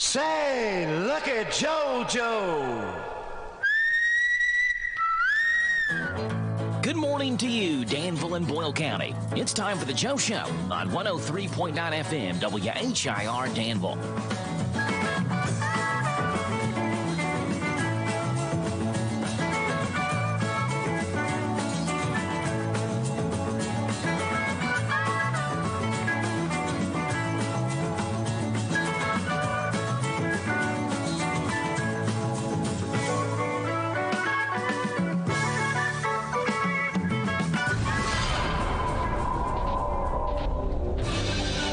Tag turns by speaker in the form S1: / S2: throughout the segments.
S1: Say, look at JoJo.
S2: Good morning to you, Danville and Boyle County. It's time for the Joe Show on 103.9 FM, WHIR Danville.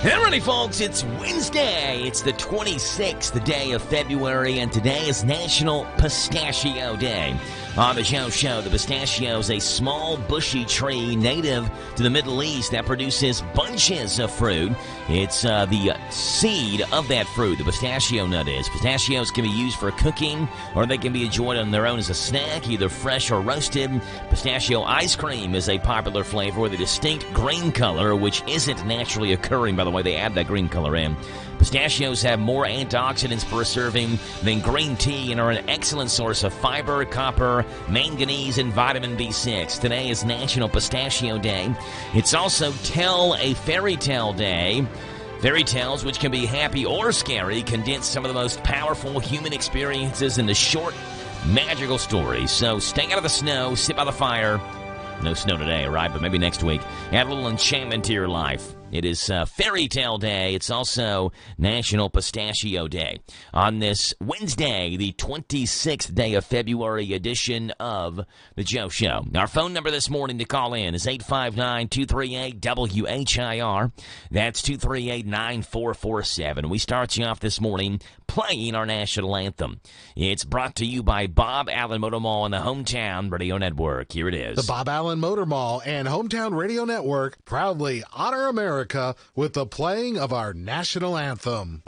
S2: Alrighty, folks, it's Wednesday. It's the 26th day of February, and today is National Pistachio Day. On the Joe Show, the pistachio is a small, bushy tree native to the Middle East that produces bunches of fruit. It's the seed of that fruit, the pistachio nut is. Pistachios can be used for cooking, or they can be enjoyed on their own as a snack, either fresh or roasted. Pistachio ice cream is a popular flavor with a distinct green color, which isn't naturally occurring, by the way. They add that green color in. Pistachios have more antioxidants per serving than green tea and are an excellent source of fiber, copper, manganese, and vitamin B6. Today is National Pistachio Day. It's also Tell a Fairy Tale Day. Fairy tales, which can be happy or scary, condense some of the most powerful human experiences into short, magical stories. So stay out of the snow, sit by the fire. No snow today, right? But maybe next week. Add a little enchantment to your life. It is Fairy Tale Day. It's also National Pistachio Day. On this Wednesday, the 26th day of February edition of The Joe Show. Our phone number this morning to call in is 859-238-WHIR. That's 238-9447. We start you off this morning playing our national anthem. It's brought to you by Bob Allen Motor Mall and the Hometown Radio Network. Here it is.
S3: The Bob Allen Motor Mall and Hometown Radio Network proudly honor America with the playing of our national anthem.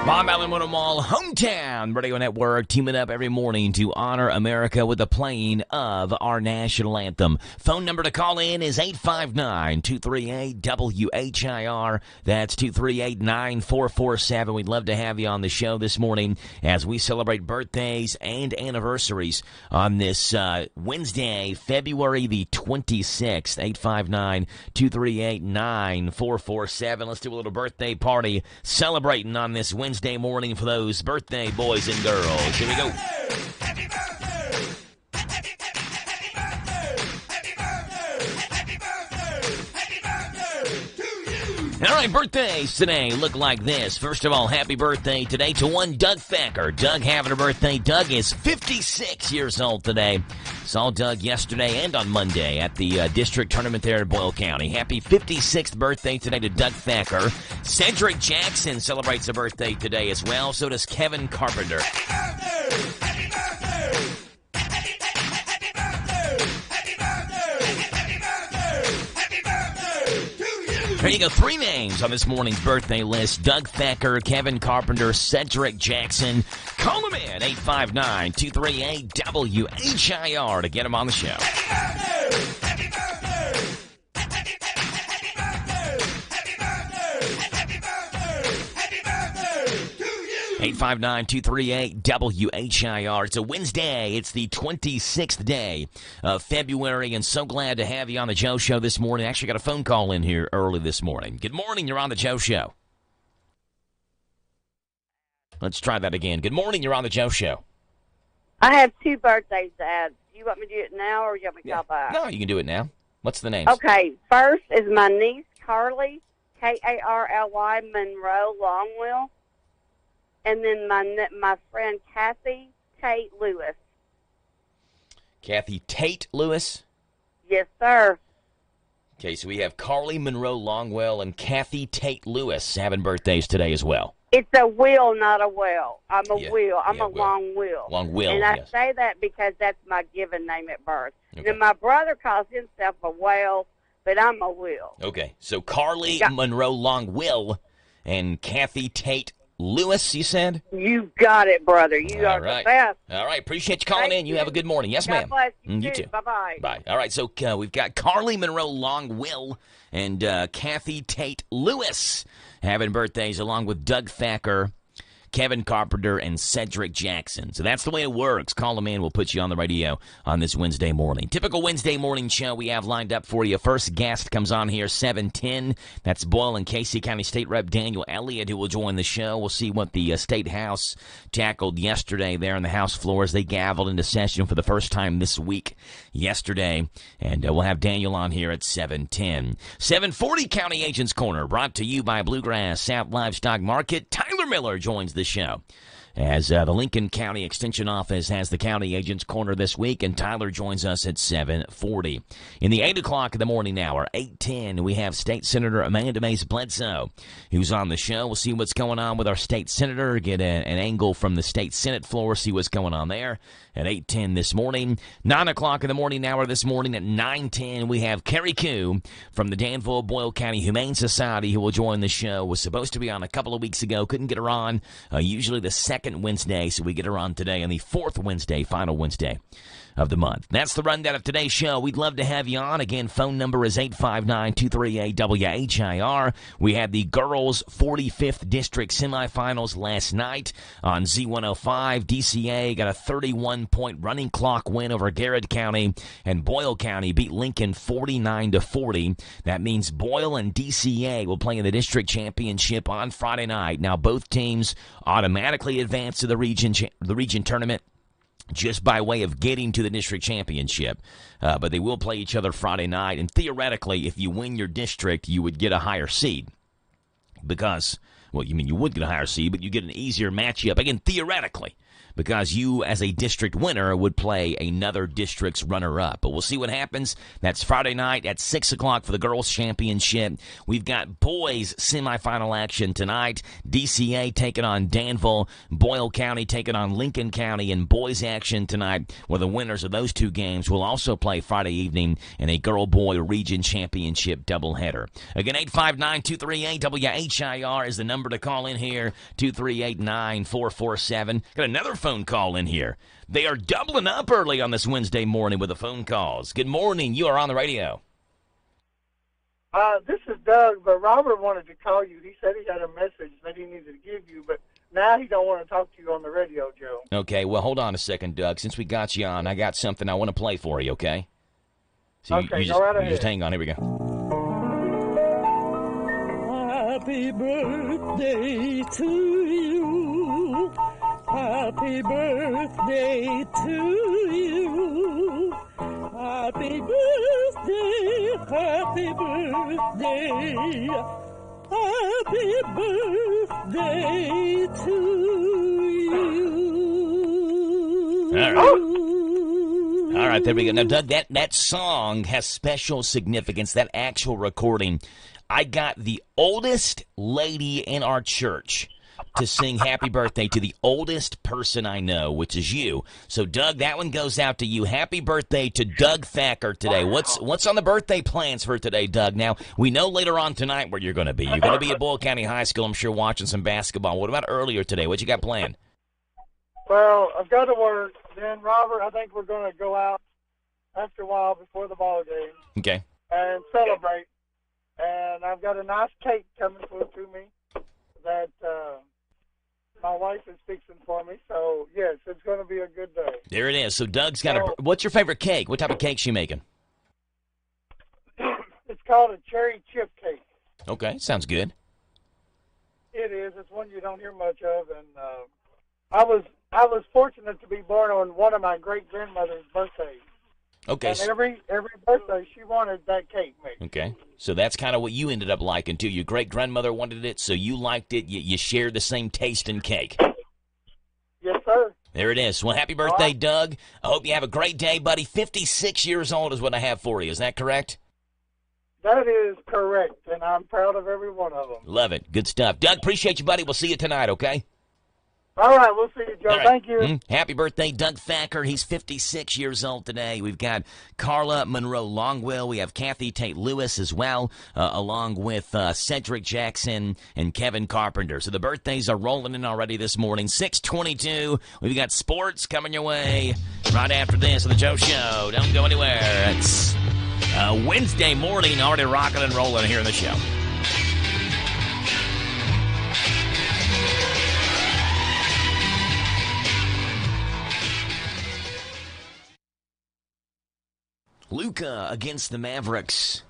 S2: Bob Allen Motor Mall, Hometown Radio Network, teaming up every morning to honor America with the playing of our national anthem. Phone number to call in is 859-238-WHIR. That's 238-9447. We'd love to have you on the show this morning as we celebrate birthdays and anniversaries on this Wednesday, February the 26th. 859-238-9447. Let's do a little birthday party celebrating on this Wednesday morning for those birthday boys and girls. Here we go.
S4: Happy birthday! Happy birthday to you!
S2: All right, birthdays today look like this. First of all, happy birthday today to one Doug Thacker. Doug having a birthday. Doug is 56 years old today. Saw Doug yesterday and on Monday at the district tournament there in Boyle County. Happy 56th birthday today to Doug Thacker. Cedric Jackson celebrates a birthday today as well. So does Kevin Carpenter.
S4: Happy birthday! Happy birthday! Happy birthday! Happy birthday! Happy birthday! Happy birthday to you!
S2: There you go. 3 names on this morning's birthday list. Doug Thacker, Kevin Carpenter, Cedric Jackson. Call them in, 859-238-WHIR to get them on the show.
S4: Happy birthday! Happy birthday!
S2: 859-238-WHIR. It's a Wednesday. It's the 26th day of February, and so glad to have you on the Joe Show this morning. Actually got a phone call in here early this morning. Good morning. You're on the Joe Show. Let's try that again. Good morning. You're on the Joe Show.
S5: I have two birthdays to add. Do you want me to do it now, or you want me to call back?
S2: No, you can do it now. What's the names?
S5: Okay. First is my niece, Carly, Karly Monroe Longwell. And then my friend, Kathy Tate Lewis.
S2: Kathy Tate Lewis?
S5: Yes, sir.
S2: Okay, so we have Karly Monroe Longwell and Kathy Tate Lewis having birthdays today as well.
S5: It's a will, not a well. I'm a will. I'm a
S2: will.
S5: long will.
S2: Long will,
S5: and I
S2: yes.
S5: say that because that's my given name at birth.
S2: Okay.
S5: And my brother calls himself a whale, but I'm a will.
S2: Okay, so Karly Monroe Longwell and Kathy Tate Lewis, you said?
S5: You got it, brother. You are the best.
S2: All right, appreciate you calling in. You have a good morning. Yes, ma'am.
S5: God bless
S2: you too.
S5: Bye-bye.
S2: Bye. All right, so we've got Karly Monroe Longwell and Kathy Tate Lewis having birthdays, along with Doug Thacker, Kevin Carpenter, and Cedric Jackson. So that's the way it works. Call them in. We'll put you on the radio on this Wednesday morning. Typical Wednesday morning show we have lined up for you. First guest comes on here, 7:10. That's Boyle and Casey County State Rep Daniel Elliott, who will join the show. We'll see what the State House tackled yesterday there on the House floors. They gavelled into session for the first time this week yesterday. And we'll have Daniel on here at 7:10. 7:40 County Agents Corner, brought to you by Bluegrass South Livestock Market. Tyler Miller joins the show as the Lincoln County Extension Office has the County Agents Corner this week, and Tyler joins us at 7:40. In the 8 o'clock in the morning hour, 8:10, we have State Senator Amanda Mays Bledsoe, who's on the show. We'll see what's going on with our state senator, get an angle from the state Senate floor, see what's going on there at 8:10 this morning. 9 o'clock in the morning hour this morning at 9:10, we have Carrie Koo from the Danville Boyle County Humane Society, who will join the show. Was supposed to be on a couple of weeks ago, couldn't get her on, usually the second Wednesday, so we get her on today on the fourth Wednesday, final Wednesday of the month. That's the rundown of today's show. We'd love to have you on. Again, phone number is 859-238-WHIR. We had the girls' 45th District semifinals last night on Z105. DCA got a 31-point running clock win over Garrett County, and Boyle County beat Lincoln 49-40. That means Boyle and DCA will play in the district championship on Friday night. Now, both teams automatically advance to the region tournament just by way of getting to the district championship. But they will play each other Friday night, and theoretically, if you win your district, you would get a higher seed. Because, well, you would get a higher seed, but you get an easier matchup, again, theoretically, because you, as a district winner, would play another district's runner-up. But we'll see what happens. That's Friday night at 6 o'clock for the girls' championship. We've got boys' semifinal action tonight. DCA taking on Danville, Boyle County taking on Lincoln County, and boys' action tonight, where the winners of those two games will also play Friday evening in a girl-boy region championship doubleheader. Again, 859-238-WHIR is the number to call in here, 238-9447. Got another phone call in here. They are doubling up early on this Wednesday morning with the phone calls. Good morning. You are on the radio.
S6: This is Doug, but Robert wanted to call you. He said he had a message that he needed to give you, but now he don't want to talk to you on the radio, Joe.
S2: Okay, well, hold on a second, Doug. Since we got you on, I got something I want to play for you, okay? So
S6: okay,
S2: you
S6: go right ahead.
S2: Just hang on. Here we go.
S7: Happy birthday to you. Happy birthday to you. Happy birthday, happy birthday. Happy birthday to you.
S2: All right. All right, there we go. Now, Doug, that song has special significance, that actual recording. I got the oldest lady in our church to sing happy birthday to the oldest person I know, which is you. So, Doug, that one goes out to you. Happy birthday to Doug Thacker today.
S6: Wow.
S2: What's on the birthday plans for today, Doug? Now, we know later on tonight where you're going to be. You're going to be at Boyle County High School, I'm sure, watching some basketball. What about earlier today? What you got planned?
S6: Well, I've got to work. Then, Robert, I think we're going to go out after a while before the ball game.
S2: Okay.
S6: And celebrate. And I've got a nice cake coming through to me that my wife is fixing for me. So, yes, it's going to be a good day.
S2: There it is. So Doug's got what's your favorite cake? What type of cake's she making?
S6: It's called a cherry chip cake.
S2: Okay, sounds good.
S6: It is. It's one you don't hear much of, and I was fortunate to be born on one of my great-grandmother's birthdays.
S2: Okay.
S6: And every birthday, she wanted that cake made.
S2: Okay. So that's kind of what you ended up liking, too. Your great-grandmother wanted it, so you liked it. You shared the same taste in cake.
S6: Yes, sir.
S2: There it is. Well, happy birthday, Doug. I hope you have a great day, buddy. 56 years old is what I have for you. Is that correct?
S6: That is correct, and I'm proud of every one of them.
S2: Love it. Good stuff. Doug, appreciate you, buddy. We'll see you tonight, okay?
S6: All right, we'll see you, Joe.
S2: All right.
S6: Thank you.
S2: Happy birthday, Doug Thacker. He's 56 years old today. We've got Carla Monroe Longwell. We have Kathy Tate Lewis as well, along with Cedric Jackson and Kevin Carpenter. So the birthdays are rolling in already this morning. 6:22. We've got sports coming your way right after this on the Joe Show. Don't go anywhere. It's Wednesday morning, already rocking and rolling here in the show. Luka against the Mavericks.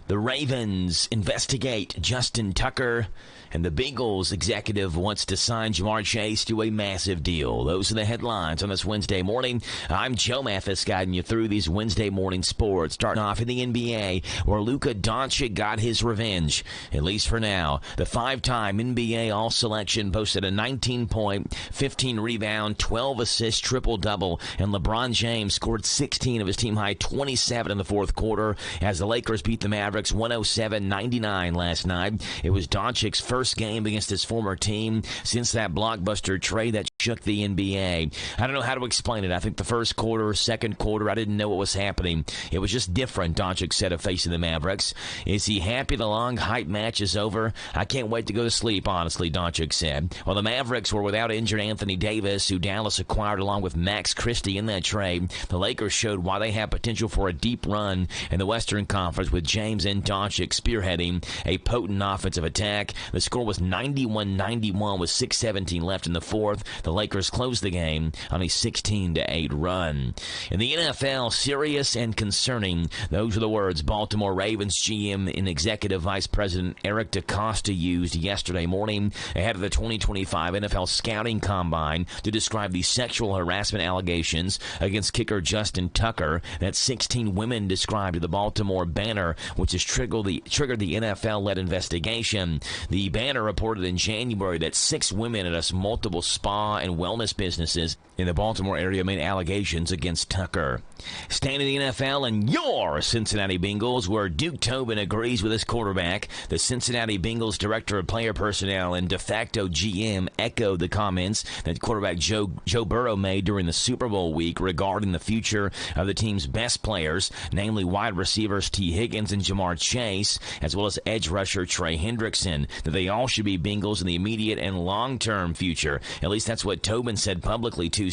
S2: The Ravens investigate Justin Tucker, and the Bengals executive wants to sign Jamar Chase to a massive deal. Those are the headlines on this Wednesday morning. I'm Joe Mathis guiding you through these Wednesday morning sports. Starting off in the NBA, where Luka Doncic got his revenge, at least for now. The five-time NBA All-Selection posted a 19-point, 15-rebound, 12-assist triple-double, and LeBron James scored 16 of his team-high 27 in the fourth quarter as the Lakers beat the Mavericks 107-99 last night. It was Doncic's first game against his former team since that blockbuster trade that shook the NBA. I don't know how to explain it. I think the first quarter, second quarter, I didn't know what was happening. It was just different, Doncic said of facing the Mavericks. Is he happy the long hype match is over? I can't wait to go to sleep, honestly, Doncic said. Well, the Mavericks were without injured Anthony Davis, who Dallas acquired along with Max Christie in that trade. The Lakers showed why they have potential for a deep run in the Western Conference with James and Doncic spearheading a potent offensive attack. The score was 91-91 with 6:17 left in the fourth. The Lakers closed the game on a 16-8 run. In the NFL, serious and concerning. Those are the words Baltimore Ravens GM and Executive Vice President Eric DeCosta used yesterday morning ahead of the 2025 NFL Scouting Combine to describe the sexual harassment allegations against kicker Justin Tucker that 16 women described to the Baltimore Banner, which has triggered the NFL-led investigation. The Banner reported in January that 6 women at multiple spa and wellness businesses in the Baltimore area made allegations against Tucker. Staying in the NFL and your Cincinnati Bengals, where Duke Tobin agrees with his quarterback. The Cincinnati Bengals Director of Player Personnel and de facto GM echoed the comments that quarterback Joe Burrow made during the Super Bowl week regarding the future of the team's best players, namely wide receivers T. Higgins and Jamar Chase, as well as edge rusher Trey Hendrickson, that they all should be Bengals in the immediate and long-term future. At least that's what Tobin said publicly Tuesday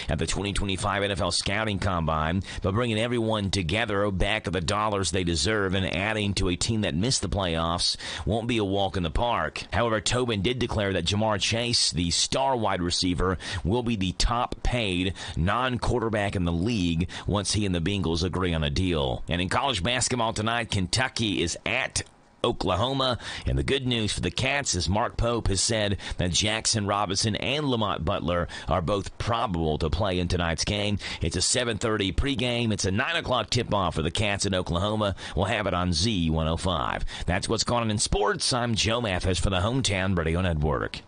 S2: at the 2025 NFL Scouting Combine. But bringing everyone together back at the dollars they deserve and adding to a team that missed the playoffs won't be a walk in the park. However, Tobin did declare that Jamar Chase, the star wide receiver, will be the top-paid non-quarterback in the league once he and the Bengals agree on a deal. And in college basketball tonight, Kentucky is at Oklahoma, and the good news for the Cats is Mark Pope has said that Jackson Robinson and Lamont Butler are both probable to play in tonight's game. It's a 7:30 pregame. It's a 9 o'clock tip-off for the Cats in Oklahoma. We'll have it on Z105. That's what's going on in sports. I'm Joe Mathis for the Hometown Radio Network.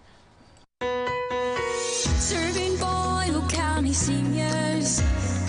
S8: Serving Boyle County seniors.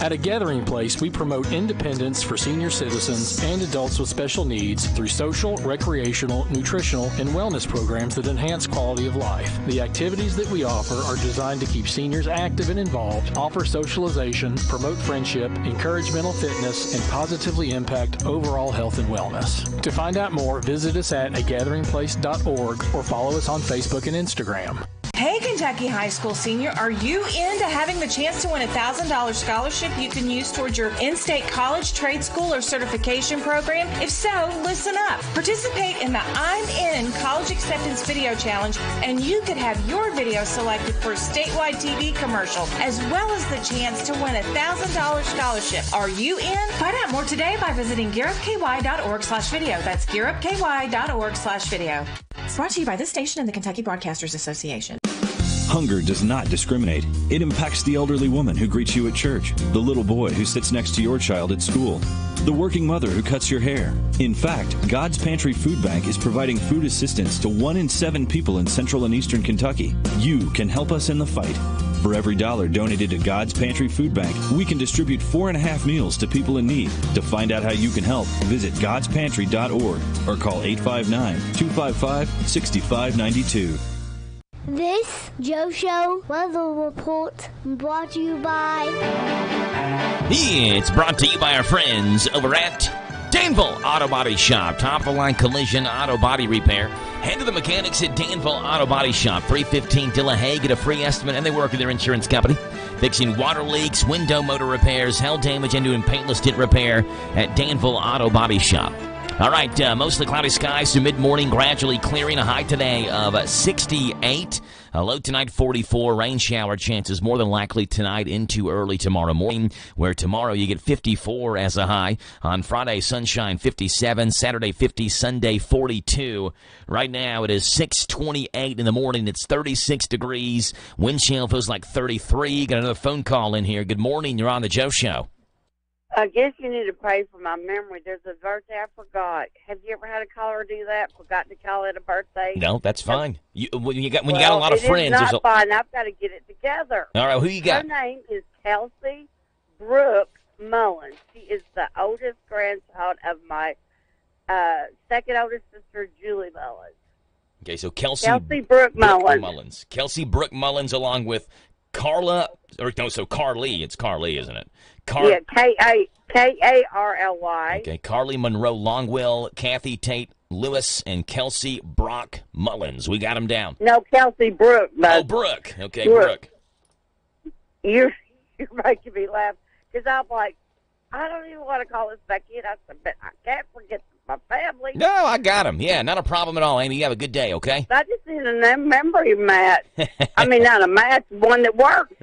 S9: At A Gathering Place, we promote independence for senior citizens and adults with special needs through social, recreational, nutritional, and wellness programs that enhance quality of life. The activities that we offer are designed to keep seniors active and involved, offer socialization, promote friendship, encourage mental fitness, and positively impact overall health and wellness. To find out more, visit us at agatheringplace.org or follow us on Facebook and Instagram.
S10: Hey, Kentucky high school senior, are you into having the chance to win a $1,000 scholarship you can use towards your in-state college, trade school, or certification program? If so, listen up. Participate in the I'm In College Acceptance Video Challenge, and you could have your video selected for a statewide TV commercial, as well as the chance to win a $1,000 scholarship. Are you in? Find out more today by visiting gearupky.org/video. That's gearupky.org/video. It's brought to you by this station and the Kentucky Broadcasters Association.
S11: Hunger does not discriminate. It impacts the elderly woman who greets you at church, the little boy who sits next to your child at school, the working mother who cuts your hair. In fact, God's Pantry Food Bank is providing food assistance to 1 in 7 people in central and eastern Kentucky. You can help us in the fight. For every $1 donated to God's Pantry Food Bank, we can distribute 4.5 meals to people in need. To find out how you can help, visit godspantry.org or call 859-255-6592.
S12: This Joe Show weather report brought to you by...
S2: It's brought to you by our friends over at Danville Auto Body Shop. Top-of-the-line collision auto body repair. Head to the mechanics at Danville Auto Body Shop. 315 Dillahay. Get a free estimate, and they work with their insurance company. Fixing water leaks, window motor repairs, hail damage, and doing paintless tint repair at Danville Auto Body Shop. All right, mostly cloudy skies through mid-morning, gradually clearing. A high today of 68. A low tonight, 44. Rain shower chances more than likely tonight into early tomorrow morning, where tomorrow you get 54 as a high. On Friday, sunshine, 57. Saturday, 50. Sunday, 42. Right now, it is 6:28 in the morning. It's 36 degrees. Wind chill feels like 33. Got another phone call in here. Good morning. You're on the Joe Show.
S5: I guess you need to pray for my memory. There's a birthday I forgot. Have you ever had a caller do that? Forgot to call it a birthday?
S2: No, that's fine. When you got a lot of friends,
S5: it's not fine. I've got to get it together.
S2: All right, who you got?
S5: Her name is Kelsey Brooke Mullins. She is the oldest grandchild of my second oldest sister, Julie Mullins.
S2: Okay, so Kelsey
S5: Brooke Mullins.
S2: Kelsey Brooke Mullins, along with Carly. It's Carly, isn't it?
S5: Karly.
S2: Okay, Carly Monroe Longwell, Kathy Tate Lewis, and Kelsey Brock Mullins. We got them down.
S5: No, Kelsey Brooke.
S2: Oh, Brooke. Okay, Brooke.
S5: You're making me laugh because I'm like, I don't even want to call this Becky. And I said, but I can't forget my family.
S2: No, I got him. Yeah, not a problem at all, Amy. You have a good day, okay?
S5: I just need a memory mat. I mean, not a mat, one that works.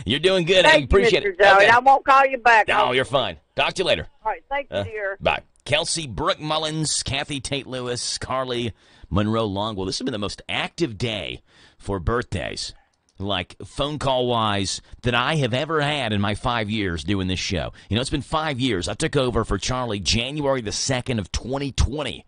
S2: You're doing good, Amy. Appreciate it.
S5: Joe, okay. I won't call you back.
S2: No, you're fine. Talk to you later.
S5: All right, thank you, dear.
S2: Bye. Kelsey Brooke Mullins, Kathy Tate Lewis, Carly Monroe Longwell. This has been the most active day for birthdays, like phone call-wise, that I have ever had in my 5 years doing this show. You know, it's been 5 years. I took over for Charlie January the 2nd of 2020.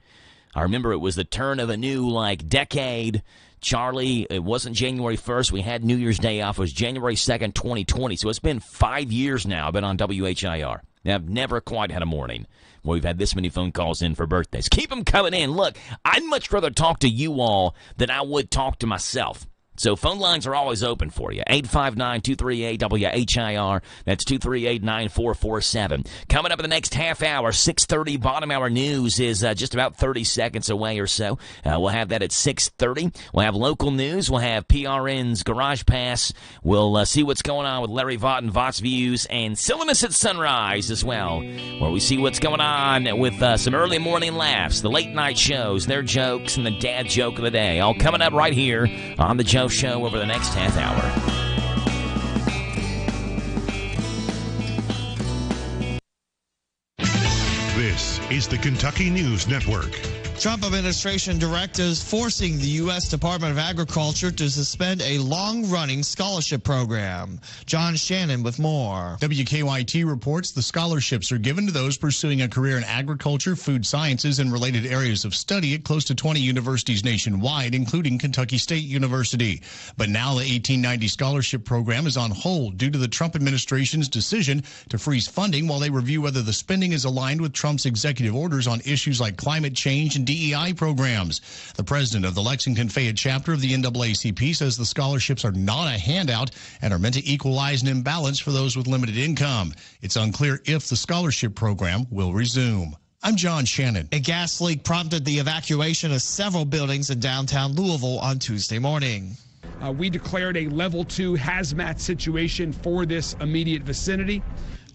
S2: I remember it was the turn of a new, decade. Charlie, it wasn't January 1st. We had New Year's Day off. It was January 2nd, 2020. So it's been 5 years now I've been on WHIR. Now, I've never quite had a morning where we've had this many phone calls in for birthdays. Keep them coming in. Look, I'd much rather talk to you all than I would talk to myself. So phone lines are always open for you. 859-238-WHIR. That's 238-9447. Coming up in the next half hour, 6:30, bottom hour news is just about 30 seconds away or so. We'll have that at 6:30. We'll have local news. We'll have PRN's Garage Pass. We'll see what's going on with Larry Vaught and Vaught's Views, and Silliness at Sunrise as well, where we see what's going on with some early morning laughs, the late night shows, their jokes, and the dad joke of the day. All coming up right here on the Joe Show over the next half hour.
S13: This is the Kentucky News Network.
S14: Trump administration directives forcing the U.S. Department of Agriculture to suspend a long-running scholarship program. John Shannon with more.
S15: WKYT reports the scholarships are given to those pursuing a career in agriculture, food sciences, and related areas of study at close to 20 universities nationwide, including Kentucky State University. But now the 1890 scholarship program is on hold due to the Trump administration's decision to freeze funding while they review whether the spending is aligned with Trump's executive orders on issues like climate change and DEI programs. The president of the Lexington Fayette chapter of the NAACP says the scholarships are not a handout and are meant to equalize an imbalance for those with limited income. It's unclear if the scholarship program will resume. I'm John Shannon.
S14: A gas leak prompted the evacuation of several buildings in downtown Louisville on Tuesday morning.
S16: We declared a level 2 hazmat situation for this immediate vicinity.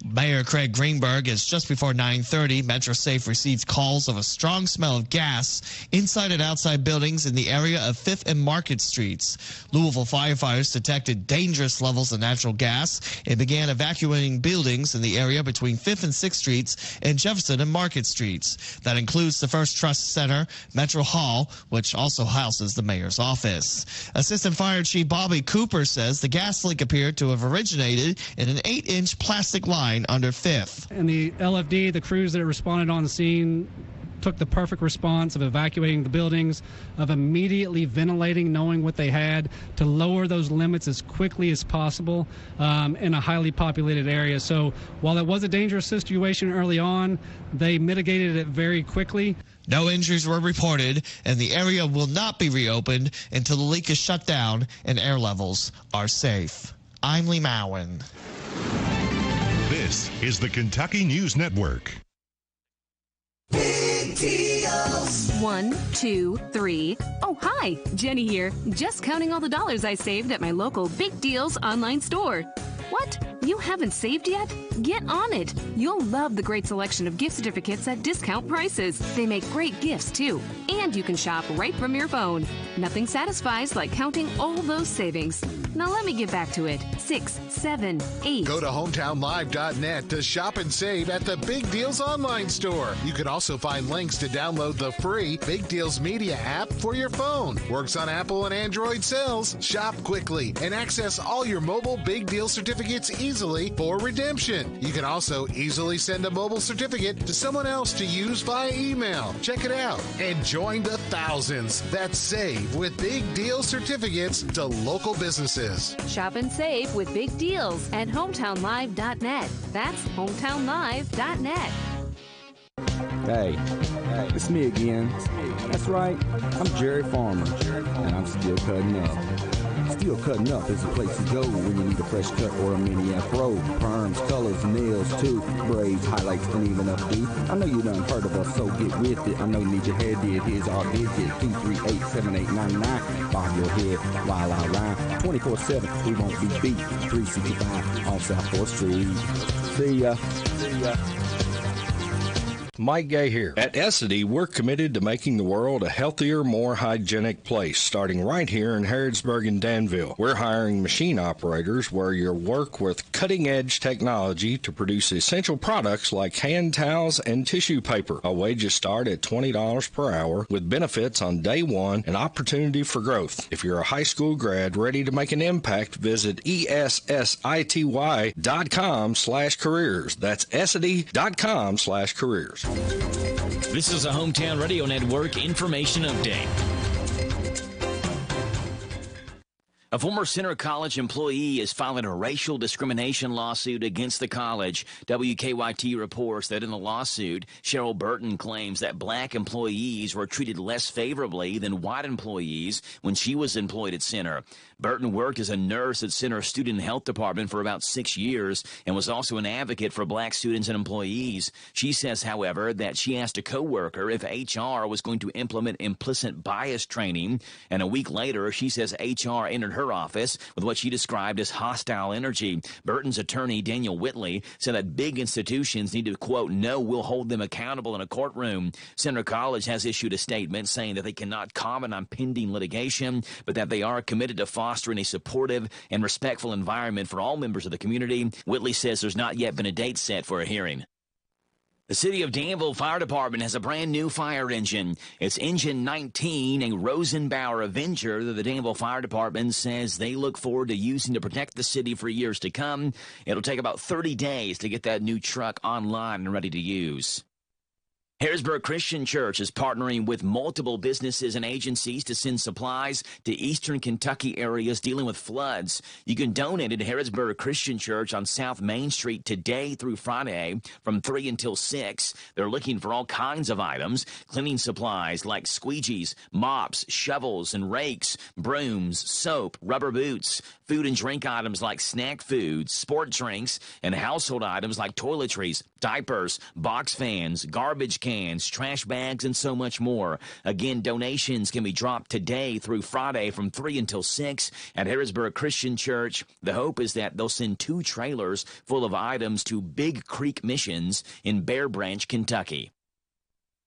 S14: Mayor Craig Greenberg, is just before 9:30. MetroSafe received calls of a strong smell of gas inside and outside buildings in the area of 5th and Market Streets. Louisville firefighters detected dangerous levels of natural gas and began evacuating buildings in the area between 5th and 6th Streets and Jefferson and Market Streets. That includes the First Trust Center, Metro Hall, which also houses the mayor's office. Assistant Fire Chief Bobby Cooper says the gas leak appeared to have originated in an 8-inch plastic line under 5th.
S17: And the LFD, the crews that responded on the scene, took the perfect response of evacuating the buildings, of immediately ventilating, knowing what they had, to lower those limits as quickly as possible in a highly populated area. So while it was a dangerous situation early on, they mitigated it very quickly.
S14: No injuries were reported, and the area will not be reopened until the leak is shut down and air levels are safe. I'm Lee Mowen.
S13: This is the Kentucky News Network.
S4: Big deals.
S18: 1, 2, 3. Oh, hi, Jenny here. Just counting all the dollars I saved at my local Big Deals online store. What? You haven't saved yet? Get on it. You'll love the great selection of gift certificates at discount prices. They make great gifts, too. And you can shop right from your phone. Nothing satisfies like counting all those savings. Now let me get back to it. 6, 7, 8.
S3: Go to hometownlive.net to shop and save at the Big Deals online store. You can also find links to download the free Big Deals Media app for your phone. Works on Apple and Android cells. Shop quickly and access all your mobile Big Deal certificates easily for redemption. You can also easily send a mobile certificate to someone else to use via email. Check it out and join the thousands that save with Big Deal certificates to local businesses.
S18: Shop and save with Big Deals at hometownlive.net. That's hometownlive.net.
S19: Hey, it's me again. That's right, I'm Jerry Farmer, and I'm still cutting up. Still Cutting Up is a place to go when you need a fresh cut or a mini afro. Perms, colors, nails, too. Braids, highlights, and even updo. I know you done heard of us, so get with it. I know you need your hair did. Here's our digit, 238-7899. Bob your head while I rhyme. 24/7, we won't be beat. 365 on South 4th Street. See ya. See ya.
S20: Mike Gay here. At Essity, we're committed to making the world a healthier, more hygienic place, starting right here in Harrodsburg and Danville. We're hiring machine operators where you'll work with cutting-edge technology to produce essential products like hand towels and tissue paper. Our wages start at $20 per hour with benefits on day one and opportunity for growth. If you're a high school grad ready to make an impact, visit ESSITY.com/careers. That's Essity.com/careers.
S2: This is a Hometown Radio Network information update. A former Center College employee is filing a racial discrimination lawsuit against the college. WKYT reports that in the lawsuit, Cheryl Burton claims that black employees were treated less favorably than white employees when she was employed at Center. Burton worked as a nurse at Center Student Health Department for about 6 years and was also an advocate for black students and employees. She says, however, that she asked a coworker if HR was going to implement implicit bias training, and a week later, she says HR entered her office with what she described as hostile energy. Burton's attorney, Daniel Whitley, said that big institutions need to, quote, know we'll hold them accountable in a courtroom. Center College has issued a statement saying that they cannot comment on pending litigation, but that they are committed to fostering a supportive and respectful environment for all members of the community. Whitley says there's not yet been a date set for a hearing. The City of Danville Fire Department has a brand new fire engine. It's Engine 19, a Rosenbauer Avenger that the Danville Fire Department says they look forward to using to protect the city for years to come. It'll take about 30 days to get that new truck online and ready to use. Harrisburg Christian Church is partnering with multiple businesses and agencies to send supplies to eastern Kentucky areas dealing with floods. You can donate at Harrisburg Christian Church on South Main Street today through Friday from 3 until 6. They're looking for all kinds of items, cleaning supplies like squeegees, mops, shovels, and rakes, brooms, soap, rubber boots, Food and drink items like snack foods, sport drinks, and household items like toiletries, diapers, box fans, garbage cans, trash bags, and so much more. Again, donations can be dropped today through Friday from 3 until 6 at Harrisburg Christian Church. The hope is that they'll send 2 trailers full of items to Big Creek Missions in Bear Branch, Kentucky.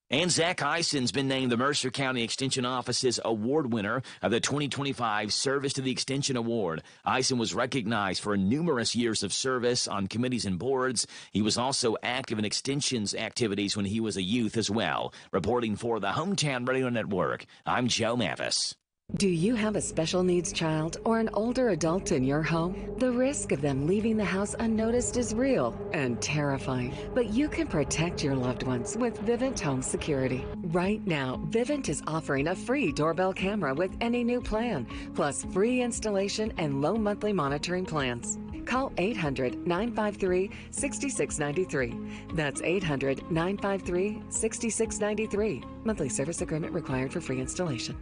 S2: And Zach Eison's been named the Mercer County Extension Office's award winner of the 2025 Service to the Extension Award. Eison was recognized for numerous years of service on committees and boards. He was also active in extensions activities when he was a youth as well. Reporting for the Hometown Radio Network, I'm Joe Mathis.
S21: Do you have a special needs child or an older adult in your home? The risk of them leaving the house unnoticed is real and terrifying, but you can protect your loved ones with Vivint Home Security. Right now, Vivint is offering a free doorbell camera with any new plan, plus free installation and low monthly monitoring plans. Call 800-953-6693. That's 800-953-6693. Monthly service agreement required for free installation.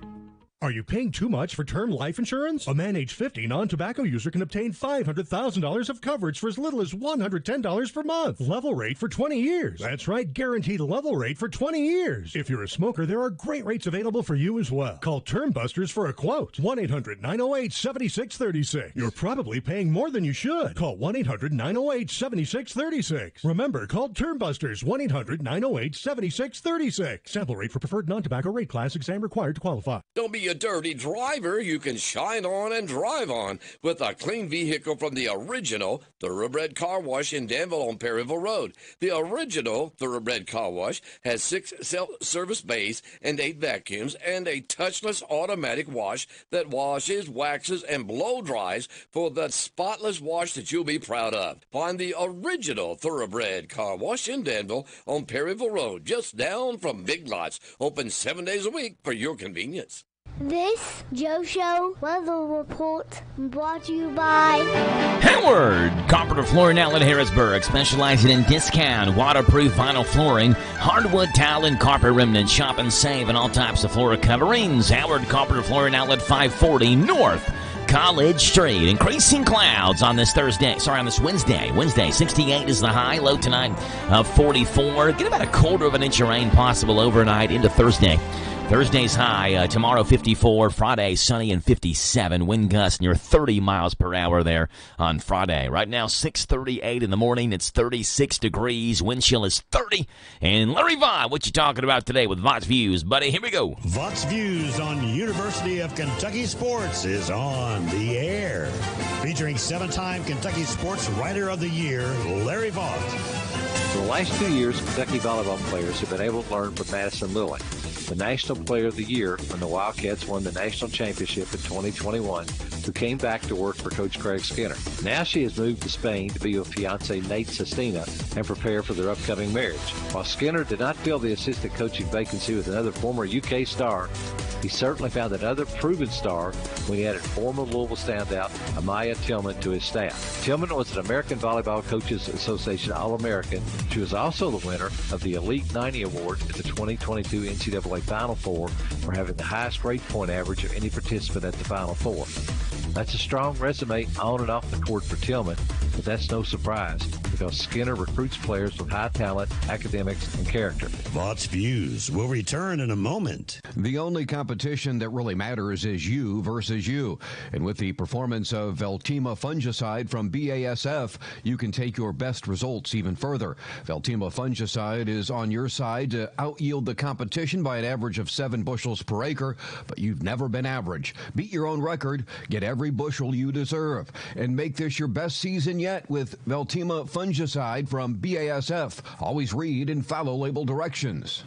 S22: Are you paying too much for term life insurance? A man age 50 non-tobacco user can obtain $500,000 of coverage for as little as $110 per month. Level rate for 20 years. That's right, guaranteed level rate for 20 years. If you're a smoker, there are great rates available for you as well. Call Term Busters for a quote. 1-800-908-7636. You're probably paying more than you should. Call 1-800-908-7636. Remember, call Term Busters. 1-800-908-7636. Sample rate for preferred non-tobacco rate class. Exam required to qualify.
S23: Don't be a dirty driver. You can shine on and drive on with a clean vehicle from the original Thoroughbred Car Wash in Danville on Perryville Road. The original Thoroughbred Car Wash has 6 self-service bays and 8 vacuums and a touchless automatic wash that washes, waxes, and blow dries for the spotless wash that you'll be proud of. Find the original Thoroughbred Car Wash in Danville on Perryville Road, just down from Big Lots. Open 7 days a week for your convenience.
S12: This Joe Show weather report brought to you by
S2: Howard Carpenter Flooring Outlet Harrisburg, specializing in discount waterproof vinyl flooring, hardwood tile and carpet remnant. Shop and save on all types of floor coverings. Howard Carpenter Flooring Outlet, 540 North College Street. Increasing clouds on this Wednesday. Wednesday, 68 is the high. Low tonight of 44. Get about a quarter of an inch of rain possible overnight into Thursday. Thursday's high, tomorrow 54, Friday sunny and 57, wind gusts near 30 miles per hour there on Friday. Right now 6:38 in the morning, it's 36 degrees, wind chill is 30. And Larry Vaught, what you talking about today with Vaught's Views, buddy? Here we go.
S1: Vaught's Views on University of Kentucky Sports is on the air. Featuring 7-time Kentucky Sports Writer of the Year, Larry Vaught.
S24: For the last 2 years, Kentucky volleyball players have been able to learn from Madison Lilly, the National Player of the Year when the Wildcats won the national championship in 2021, who came back to work for Coach Craig Skinner. Now she has moved to Spain to be with fiancé Nate Sestina and prepare for their upcoming marriage. While Skinner did not fill the assistant coaching vacancy with another former UK star, he certainly found another proven star when he added former Louisville standout Amaya Tillman to his staff. Tillman was an American Volleyball Coaches Association All-American. She was also the winner of the Elite 90 Award at the 2022 NCAA Final Four for having the highest grade point average of any participant at the Final Four. That's a strong resume on and off the court for Tillman, but that's no surprise because Skinner recruits players with high talent, academics, and character.
S1: Vaught's Views will return in a moment.
S25: The only competition that really matters is you versus you. And with the performance of Veltima fungicide from BASF, you can take your best results even further. Veltima fungicide is on your side to out-yield the competition by an average of 7 bushels per acre, but you've never been average. Beat your own record, get every bushel you deserve, and make this your best season yet with Veltima fungicide from BASF. Always read and follow label directions.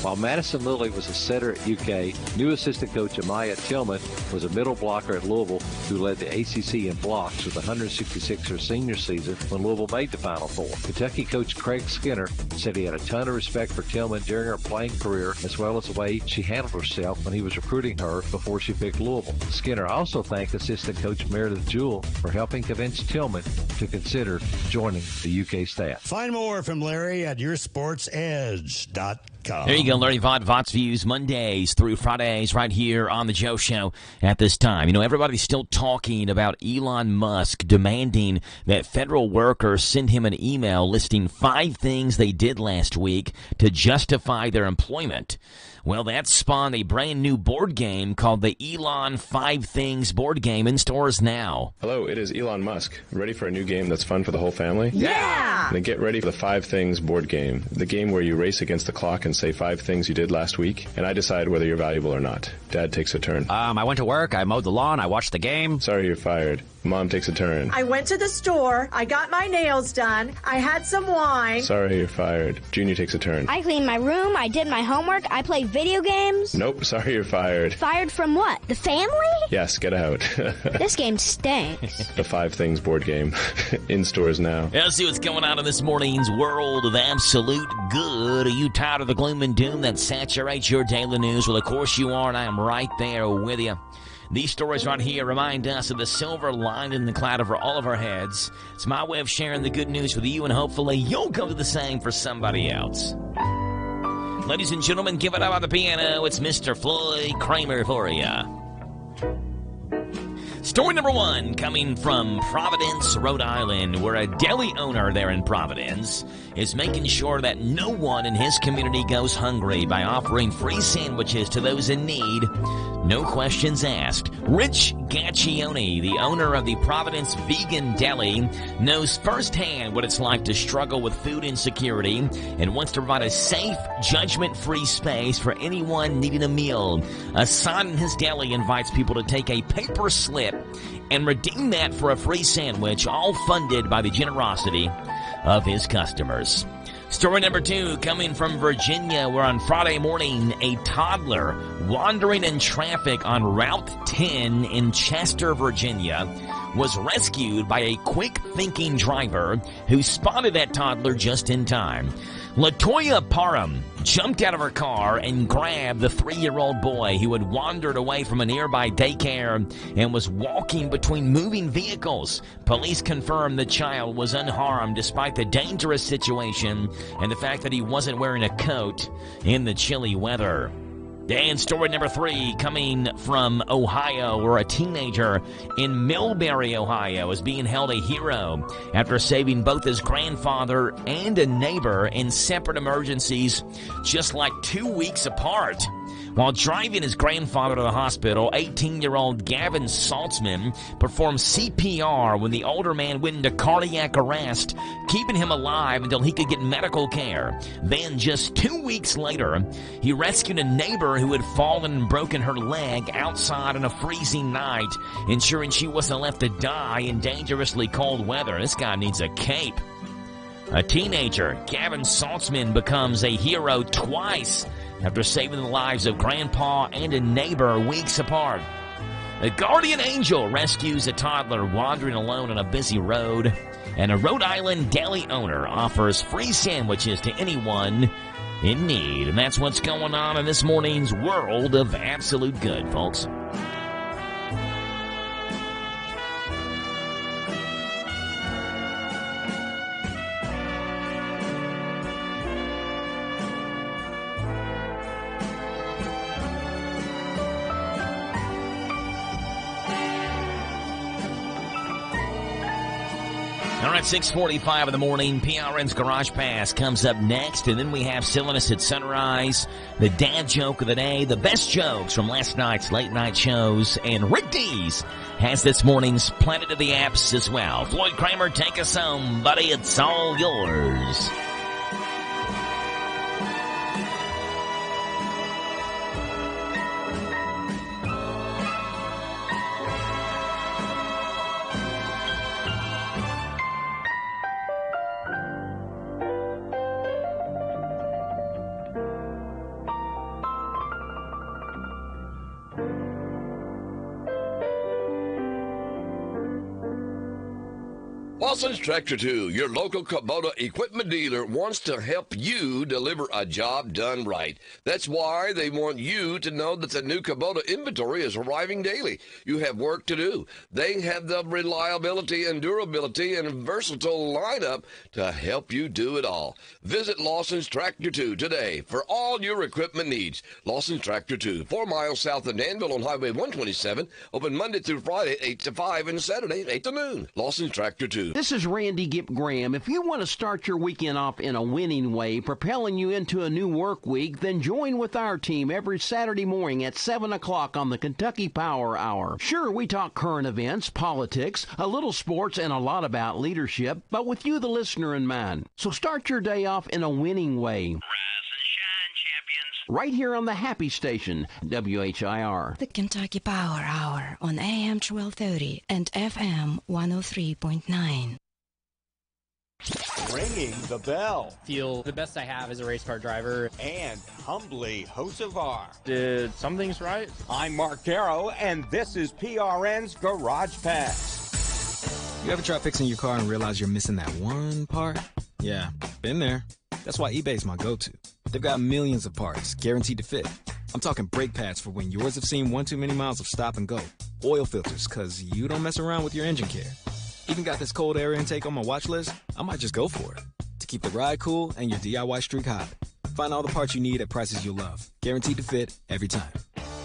S24: While Madison Lilly was a setter at UK, new assistant coach Amaya Tillman was a middle blocker at Louisville who led the ACC in blocks with 166 her senior season when Louisville made the Final Four. Kentucky coach Craig Skinner said he had a ton of respect for Tillman during her playing career as well as the way she handled herself when he was recruiting her before she picked Louisville. Skinner also thanked assistant coach Meredith Jewell for helping convince Tillman to consider joining the UK staff.
S1: Find more from Larry at yoursportsedge.com.
S2: There you go, Larry Vaught, Vaught's Views, Mondays through Fridays, right here on the Joe Show at this time. You know, everybody's still talking about Elon Musk demanding that federal workers send him an email listing 5 things they did last week to justify their employment. Well, that spawned a brand new board game called the Elon 5 Things board game in stores now.
S6: Hello, it is Elon Musk. Ready for a new game that's fun for the whole family?
S7: Yeah!
S6: Then get ready for the 5 Things board game, the game where you race against the clock and say 5 things you did last week, and I decide whether you're valuable or not. Dad takes a turn.
S7: I went to work, I mowed the lawn, I watched the game.
S6: Sorry, you're fired. Mom takes a turn.
S7: I went to the store, I got my nails done, I had some wine.
S6: Sorry, you're fired. Junior takes a turn.
S12: I cleaned my room, I did my homework, I played video games.
S6: Nope, sorry, you're fired.
S12: Fired from what? The family?
S6: Yes, get out.
S12: This game stinks.
S6: The 5 Things board game. In stores now.
S2: Let's see what's going on in this morning's world of absolute good. Are you tired of the gloom and doom that saturates your daily news? Well, of course you are, and I am right there with you. These stories right here remind us of the silver lining in the cloud over all of our heads. It's my way of sharing the good news with you, and hopefully you'll come to the same for somebody else. Ladies and gentlemen, give it up on the piano. It's Mr. Floyd Kramer for you. Story number 1 coming from Providence, Rhode Island, where a deli owner there in Providence is making sure that no one in his community goes hungry by offering free sandwiches to those in need. No questions asked. Rich Gaccione, the owner of the Providence Vegan Deli, knows firsthand what it's like to struggle with food insecurity and wants to provide a safe, judgment-free space for anyone needing a meal. A sign in his deli invites people to take a paper slip and redeem that for a free sandwich, all funded by the generosity of his customers. Story number 2 coming from Virginia, where on Friday morning, a toddler wandering in traffic on Route 10 in Chester, Virginia, was rescued by a quick-thinking driver who spotted that toddler just in time. LaToya Parham jumped out of her car and grabbed the 3-year-old boy who had wandered away from a nearby daycare and was walking between moving vehicles. Police confirmed the child was unharmed despite the dangerous situation and the fact that he wasn't wearing a coat in the chilly weather. And story number 3 coming from Ohio, where a teenager in Millbury, Ohio is being held a hero after saving both his grandfather and a neighbor in separate emergencies just like 2 weeks apart. While driving his grandfather to the hospital, 18-year-old Gavin Saltzman performed CPR when the older man went into cardiac arrest, keeping him alive until he could get medical care. Then, just 2 weeks later, he rescued a neighbor who had fallen and broken her leg outside on a freezing night, ensuring she wasn't left to die in dangerously cold weather. This guy needs a cape. A teenager, Gavin Saltzman, becomes a hero twice after saving the lives of grandpa and a neighbor weeks apart. A guardian angel rescues a toddler wandering alone on a busy road, and a Rhode Island deli owner offers free sandwiches to anyone in need. And that's what's going on in this morning's world of absolute good, folks. All right, 6:45 in the morning, PRN's Garage Pass comes up next, and then we have Silliness at Sunrise, the dad joke of the day, the best jokes from last night's late night shows, and Rick Dees has this morning's Planet of the Apps as well. Floyd Kramer, take us home, buddy. It's all yours.
S23: Lawson's Tractor 2, your local Kubota equipment dealer, wants to help you deliver a job done right. That's why they want you to know that the new Kubota inventory is arriving daily. You have work to do. They have the reliability and durability and versatile lineup to help you do it all. Visit Lawson's Tractor 2 today for all your equipment needs. Lawson's Tractor 2, 4 miles south of Danville on Highway 127, open Monday through Friday, 8 to 5, and Saturday, 8 to noon. Lawson's Tractor 2.
S5: This is Randy Gipp Graham. If you want to start your weekend off in a winning way, propelling you into a new work week, then join with our team every Saturday morning at 7 o'clock on the Kentucky Power Hour. Sure, we talk current events, politics, a little sports, and a lot about leadership, but with you, the listener, in mind. So start your day off in a winning way.
S8: Rise and shine, champions.
S5: Right here on the Happy Station, WHIR.
S9: The Kentucky Power Hour on AM 1230 and FM 103.9.
S10: Ringing the bell.
S11: Feel the best I have as a race car driver.
S10: And humbly, Hocevar.
S11: Did some things right?
S10: I'm Mark Darrow, and this is PRN's Garage Pass.
S26: You ever try fixing your car and realize you're missing that one part? Yeah, been there. That's why eBay's my go-to. They've got millions of parts, guaranteed to fit. I'm talking brake pads for when yours have seen one too many miles of stop and go. Oil filters, because you don't mess around with your engine care. Even got this cold air intake on my watch list. I might just go for it. To keep the ride cool and your DIY streak hot. Find all the parts you need at prices you'll love. Guaranteed to fit every time.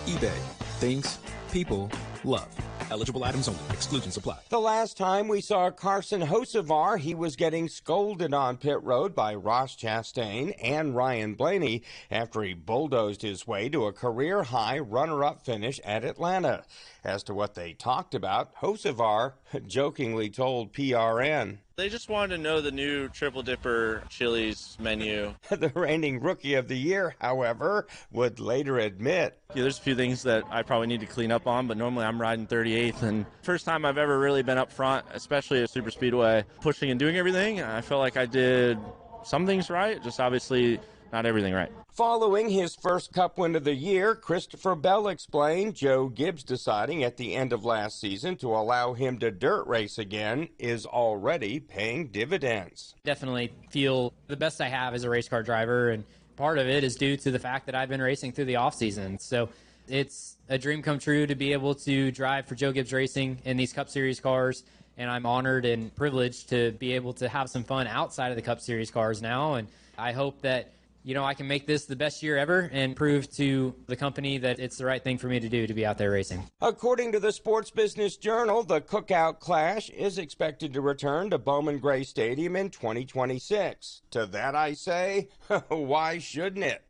S26: eBay. Things people love. Eligible items only. Exclusions apply.
S10: The last time we saw Carson Hocevar, he was getting scolded on pit road by Ross Chastain and Ryan Blaney after he bulldozed his way to a career-high runner-up finish at Atlanta. As to what they talked about, Hocevar jokingly told PRN.
S27: They just wanted to know the new Triple Dipper Chili's menu.
S10: The reigning Rookie of the Year, however, would later admit.
S27: Yeah, there's a few things that I probably need to clean up on, but normally I'm riding 38th. And first time I've ever really been up front, especially at Super Speedway, pushing and doing everything. I felt like I did some things right, just obviously not everything right.
S10: Following his first Cup win of the year, Christopher Bell explained Joe Gibbs deciding at the end of last season to allow him to dirt race again is already paying dividends.
S11: Definitely feel the best I have as a race car driver, and part of it is due to the fact that I've been racing through the off season. So it's a dream come true to be able to drive for Joe Gibbs Racing in these Cup Series cars, and I'm honored and privileged to be able to have some fun outside of the Cup Series cars now, and I hope that I can make this the best year ever and prove to the company that it's the right thing for me to do to be out there racing.
S10: According to the Sports Business Journal, the Cookout Clash is expected to return to Bowman Gray Stadium in 2026. To that I say, why shouldn't it?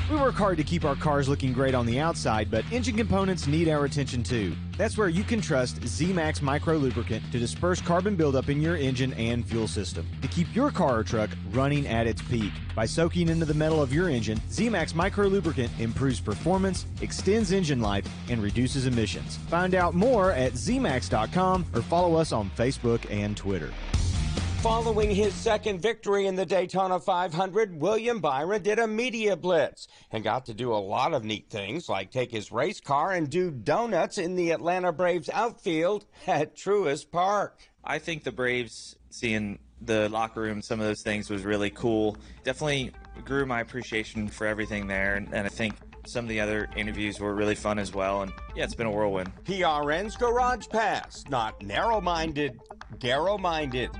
S28: We work hard to keep our cars looking great on the outside, but engine components need our attention too. That's where you can trust Z-Max Micro Lubricant to disperse carbon buildup in your engine and fuel system to keep your car or truck running at its peak. By soaking into the metal of your engine, Z-Max Micro Lubricant improves performance, extends engine life, and reduces emissions. Find out more at zmax.com or follow us on Facebook and Twitter.
S10: Following his second victory in the Daytona 500, William Byron did a media blitz and got to do a lot of neat things like take his race car and do donuts in the Atlanta Braves outfield at Truist Park.
S27: I think the Braves, seeing the locker room, some of those things was really cool. Definitely grew my appreciation for everything there, and I think some of the other interviews were really fun as well, and yeah, it's been a whirlwind.
S10: PRN's Garage Pass, not narrow-minded, Garrow-minded.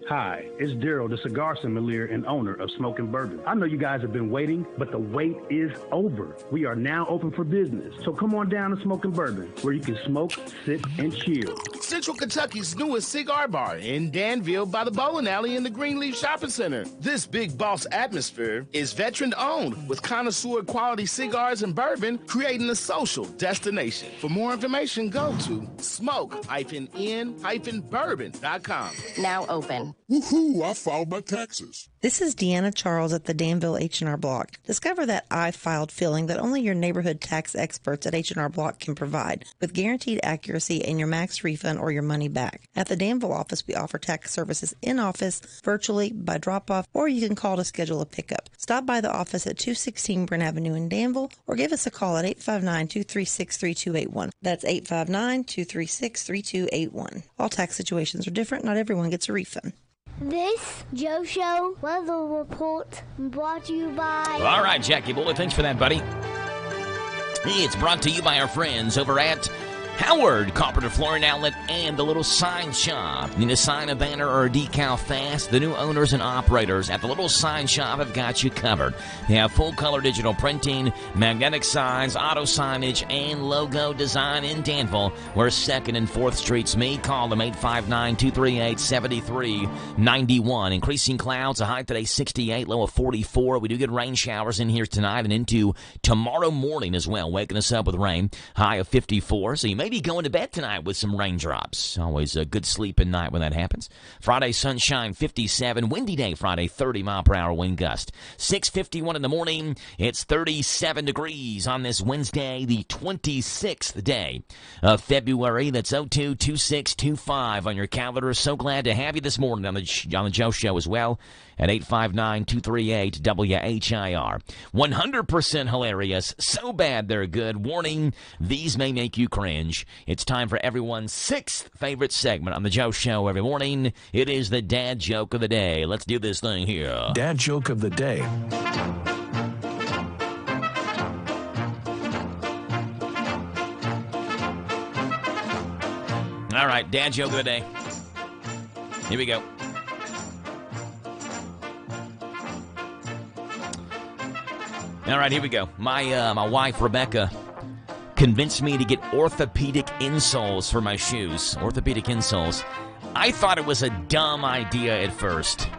S29: Hi, it's Daryl, the cigar sommelier and owner of Smokin' Bourbon. I know you guys have been waiting, but the wait is over. We are now open for business. So come on down to Smokin' Bourbon, where you can smoke, sip, and chill.
S30: Central Kentucky's newest cigar bar in Danville by the bowling alley in the Greenleaf Shopping Center. This big boss atmosphere is veteran-owned with connoisseur quality cigars and bourbon, creating a social destination. For more information, go to smoke-in-bourbon.com.
S31: Now open.
S32: Woohoo, I filed my taxes.
S3: This is Deanna Charles at the Danville H&R Block. Discover that I-filed feeling that only your neighborhood tax experts at H&R Block can provide, with guaranteed accuracy and your max refund or your money back. At the Danville office, we offer tax services in-office, virtually, by drop-off, or you can call to schedule a pickup. Stop by the office at 216 Brent Avenue in Danville, or give us a call at 859-236-3281. That's 859-236-3281. All tax situations are different. Not everyone gets a refund.
S12: This Joe Show weather report brought to you by...
S2: All right, Jackie boy, thanks for that, buddy. It's brought to you by our friends over at Howard Carpenter Flooring Outlet and the Little Sign Shop. Need a sign, a banner, or a decal fast? The new owners and operators at the Little Sign Shop have got you covered. They have full-color digital printing, magnetic signs, auto signage, and logo design in Danville, where 2nd and 4th Streets meet. Call them 859-238-7391. Increasing clouds, a high today 68, low of 44. We do get rain showers in here tonight and into tomorrow morning as well, waking us up with rain. High of 54, so you may be going to bed tonight with some raindrops. Always a good sleeping night when that happens. Friday, sunshine, 57. Windy day Friday, 30-mile-per-hour wind gust. 6:51 in the morning. It's 37 degrees on this Wednesday, the 26th day of February. That's 022625 on your calendar. So glad to have you this morning on the Joe Show as well at 859-238-WHIR. 100% hilarious. So bad they're good. Warning, these may make you cringe. It's time for everyone's 6th favorite segment on the Joe Show every morning. It is the Dad Joke of the Day. Let's do this thing here.
S4: Dad Joke of the Day.
S2: All right, Dad Joke of the Day. Here we go. All right, here we go. My wife, Rebecca, convinced me to get orthopedic insoles for my shoes. Orthopedic insoles. I thought it was a dumb idea at first,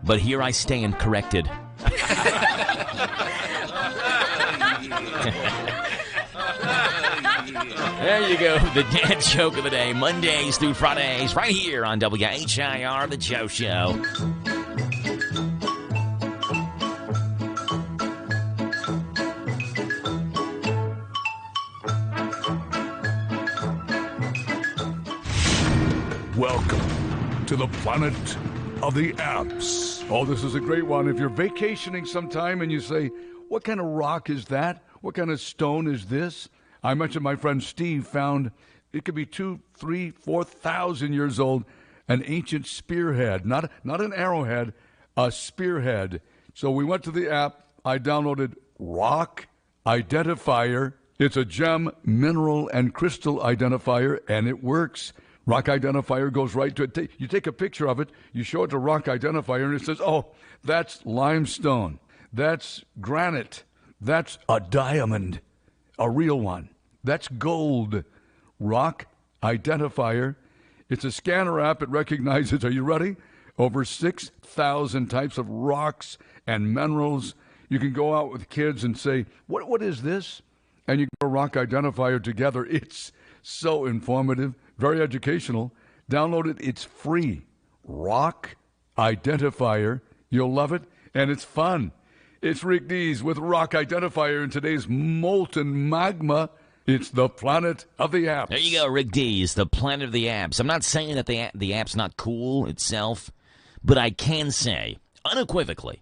S2: but here I stand corrected. There you go, the Dad Joke of the Day, Mondays through Fridays, right here on WHIR, The Joe Show.
S13: Welcome to the planet of the apps. Oh, this is a great one. If you're vacationing sometime and you say, what kind of rock is that? What kind of stone is this? I mentioned my friend Steve found it could be 2,000, 3,000, 4,000 years old, an ancient spearhead, not an arrowhead, a spearhead. So we went to the app. I downloaded Rock Identifier. It's a gem, mineral, and crystal identifier, and it works. Rock Identifier goes right to it. You take a picture of it, you show it to Rock Identifier, and it says, oh, that's limestone. That's granite. That's a diamond, a real one. That's gold. Rock Identifier. It's a scanner app. It recognizes, are you ready? Over 6,000 types of rocks and minerals. You can go out with kids and say, what is this? And you go Rock Identifier together. It's so informative, very educational. Download it. It's free. Rock Identifier. You'll love it, and it's fun. It's Rick Dees with Rock Identifier in today's molten magma. It's the planet of the apps.
S2: There you go, Rick Dees, the planet of the apps. I'm not saying that the app's not cool itself, but I can say unequivocally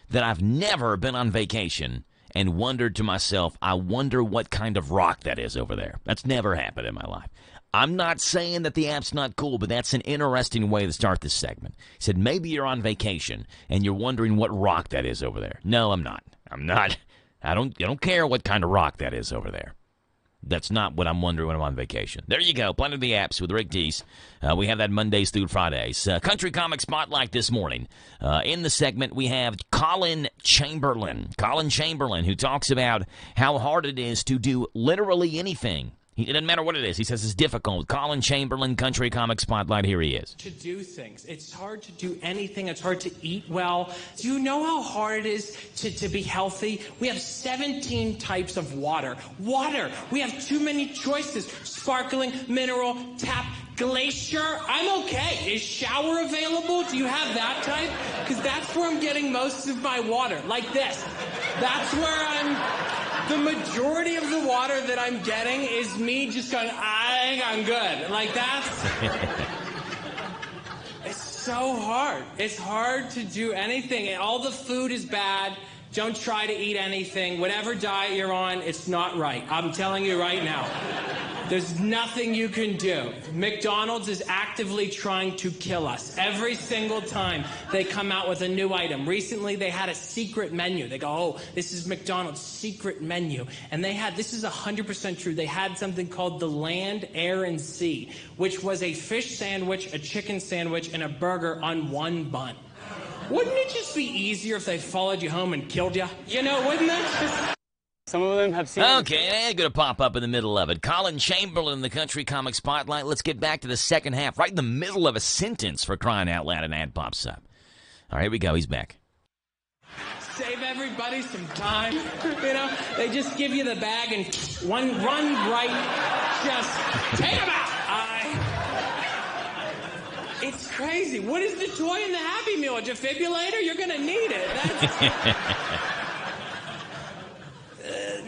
S2: that I've never been on vacation and wondered to myself, I wonder what kind of rock that is over there. That's never happened in my life. I'm not saying that the app's not cool, but that's an interesting way to start this segment. He said, maybe you're on vacation and you're wondering what rock that is over there. No, I'm not. I don't care what kind of rock that is over there. That's not what I'm wondering when I'm on vacation. There you go. Planet of the Apps with Rick Dees. We have that Mondays through Fridays. Country Comic Spotlight this morning. In the segment, we have Colin Chamberlain. Colin Chamberlain, who talks about how hard it is to do literally anything. It doesn't matter what it is. He says it's difficult. Colin Chamberlain, Country Comic Spotlight. Here he is.
S14: To do things. It's hard to do anything. It's hard to eat well. Do you know how hard it is to be healthy? We have 17 types of water. Water! We have too many choices. Sparkling, mineral, tap. Glacier, I'm okay. Is shower available? Do you have that type? Because that's where I'm getting most of my water, like this. That's where the majority of the water that I'm getting is me just going, I think I'm good. Like that's, it's so hard. It's hard to do anything. All the food is bad. Don't try to eat anything. Whatever diet you're on, it's not right. I'm telling you right now. There's nothing you can do. McDonald's is actively trying to kill us. Every single time they come out with a new item. Recently, they had a secret menu. They go, oh, this is McDonald's secret menu. And they had, this is 100% true, they had something called the Land, Air, and Sea, which was a fish sandwich, a chicken sandwich, and a burger on one bun. Wouldn't it just be easier if they followed you home and killed you? You know, wouldn't that just...
S4: Some of them have seen...
S2: Okay, they're going to pop up in the middle of it. Colin Chamberlain in the Country Comic Spotlight. Let's get back to the second half, right in the middle of a sentence, for crying out loud, an ad pops up. All right, here we go. He's back.
S14: Save everybody some time. You know, they just give you the bag and run right, just take them out. It's crazy. What is the toy in the Happy Meal? A defibrillator? You're going to need it.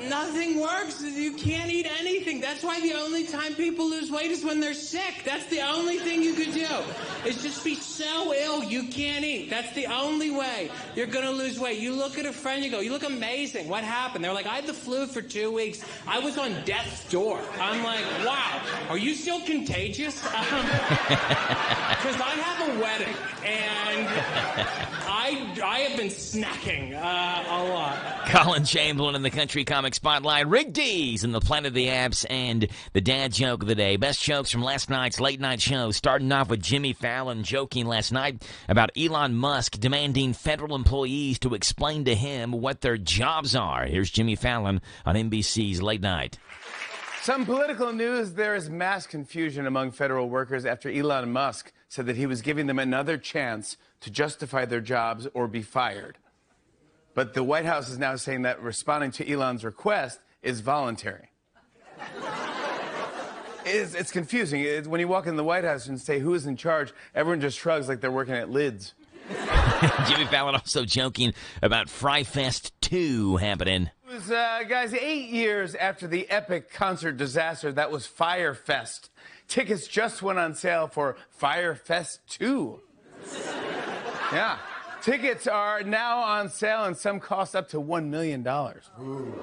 S14: Nothing works. You can't eat anything. That's why the only time people lose weight is when they're sick. That's the only thing you could do. Is just be so ill you can't eat. That's the only way you're going to lose weight. You look at a friend, you go, you look amazing. What happened? They're like, I had the flu for 2 weeks. I was on death's door. I'm like, wow, are you still contagious? Because I have a wedding, and I have been snacking a lot.
S2: Colin Chamberlain in the Country Comic Spotlight. Rick Dees in the Planet of the Apps and the dad joke of the day. Best jokes from last night's late night show. Starting off with Jimmy Fallon joking last night about Elon Musk demanding federal employees to explain to him what their jobs are. Here's Jimmy Fallon on NBC's Late Night.
S15: Some political news: there is mass confusion among federal workers after Elon Musk said that he was giving them another chance to justify their jobs or be fired. But the White House is now saying that responding to Elon's request is voluntary. It's confusing. When you walk in the White House and say, who is in charge, everyone just shrugs like they're working at Lids.
S2: Jimmy Fallon also joking about Fry Fest 2 happening.
S15: It was, guys, 8 years after the epic concert disaster that was Fyre Fest. Tickets just went on sale for Fyre Fest 2. Yeah. Tickets are now on sale, and some cost up to $1 million. Ooh.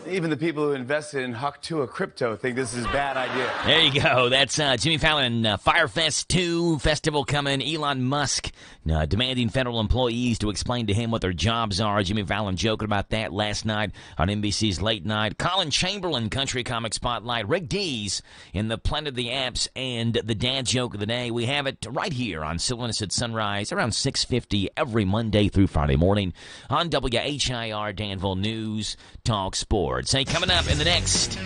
S15: Even the people who invested in Huck 2, a crypto, think this is a bad idea.
S2: There you go. That's Jimmy Fallon. Fyre Fest 2 festival coming. Elon Musk demanding federal employees to explain to him what their jobs are. Jimmy Fallon joking about that last night on NBC's Late Night. Colin Chamberlain, Country Comic Spotlight. Rick Dees in the Planet of the Apps and the dad joke of the day. We have it right here on Sylvanus at Sunrise around 6:50 every Monday through Friday morning on WHIR Danville News Talk Sports. Hey, coming up in the next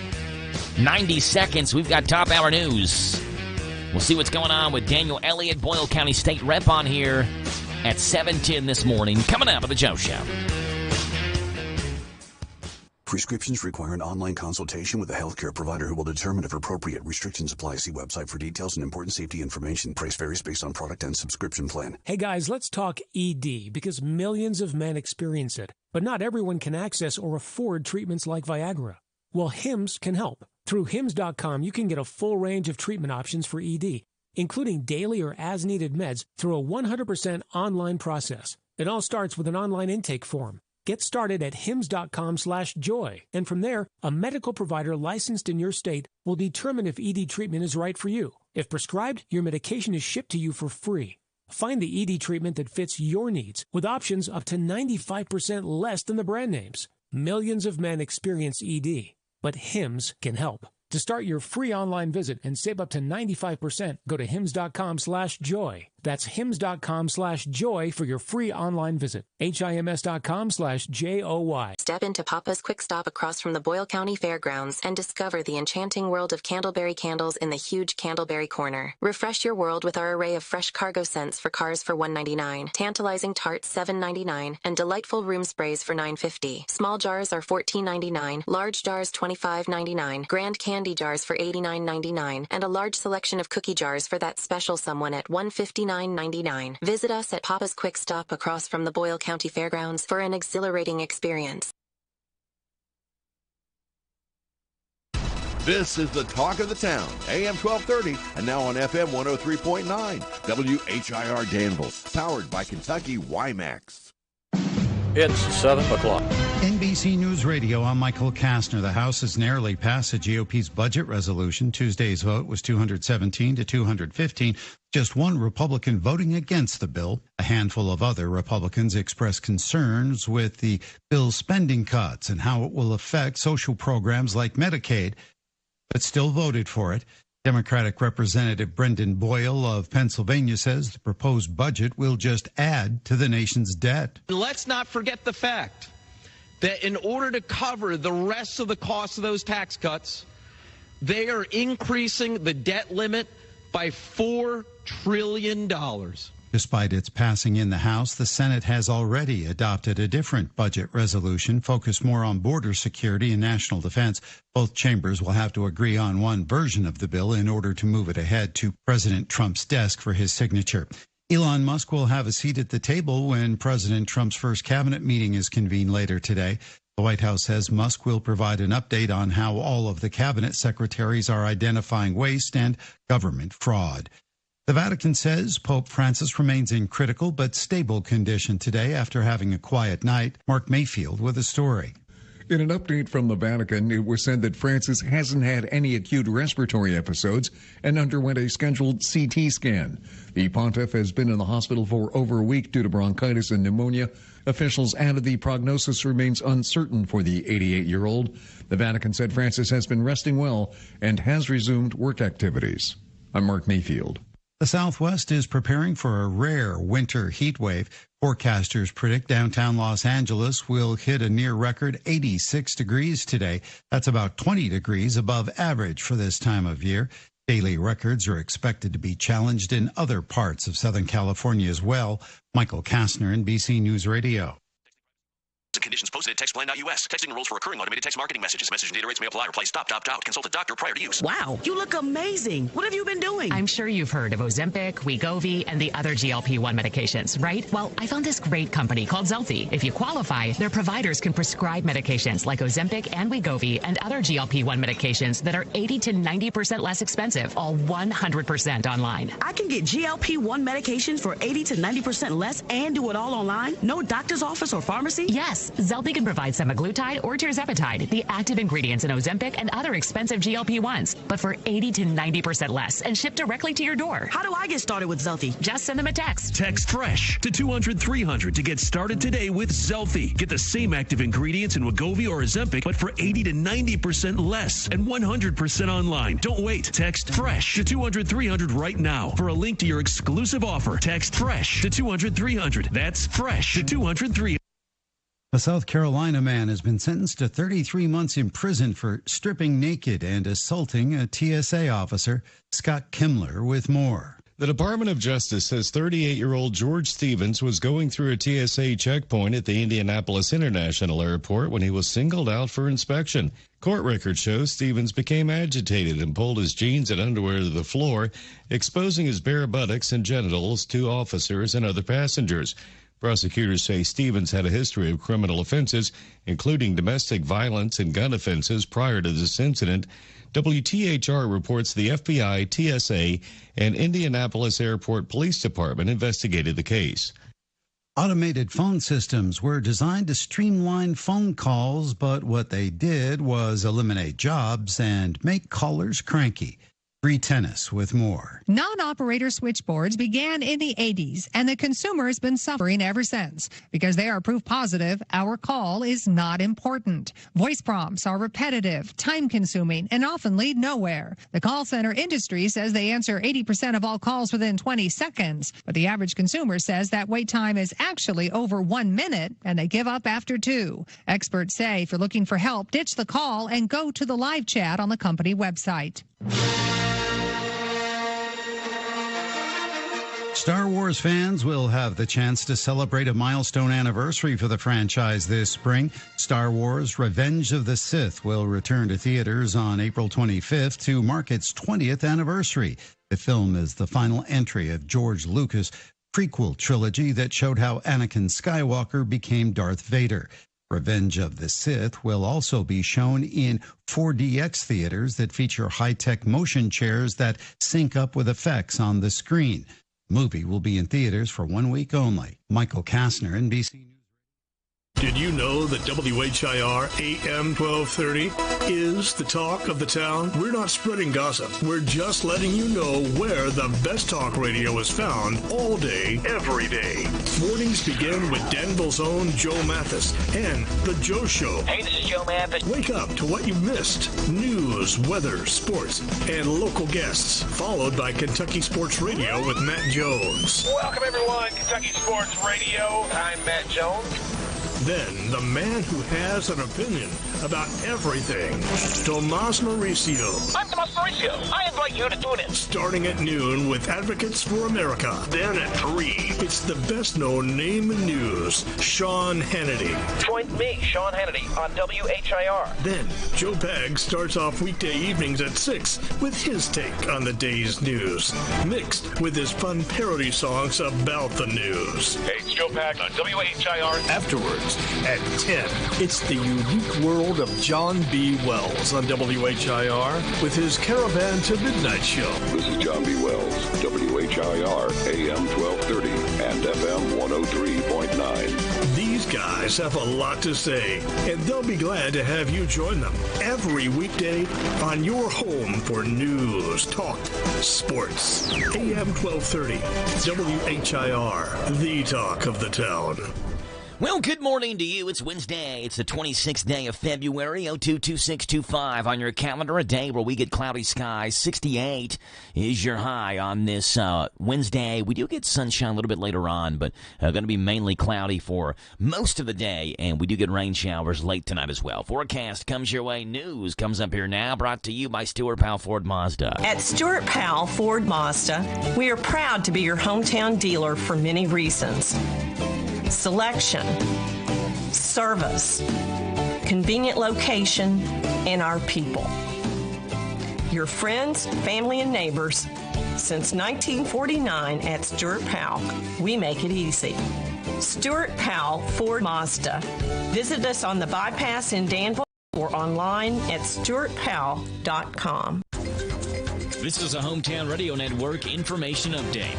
S2: 90 seconds, we've got top hour news. We'll see what's going on with Daniel Elliott, Boyle County State Rep, on here at 7:10 this morning. Coming up on The Joe Show.
S16: Prescriptions require an online consultation with a healthcare provider who will determine if appropriate. Restrictions apply. See website for details and important safety information. Price varies based on product and subscription plan.
S17: Hey guys, let's talk ED, because millions of men experience it. But not everyone can access or afford treatments like Viagra. Well, HIMS can help. Through HIMS.com, you can get a full range of treatment options for ED, including daily or as-needed meds through a 100% online process. It all starts with an online intake form. Get started at hims.com/joy, and from there, a medical provider licensed in your state will determine if ED treatment is right for you. If prescribed, your medication is shipped to you for free. Find the ED treatment that fits your needs, with options up to 95% less than the brand names. Millions of men experience ED, but HIMS can help. To start your free online visit and save up to 95%, go to hims.com/joy. That's hims.com/joy for your free online visit. HIMS.com/JOY.
S18: Step into Papa's Quick Stop across from the Boyle County Fairgrounds and discover the enchanting world of Candleberry candles in the huge Candleberry Corner. Refresh your world with our array of fresh cargo scents for cars for $1.99, tantalizing tarts $7.99, and delightful room sprays for $9.50. Small jars are $14.99, large jars $25.99. Grand Candy candy jars for $89.99 and a large selection of cookie jars for that special someone at $159.99. Visit us at Papa's Quick Stop across from the Boyle County Fairgrounds for an exhilarating experience.
S1: This is the talk of the town, AM 1230, and now on FM 103.9, WHIR Danville, powered by Kentucky WiMAX.
S4: It's 7 o'clock.
S6: NBC News Radio, I'm Michael Kastner. The House has narrowly passed the GOP's budget resolution. Tuesday's vote was 217 to 215. Just one Republican voting against the bill. A handful of other Republicans expressed concerns with the bill's spending cuts and how it will affect social programs like Medicaid, but still voted for it. Democratic Representative Brendan Boyle of Pennsylvania says the proposed budget will just add to the nation's debt.
S7: Let's not forget the fact that in order to cover the rest of the cost of those tax cuts, they are increasing the debt limit by $4 trillion.
S6: Despite its passing in the House, the Senate has already adopted a different budget resolution focused more on border security and national defense. Both chambers will have to agree on one version of the bill in order to move it ahead to President Trump's desk for his signature. Elon Musk will have a seat at the table when President Trump's first cabinet meeting is convened later today. The White House says Musk will provide an update on how all of the cabinet secretaries are identifying waste and government fraud. The Vatican says Pope Francis remains in critical but stable condition today after having a quiet night. Mark Mayfield with a story.
S19: In an update from the Vatican, it was said that Francis hasn't had any acute respiratory episodes and underwent a scheduled CT scan. The pontiff has been in the hospital for over a week due to bronchitis and pneumonia. Officials added the prognosis remains uncertain for the 88-year-old. The Vatican said Francis has been resting well and has resumed work activities. I'm Mark Mayfield.
S6: The Southwest is preparing for a rare winter heat wave. Forecasters predict downtown Los Angeles will hit a near-record 86 degrees today. That's about 20 degrees above average for this time of year. Daily records are expected to be challenged in other parts of Southern California as well. Michael Kastner, NBC News Radio.
S20: Conditions posted at textplan.us. Texting rules for recurring automated text marketing messages. Message and data rates may apply. Reply stop, opt out. Consult a doctor prior to use.
S21: Wow, you look amazing. What have you been doing?
S22: I'm sure you've heard of Ozempic, Wegovy, and the other GLP-1 medications, right? Well, I found this great company called Zelfie. If you qualify, their providers can prescribe medications like Ozempic and Wegovy and other GLP-1 medications that are 80 to 90% less expensive, all 100% online.
S21: I can get GLP-1 medications for 80 to 90% less and do it all online? No doctor's office or pharmacy?
S22: Yes. Zelfie can provide semaglutide or tirzepatide, the active ingredients in Ozempic and other expensive GLP-1s, but for 80 to 90% less and shipped directly to your door.
S21: How do I get started with Zelfie?
S22: Just send them a text.
S24: Text FRESH to 200-300 to get started today with Zelfie. Get the same active ingredients in Wegovy or Ozempic, but for 80 to 90% less and 100% online. Don't wait. Text FRESH to 200-300 right now for a link to your exclusive offer. Text FRESH to 200-300. That's FRESH to 200-300.
S6: A South Carolina man has been sentenced to 33 months in prison for stripping naked and assaulting a TSA officer. Scott Kimler with more.
S25: The Department of Justice says 38-year-old George Stevens was going through a TSA checkpoint at the Indianapolis International Airport when he was singled out for inspection. Court record shows Stevens became agitated and pulled his jeans and underwear to the floor, exposing his bare buttocks and genitals to officers and other passengers. Prosecutors say Stevens had a history of criminal offenses, including domestic violence and gun offenses prior to this incident. WTHR reports the FBI, TSA, and Indianapolis Airport Police Department investigated the case.
S6: Automated phone systems were designed to streamline phone calls, but what they did was eliminate jobs and make callers cranky. Bree Tennis with more.
S31: Non-operator switchboards began in the 80s, and the consumer has been suffering ever since. Because they are proof positive, our call is not important. Voice prompts are repetitive, time-consuming, and often lead nowhere. The call center industry says they answer 80% of all calls within 20 seconds, but the average consumer says that wait time is actually over 1 minute, and they give up after 2. Experts say if you're looking for help, ditch the call and go to the live chat on the company website.
S6: Star Wars fans will have the chance to celebrate a milestone anniversary for the franchise this spring. Star Wars Revenge of the Sith will return to theaters on April 25th to mark its 20th anniversary. The film is the final entry of George Lucas' prequel trilogy that showed how Anakin Skywalker became Darth Vader. Revenge of the Sith will also be shown in 4DX theaters that feature high-tech motion chairs that sync up with effects on the screen. The movie will be in theaters for 1 week only. Michael Kastner, NBC News.
S24: Did you know that WHIR AM 1230 is the talk of the town? We're not spreading gossip. We're just letting you know where the best talk radio is found all day, every day. Mornings begin with Danville's own Joe Mathis and The Joe Show.
S2: Hey, this is Joe Mathis.
S24: Wake up to what you missed. News, weather, sports, and local guests. Followed by Kentucky Sports Radio with Matt Jones.
S5: Welcome, everyone. Kentucky Sports Radio. I'm Matt Jones.
S24: Then, the man who has an opinion about everything, Tomas Mauricio.
S5: I'm Tomas Mauricio. I invite you to tune in.
S24: Starting at noon with Advocates for America. Then at 3, it's the best-known name in news, Sean Hannity.
S5: Join me, Sean Hannity, on WHIR.
S24: Then, Joe Pag starts off weekday evenings at 6 with his take on the day's news, mixed with his fun parody songs about the news.
S5: Hey, it's Joe Pag on WHIR.
S24: Afterwards, at 10, it's the unique world of John B. Wells on WHIR with his Caravan to Midnight show.
S8: This is John B. Wells, WHIR AM 1230 and FM 103.9.
S24: These guys have a lot to say, and they'll be glad to have you join them every weekday on your home for news, talk, sports. AM 1230, WHIR, the talk of the town.
S2: Well, good morning to you. It's Wednesday. It's the 26th day of February, 022625 on your calendar, a day where we get cloudy skies. 68 is your high on this Wednesday. We do get sunshine a little bit later on, but going to be mainly cloudy for most of the day, and we do get rain showers late tonight as well. Forecast comes your way. News comes up here now, brought to you by Stuart Powell Ford Mazda.
S9: At Stuart Powell Ford Mazda, we are proud to be your hometown dealer for many reasons. Selection, service, convenient location, and our people. Your friends, family, and neighbors. Since 1949 at Stuart Powell, we make it easy. Stuart Powell Ford Mazda. Visit us on the bypass in Danville or online at stuartpowell.com.
S10: This is a Hometown Radio Network information update.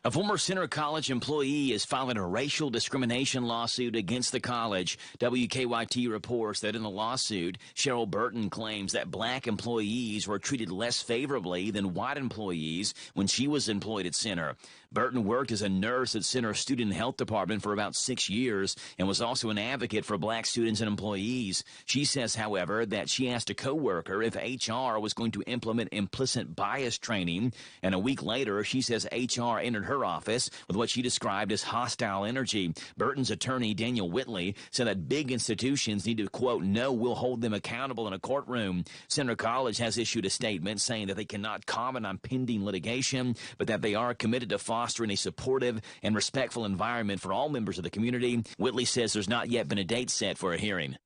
S2: A former Center College employee is filing a racial discrimination lawsuit against the college. WKYT reports that in the lawsuit, Cheryl Burton claims that black employees were treated less favorably than white employees when she was employed at Center. Burton worked as a nurse at Center's Student Health Department for about 6 years and was also an advocate for black students and employees. She says, however, that she asked a coworker if HR was going to implement implicit bias training, and a week later, she says HR entered her office with what she described as hostile energy. Burton's attorney, Daniel Whitley, said that big institutions need to, quote, know we'll hold them accountable in a courtroom. Center College has issued a statement saying that they cannot comment on pending litigation, but that they are committed to fostering a supportive and respectful environment for all members of the community. Whitley says there's not yet been a date set for a hearing.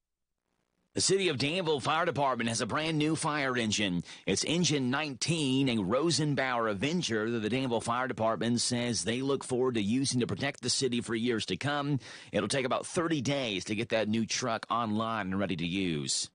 S2: The City of Danville Fire Department has a brand new fire engine. It's Engine 19, a Rosenbauer Avenger that the Danville Fire Department says they look forward to using to protect the city for years to come. It'll take about 30 days to get that new truck online and ready to use.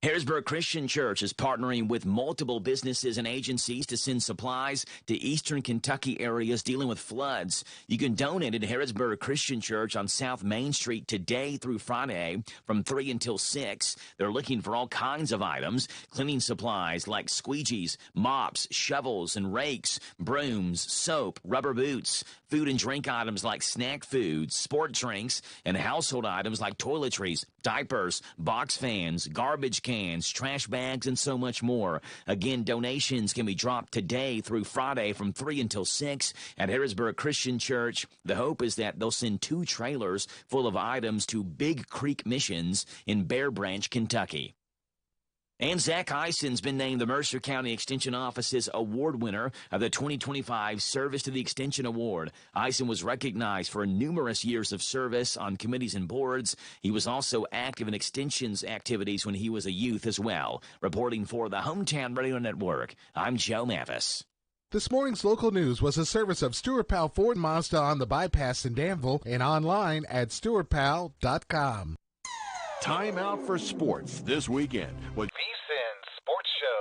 S2: Harrisburg Christian Church is partnering with multiple businesses and agencies to send supplies to eastern Kentucky areas dealing with floods. You can donate at Harrisburg Christian Church on South Main Street today through Friday from 3 until 6. They're looking for all kinds of items, cleaning supplies like squeegees, mops, shovels, and rakes, brooms, soap, rubber boots, food and drink items like snack foods, sport drinks, and household items like toiletries, diapers, box fans, garbage cans, trash bags, and so much more. Again, donations can be dropped today through Friday from 3 until 6 at Harrisburg Christian Church. The hope is that they'll send 2 trailers full of items to Big Creek Missions in Bear Branch, Kentucky. And Zach Eison's been named the Mercer County Extension Office's award winner of the 2025 Service to the Extension Award. Eison was recognized for numerous years of service on committees and boards. He was also active in extensions activities when he was a youth as well. Reporting for the Hometown Radio Network, I'm Joe Mathis.
S3: This morning's local news was a service of Stuart Powell Ford Mazda on the bypass in Danville and online at stuartpowell.com.
S1: Time out for sports this weekend with
S5: VSiN Sports Shows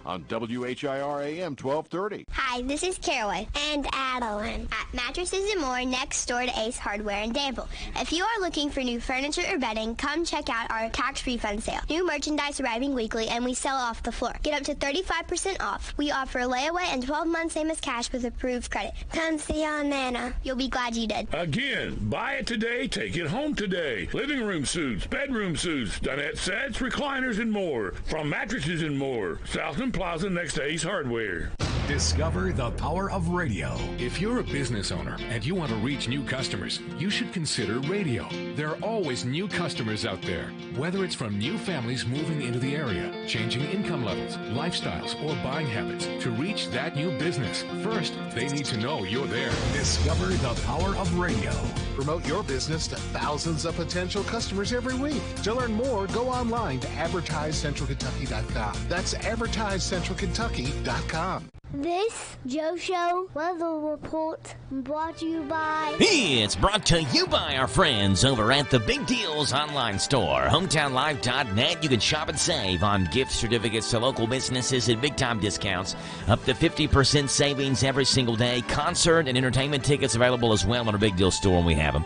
S1: on WHIR AM 1230.
S11: Hi, this is Caroline and Adeline at Mattresses and More next door to Ace Hardware in Danville. If you are looking for new furniture or bedding, come check out our tax refund sale. New merchandise arriving weekly and we sell off the floor. Get up to 35% off. We offer layaway and 12 months same as cash with approved credit. Come see on Nana. You'll be glad you did.
S24: Again, buy it today, take it home today. Living room suits, bedroom suits, dinette sets, recliners, and more. From Mattresses and More, Southland Plaza next to Ace Hardware.
S12: Discover the power of radio. If you're a business owner and you want to reach new customers, you should consider radio. There are always new customers out there, whether it's from new families moving into the area, changing income levels, lifestyles, or buying habits. To reach that new business, first, they need to know you're there. Discover the power of radio.
S3: Promote your business to thousands of potential customers every week. To learn more, go online to advertisecentralkentucky.com. That's advertisecentralkentucky.com.
S11: This Joe Show weather report brought to you by...
S2: It's brought to you by our friends over at the Big Deals online store, hometownlive.net. You can shop and save on gift certificates to local businesses at big-time discounts. Up to 50% savings every single day. Concert and entertainment tickets available as well in our Big Deal store when we have them.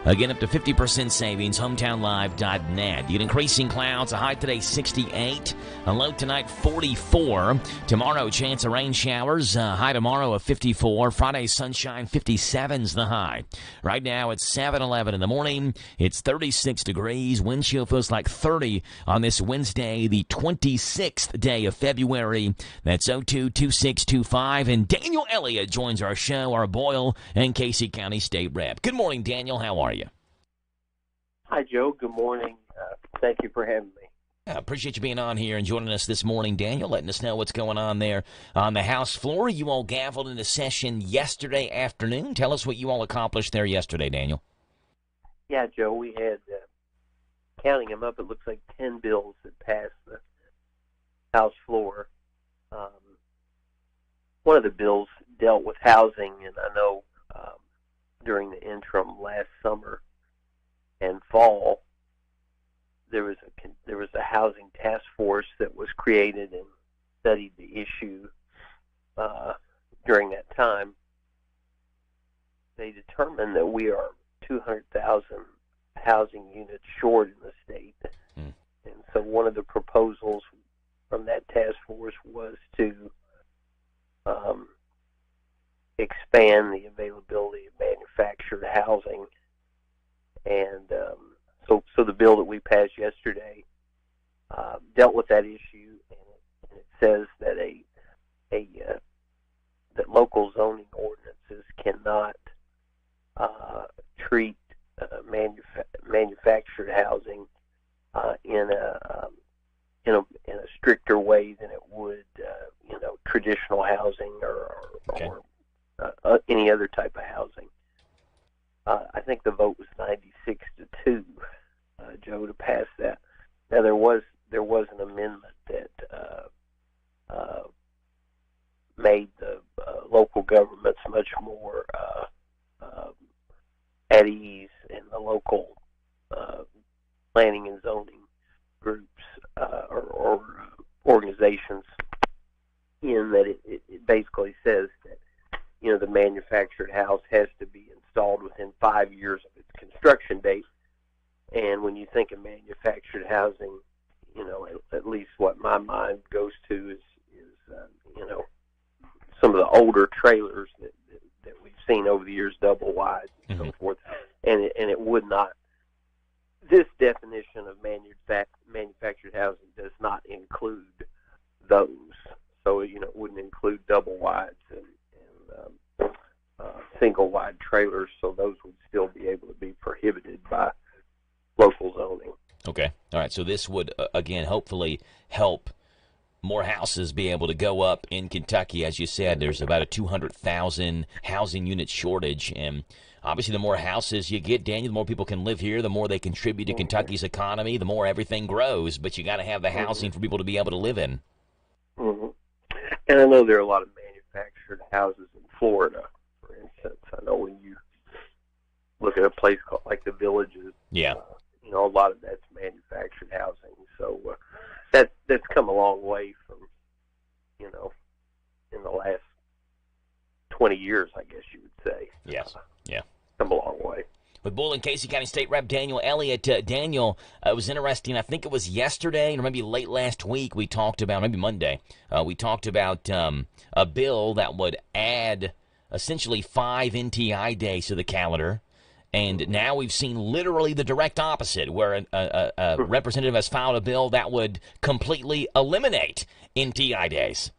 S2: Again, up to 50% savings, hometownlive.net. You get increasing clouds, a high today 68, a low tonight 44. Tomorrow, chance of rain showers, high tomorrow of 54. Friday, sunshine, 57's the high. Right now, it's 7:11 in the morning. It's 36 degrees. Wind chill feels like 30 on this Wednesday, the 26th day of February. That's 022625. And Daniel Elliott joins our show, our Boyle and Casey County State Rep. Good morning, Daniel. How are you?
S13: Hi, Joe. Good morning. Thank you for having me.
S2: I appreciate you being on here and joining us this morning, Daniel, letting us know what's going on there on the House floor. You all gavelled into session yesterday afternoon. Tell us what you all accomplished there yesterday, Daniel.
S13: Yeah, Joe, we had, counting them up, it looks like 10 bills that passed the House floor. One of the bills dealt with housing, and I know during the interim last summer and fall, there was a housing task force that was created and studied the issue during that time. They determined that we are 200,000 housing units short in the state. And so one of the proposals from that task force was to expand the availability of manufactured housing. And so the bill that we passed yesterday dealt with that issue, and it says that that local zoning ordinances cannot treat manufactured housing in a stricter way than it would traditional housing or any other type of housing. I think the vote was 96-2, Joe, to pass that. Now there was an amendment that made the local governments much more at ease, and the local planning and zoning groups or organizations, in that it basically says that the manufactured house has to be installed within 5 years of its construction date. And when you think of manufactured housing, at least what my mind goes to is some of the older trailers that we've seen over the years, double wide and so forth. And it would not. This definition of manufactured housing does not include those. So it wouldn't include double wides and single wide trailers. So those would still be able to be prohibited by local zoning.
S2: Okay. All right. So this would, again, hopefully help more houses be able to go up in Kentucky. As you said, there's about a 200,000 housing unit shortage. And obviously, the more houses you get, Daniel, the more people can live here, the more they contribute to Kentucky's economy, the more everything grows. But you got to have the housing for people to be able to live in.
S13: Mm-hmm. And I know there are a lot of manufactured houses in Florida, for instance. I know when you look at a place called like the Villages,
S2: yeah,
S13: a lot of that's manufactured housing. So that's come a long way from, in the last 20 years, I guess you would say.
S2: Yes, yeah.
S13: Come a long way.
S2: With Bull and Casey County State Rep Daniel Elliott. Daniel, it was interesting. I think it was yesterday or maybe late last week we talked about, maybe Monday, we talked about a bill that would add essentially 5 NTI days to the calendar. And now we've seen literally the direct opposite, where a representative has filed a bill that would completely eliminate NTI days.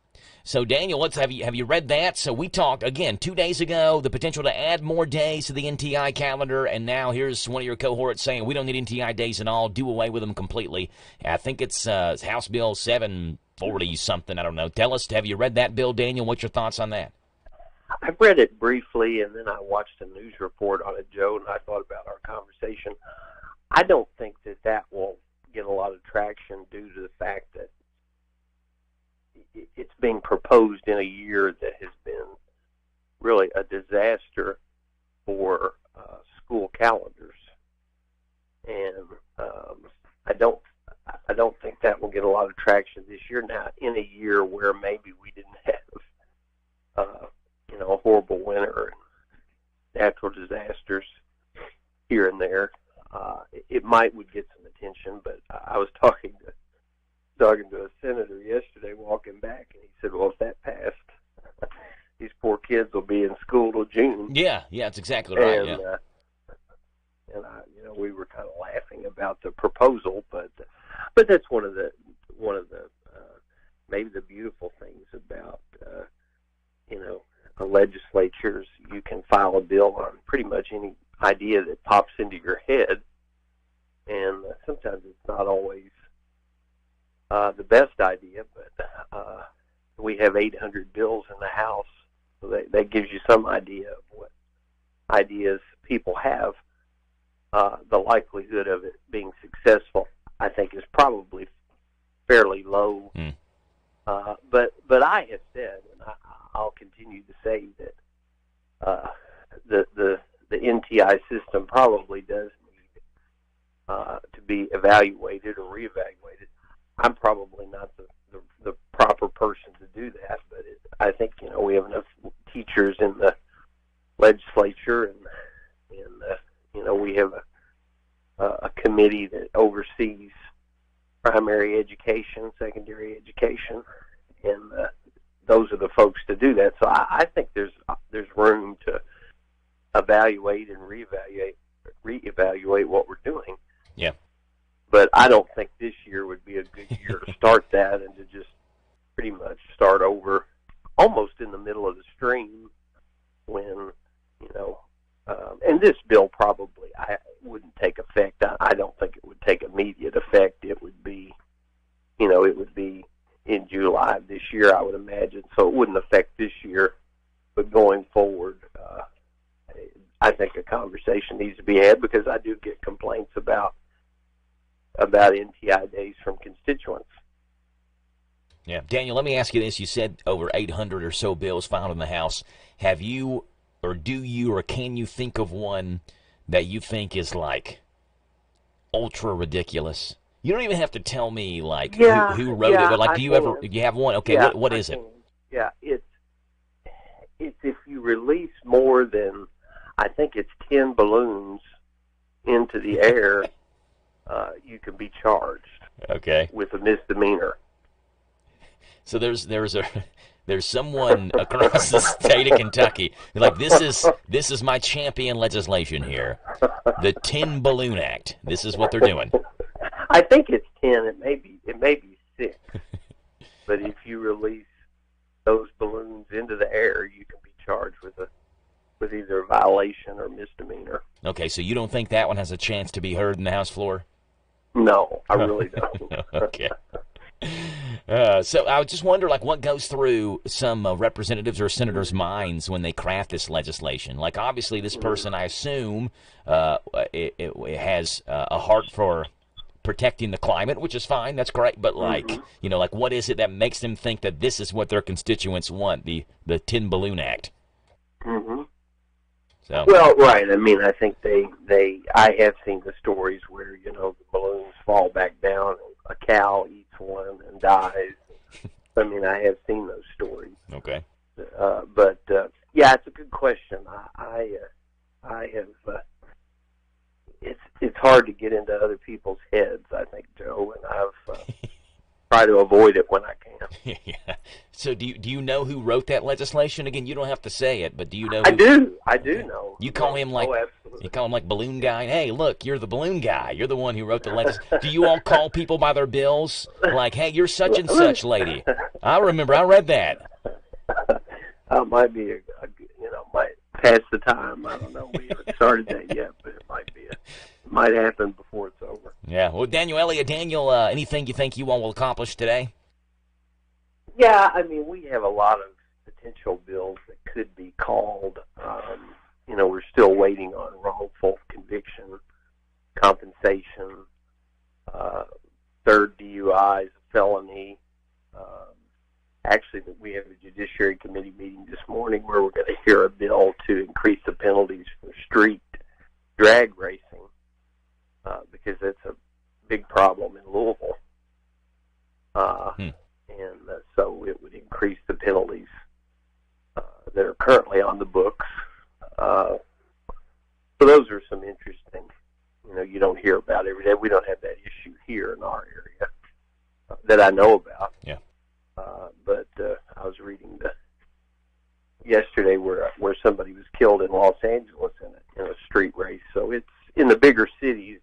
S2: So, Daniel, have you read that? So we talked, again, 2 days ago, the potential to add more days to the NTI calendar, and now here's one of your cohorts saying we don't need NTI days at all, do away with them completely. I think it's House Bill 740-something, I don't know. Tell us, have you read that bill, Daniel? What's your thoughts on that?
S13: I've read it briefly, and then I watched a news report on it, Joe, and I thought about our conversation. I don't think that will get a lot of traction due to the fact that it's being proposed in a year that has been really a disaster for school calendars, and I don't think that will get a lot of traction this year. Now, in a year where maybe we didn't have a horrible winter and natural disasters here and there, it would get some attention. But I was talking to a senator yesterday walking back, and he said, well, if that passed, these poor kids will be in school till June.
S2: Yeah, that's exactly right.
S13: And, we were kind of laughing about the proposal, but that's one of the maybe the beautiful things about legislatures. You can file a bill on pretty much any idea that pops into your head, and sometimes it's not always the best idea, but we have 800 bills in the House, so that gives you some idea of what ideas people have. The likelihood of it being successful, I think, is probably fairly low. But I have said, and I'll continue to say that the NTI system probably does need to be evaluated or reevaluated. I'm probably not the proper person to do that, but I think we have enough teachers in the legislature, and we have a committee that oversees primary education, secondary education, and those are the folks to do that. So I think there's room to evaluate and reevaluate what we're doing.
S2: Yeah.
S13: But I don't think this year would be a good year to start that, and to just pretty much start over almost in the middle of the stream when, and this bill probably wouldn't take effect. I don't think it would take immediate effect. It would be, it would be in July of this year, I would imagine. So it wouldn't affect this year, but going forward, I think a conversation needs to be had, because I do get complaints about NTI days from constituents.
S2: Yeah. Daniel, let me ask you this. You said over 800 or so bills filed in the House. Have you, or do you, or can you think of one that you think is like ultra ridiculous? You don't even have to tell me like who wrote it, but like, do you have one? Okay, yeah, what is it?
S13: Yeah, it's if you release more than, I think it's 10 balloons into the air, you can be charged.
S2: Okay.
S13: With a misdemeanor.
S2: So there's someone across the state of Kentucky like, this is my champion legislation here, the 10 Balloon Act. This is what they're doing.
S13: I think it's 10. It may be 6. But if you release those balloons into the air, you can be charged with either a violation or misdemeanor.
S2: Okay, so you don't think that one has a chance to be heard in the House floor?
S13: No, I really don't.
S2: Okay. So I just wonder, like, what goes through some representatives or senators' minds when they craft this legislation? Like, obviously, this person, I assume, it has a heart for protecting the climate, which is fine. That's great. But, like, you know, like, what is it that makes them think that this is what their constituents want, the Tin Balloon Act?
S13: Mm-hmm.
S2: So.
S13: Well, right. I mean, I think I have seen the stories where, you know, the balloons fall back down and a cow eats one and dies. I mean, I have seen those stories.
S2: Okay.
S13: But yeah, it's a good question. I have. It's hard to get into other people's heads, I think, Joe, and I've tried to avoid it when I can.
S2: Yeah. So do you know who wrote that legislation? Again, you don't have to say it, but do you know?
S13: I do know.
S2: You call him like you call him like Balloon Guy. Hey, look, you're the Balloon Guy. You're the one who wrote the legislation. Do you all call people by their bills? Like, hey, you're such and such lady. I remember. I read that.
S13: Might be might pass the time. I don't know. We haven't started that yet, but it might happen before it's over.
S2: Yeah. Well, Daniel, anything you think you all will accomplish today?
S13: Yeah, I mean, we have a lot of potential bills that could be called. We're still waiting on wrongful conviction, compensation, third DUI is a felony. Actually, we have a Judiciary Committee meeting this morning where we're going to hear a bill to increase the penalties for street drag racing because that's a big problem in Louisville. And so it would increase the penalties that are currently on the books. So those are some interesting, you don't hear about every day. We don't have that issue here in our area that I know about.
S2: Yeah.
S13: But I was reading yesterday where somebody was killed in Los Angeles in a street race. So it's in the bigger cities,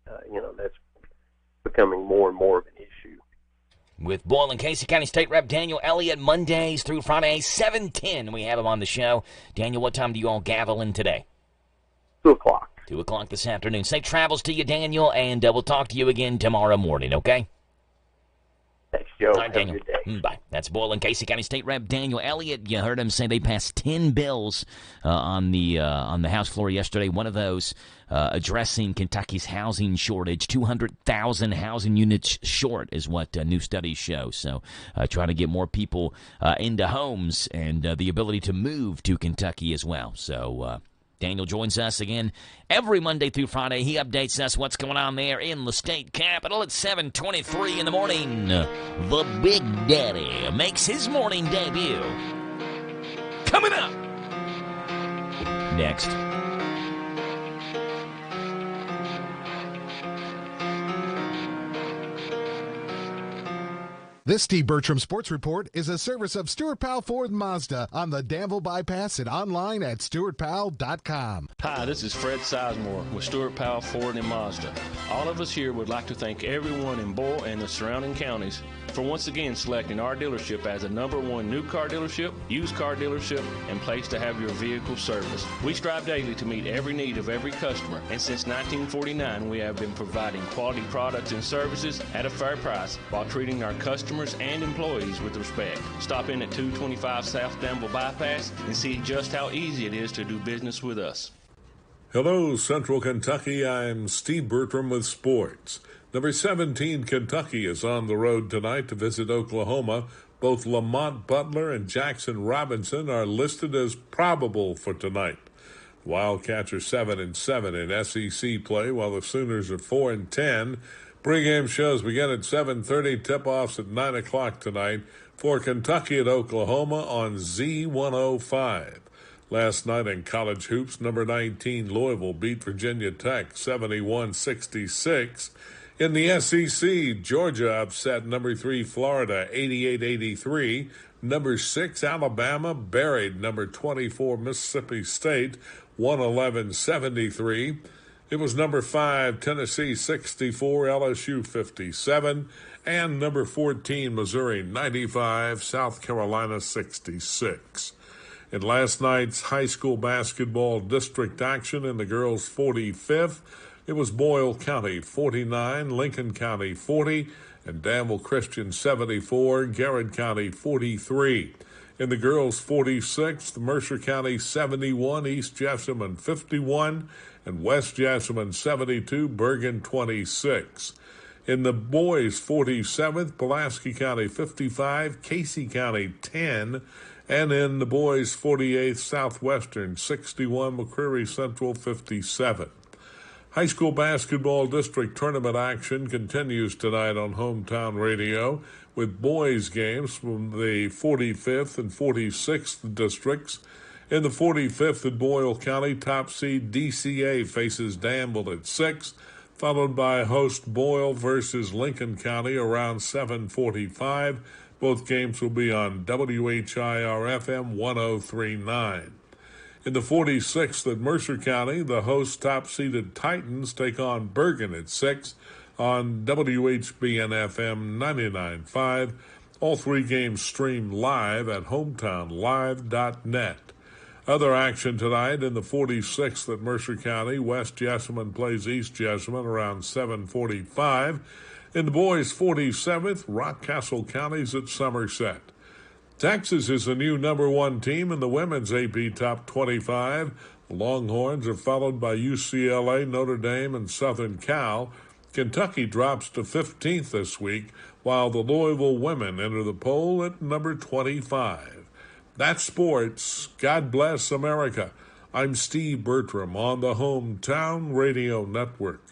S13: and that's becoming more and more of an issue.
S2: With Boyle and Casey County State Rep Daniel Elliott, Mondays through Fridays, 7:10. We have him on the show. Daniel, what time do you all gavel in today?
S13: 2:00.
S2: 2:00 this afternoon. Safe travels to you, Daniel, and we'll talk to you again tomorrow morning, okay?
S13: Thanks, Joe.
S2: All right, Daniel.
S13: Have a good day.
S2: Bye. That's Boyle and Casey County State Rep Daniel Elliott. You heard him say they passed 10 bills on the House floor yesterday. One of those addressing Kentucky's housing shortage. 200,000 housing units short is what new studies show. So trying to get more people into homes and the ability to move to Kentucky as well. So Daniel joins us again every Monday through Friday. He updates us what's going on there in the state capitol at 7:23 in the morning. The Big Daddy makes his morning debut. Coming up next.
S3: This Steve Bertram Sports Report is a service of Stuart Powell Ford Mazda on the Danville Bypass and online at stuartpowell.com.
S4: Hi, this is Fred Sizemore with Stuart Powell Ford and Mazda. All of us here would like to thank everyone in Boyle and the surrounding counties for once again selecting our dealership as a #1 new car dealership, used car dealership, and place to have your vehicle serviced. We strive daily to meet every need of every customer, and since 1949 we have been providing quality products and services at a fair price while treating our customers and employees with respect. Stop in at 225 South Danville Bypass and see just how easy it is to do business with us.
S14: Hello, Central Kentucky. I'm Steve Bertram with sports. Number 17, Kentucky, is on the road tonight to visit Oklahoma. Both Lamont Butler and Jackson Robinson are listed as probable for tonight. Wildcats are 7-7 in SEC play, while the Sooners are 4-10. Pre-game shows begin at 7:30. Tip-offs at 9 o'clock tonight for Kentucky at Oklahoma on Z105. Last night in college hoops, number 19 Louisville beat Virginia Tech 71-66. In the SEC, Georgia upset number 3 Florida 88-83. Number 6 Alabama buried number 24 Mississippi State 111-73. It was number 5 Tennessee 64, LSU 57, and number 14 Missouri 95, South Carolina 66. In last night's high school basketball district action in the girls' 45th, It was Boyle County 49, Lincoln County 40, and Danville Christian 74, Garrett County 43. In the girls 46th, Mercer County 71, East Jessamine 51, and West Jessamine 72, Bergen 26. In the boys 47th, Pulaski County 55, Casey County 10, and in the boys 48th, Southwestern 61, McCreary Central 57. High school basketball district tournament action continues tonight on Hometown Radio with boys games from the 45th and 46th districts. In the 45th at Boyle County, top seed DCA faces Danville at 6, followed by host Boyle versus Lincoln County around 7:45. Both games will be on WHIR FM 103.9. In the 46th at Mercer County, the host top-seeded Titans take on Bergen at 6 on WHBN FM 99.5. All three games streamed live at hometownlive.net. Other action tonight in the 46th at Mercer County, West Jessamine plays East Jessamine around 7:45. In the boys' 47th, Rockcastle County's at Somerset. Texas is the new number one team in the women's AP Top 25. The Longhorns are followed by UCLA, Notre Dame, and Southern Cal. Kentucky drops to 15th this week, while the Louisville women enter the poll at number 25. That's sports. God bless America. I'm Steve Bertram on the Hometown Radio Network.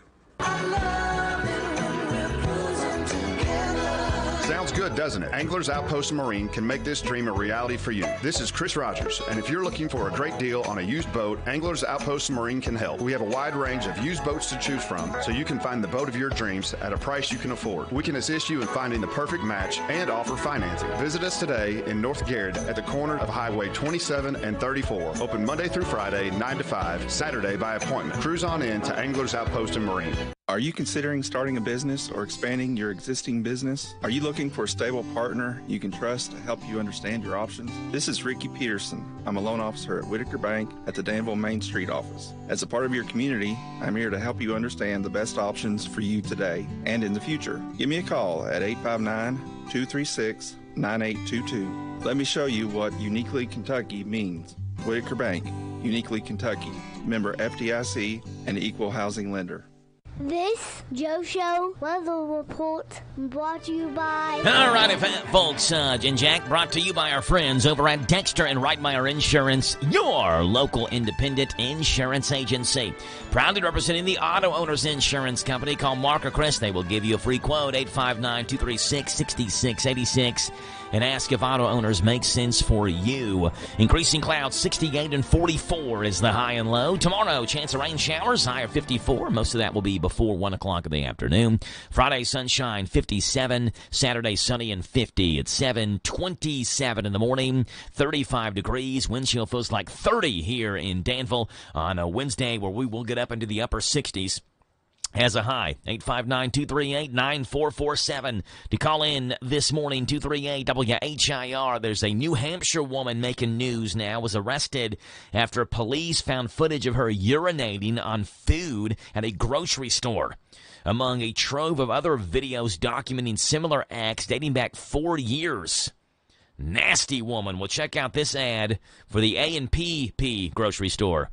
S7: Sounds good, doesn't it? Anglers Outpost Marine can make this dream a reality for you. This is Chris Rogers, and if you're looking for a great deal on a used boat, Anglers Outpost Marine can help. We have a wide range of used boats to choose from, so you can find the boat of your dreams at a price you can afford. We can assist you in finding the perfect match and offer financing. Visit us today in North Garrett at the corner of Highway 27 and 34. Open Monday through Friday, 9 to 5, Saturday by appointment. Cruise on in to Anglers Outpost and Marine.
S15: Are you considering starting a business or expanding your existing business? Are you looking for a stable partner you can trust to help you understand your options? This is Ricky Peterson. I'm a loan officer at Whitaker Bank at the Danville Main Street office. As a part of your community, I'm here to help you understand the best options for you today and in the future. Give me a call at 859-236-9822. Let me show you what Uniquely Kentucky means. Whitaker Bank, Uniquely Kentucky, member FDIC, and equal housing lender.
S16: This Joe Show weather report brought to you by...
S2: All right, folks, Jen Jack brought to you by our friends over at Dexter and Reitmeyer Insurance, your local independent insurance agency. Proudly representing the Auto Owners Insurance Company. Call Mark or Chris. They will give you a free quote, 859-236-6686. And ask if auto owners make sense for you. Increasing clouds, 68 and 44 is the high and low. Tomorrow, chance of rain showers, high of 54. Most of that will be before 1 o'clock in the afternoon. Friday, sunshine, 57. Saturday, sunny and 50 at 7:27 in the morning. 35 degrees. Wind chill feels like 30 here in Danville on a Wednesday, where we will get up into the upper 60s. As a high, 859-238-9447 to call in this morning, 238-WHIR. There's a New Hampshire woman making news now, was arrested after police found footage of her urinating on food at a grocery store, among a trove of other videos documenting similar acts dating back 4 years. Nasty woman. Well, check out this ad for the A&P grocery store.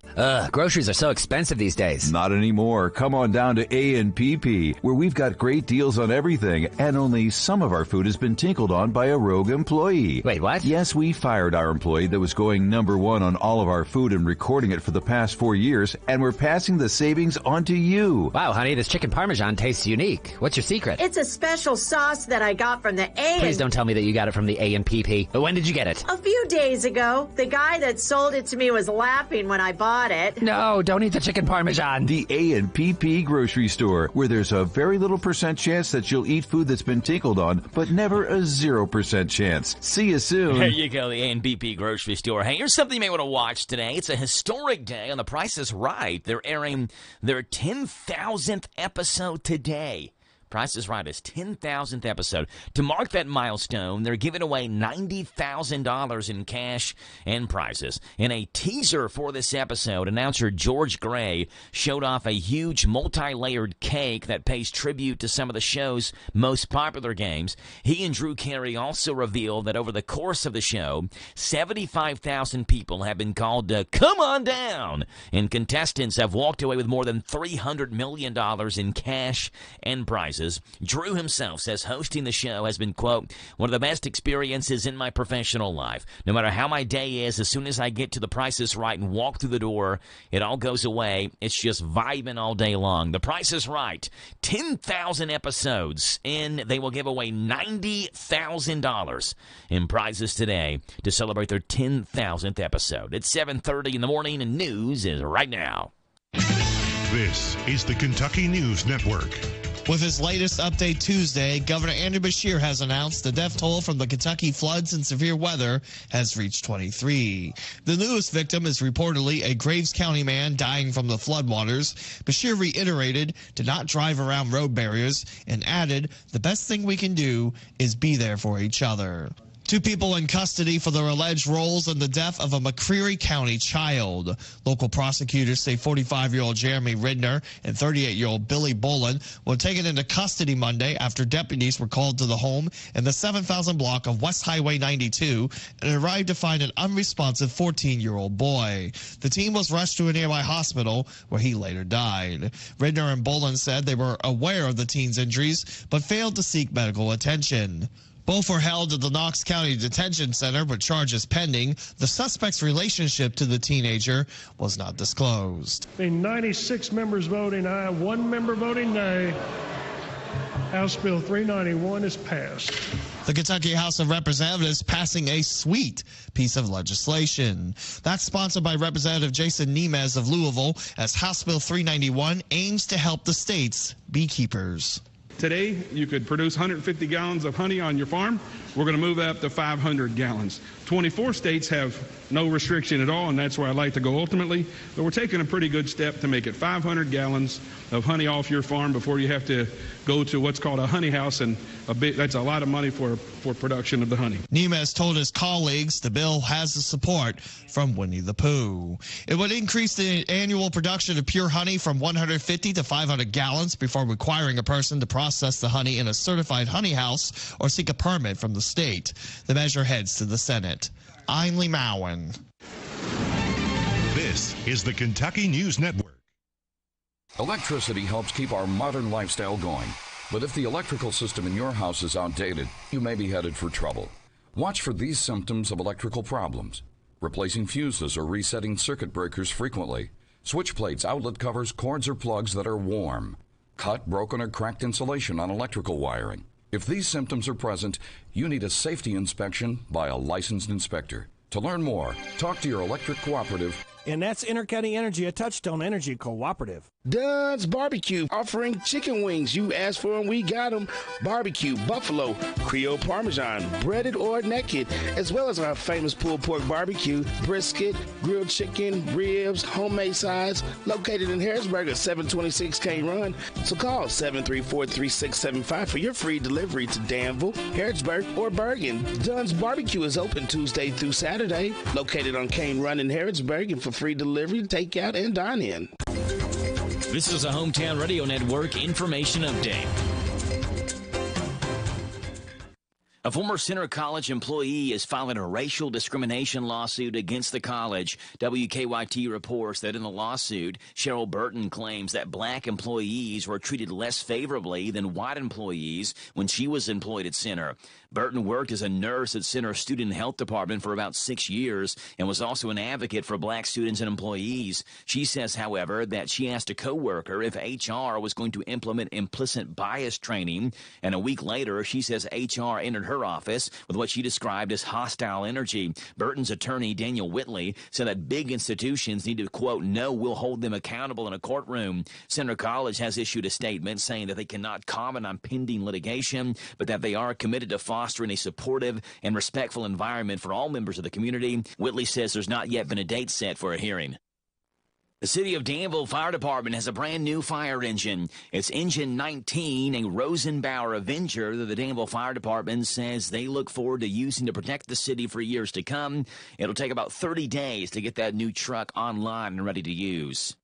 S17: Groceries are so expensive these days.
S18: Not anymore. Come on down to A&P, where we've got great deals on everything, and only some of our food has been tinkled on by a rogue employee.
S17: Wait, what?
S18: Yes, we fired our employee that was going #1 on all of our food and recording it for the past 4 years, and we're passing the savings on to you.
S17: Wow, honey, this chicken parmesan tastes unique. What's your secret?
S23: It's a special sauce that I got from the A&P.
S17: Please don't tell me that you got it from the A&P. When did you get it?
S23: A few days ago. The guy that sold it to me was laughing when I bought it.
S17: No, don't eat the chicken parmesan.
S18: The A&P grocery store, where there's a very little % chance that you'll eat food that's been tinkled on, but never a 0% chance. See you soon.
S2: There you go, the A&P grocery store. Hey, here's something you may want to watch today. It's a historic day on The Price is Right. They're airing their 10,000th episode today. Price is Right is 10,000th episode. To mark that milestone, they're giving away $90,000 in cash and prizes. In a teaser for this episode, announcer George Gray showed off a huge multi-layered cake that pays tribute to some of the show's most popular games. He and Drew Carey also revealed that over the course of the show, 75,000 people have been called to come on down, and contestants have walked away with more than $300 million in cash and prizes. Drew himself says hosting the show has been, quote, one of the best experiences in my professional life. No matter how my day is, as soon as I get to the Price is Right and walk through the door, it all goes away. It's just vibing all day long. The Price is Right, 10,000 episodes, and they will give away $90,000 in prizes today to celebrate their 10,000th episode. It's 7:30 in the morning, and news is right now.
S19: This is the Kentucky News Network.
S20: With his latest update Tuesday, Governor Andrew Beshear has announced the death toll from the Kentucky floods and severe weather has reached 23. The newest victim is reportedly a Graves County man dying from the floodwaters. Beshear reiterated to not drive around road barriers and added, the best thing we can do is be there for each other. 2 people in custody for their alleged roles in the death of a McCreary County child. Local prosecutors say 45-year-old Jeremy Ridner and 38-year-old Billy Bolin were taken into custody Monday after deputies were called to the home in the 7,000 block of West Highway 92 and arrived to find an unresponsive 14-year-old boy. The team was rushed to a nearby hospital where he later died. Ridner and Bolin said they were aware of the teen's injuries but failed to seek medical attention. Both were held at the Knox County Detention Center with charges pending. The suspect's relationship to the teenager was not disclosed.
S21: Being 96 members voting aye, 1 member voting nay, House Bill 391 is passed.
S20: The Kentucky House of Representatives passing a sweet piece of legislation. That's sponsored by Representative Jason Nemez of Louisville, as House Bill 391 aims to help the state's beekeepers.
S22: Today, you could produce 150 gallons of honey on your farm. We're going to move that up to 500 gallons. 24 states have no restriction at all, and that's where I'd like to go ultimately. But we're taking a pretty good step to make it 500 gallons of honey off your farm before you have to go to what's called a honey house, and that's a lot of money for production of the honey.
S20: Nemez told his colleagues the bill has the support from Winnie the Pooh. It would increase the annual production of pure honey from 150 to 500 gallons before requiring a person to process the honey in a certified honey house or seek a permit from the state. The measure heads to the Senate. I'm Lee Mowen.
S19: This is the Kentucky News Network.
S8: Electricity helps keep our modern lifestyle going. But if the electrical system in your house is outdated, you may be headed for trouble. Watch for these symptoms of electrical problems: replacing fuses or resetting circuit breakers frequently, switch plates, outlet covers, cords, or plugs that are warm, cut, broken, or cracked insulation on electrical wiring. If these symptoms are present, you need a safety inspection by a licensed inspector. To learn more, talk to your electric cooperative.
S25: And that's Intercounty Energy, a Touchstone Energy cooperative.
S26: Dunn's Barbecue, offering chicken wings. You asked for them, we got them. Barbecue, buffalo, Creole Parmesan, breaded or naked, as well as our famous pulled pork barbecue, brisket, grilled chicken, ribs, homemade sides, located in Harrisburg at 726 Kane Run. So call 734-3675 for your free delivery to Danville, Harrisburg, or Bergen. Dunn's Barbecue is open Tuesday through Saturday, located on Kane Run in Harrisburg, and for free delivery, takeout, and dine-in.
S10: This is a Hometown Radio Network information update.
S2: A former Center College employee is filing a racial discrimination lawsuit against the college. WKYT reports that in the lawsuit, Cheryl Burton claims that black employees were treated less favorably than white employees when she was employed at Center. Burton worked as a nurse at Center Student Health Department for about 6 years and was also an advocate for black students and employees. She says, however, that she asked a coworker if HR was going to implement implicit bias training, and a week later, she says HR entered her office with what she described as hostile energy. Burton's attorney, Daniel Whitley, said that big institutions need to, quote, know we'll hold them accountable in a courtroom. Center College has issued a statement saying that they cannot comment on pending litigation, but that they are committed to fostering a supportive and respectful environment for all members of the community. Whitley says there's not yet been a date set for a hearing. The City of Danville Fire Department has a brand new fire engine. It's Engine 19, a Rosenbauer Avenger that the Danville Fire Department says they look forward to using to protect the city for years to come. It'll take about 30 days to get that new truck online and ready to use.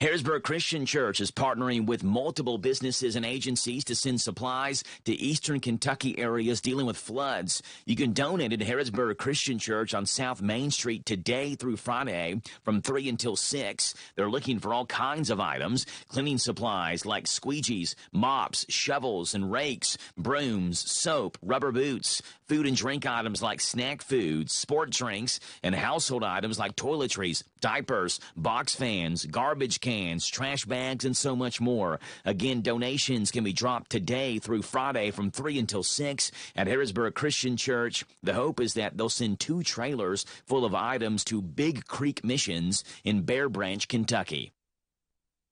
S2: Harrisburg Christian Church is partnering with multiple businesses and agencies to send supplies to eastern Kentucky areas dealing with floods. You can donate at Harrisburg Christian Church on South Main Street today through Friday from 3 until 6. They're looking for all kinds of items, cleaning supplies like squeegees, mops, shovels, and rakes, brooms, soap, rubber boots, food and drink items like snack foods, sport drinks, and household items like toiletries, diapers, box fans, garbage cans, trash bags, and so much more. Again, donations can be dropped today through Friday from 3 until 6 at Harrisburg Christian Church. The hope is that they'll send 2 trailers full of items to Big Creek Missions in Bear Branch, Kentucky.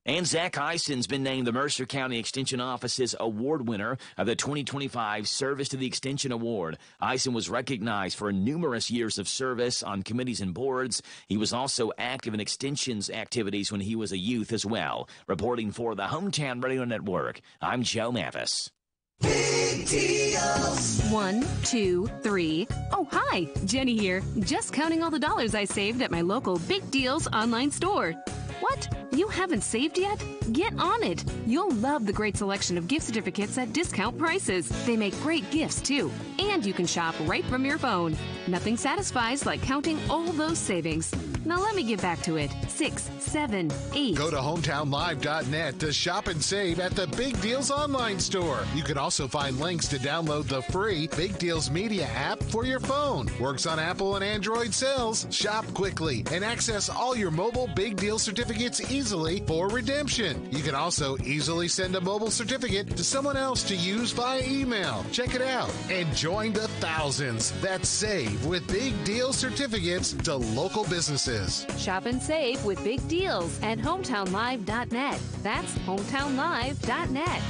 S2: And Zach Eison's been named the Mercer County Extension Office's award winner of the 2025 Service to the Extension Award. Eison was recognized for numerous years of service on committees and boards. He was also active in extensions activities when he was a youth as well. Reporting for the Hometown Radio Network, I'm Joe Mathis.
S1: Big deals. 1, 2, 3. Oh, hi. Jenny here. Just counting all the dollars I saved at my local Big Deals online store. What? You haven't saved yet? Get on it. You'll love the great selection of gift certificates at discount prices. They make great gifts, too. And you can shop right from your phone. Nothing satisfies like counting all those savings. Now let me get back to it. 6, 7, 8.
S3: Go to hometownlive.net to shop and save at the Big Deals online store. You can also find links to download the free Big Deals Media app for your phone. Works on Apple and Android cells. Shop quickly and access all your mobile Big Deal certificates easily for redemption. You can also easily send a mobile certificate to someone else to use via email. Check it out and join the thousands that save with Big Deal certificates to local businesses.
S1: Shop and save with Big Deals at hometownlive.net. That's hometownlive.net.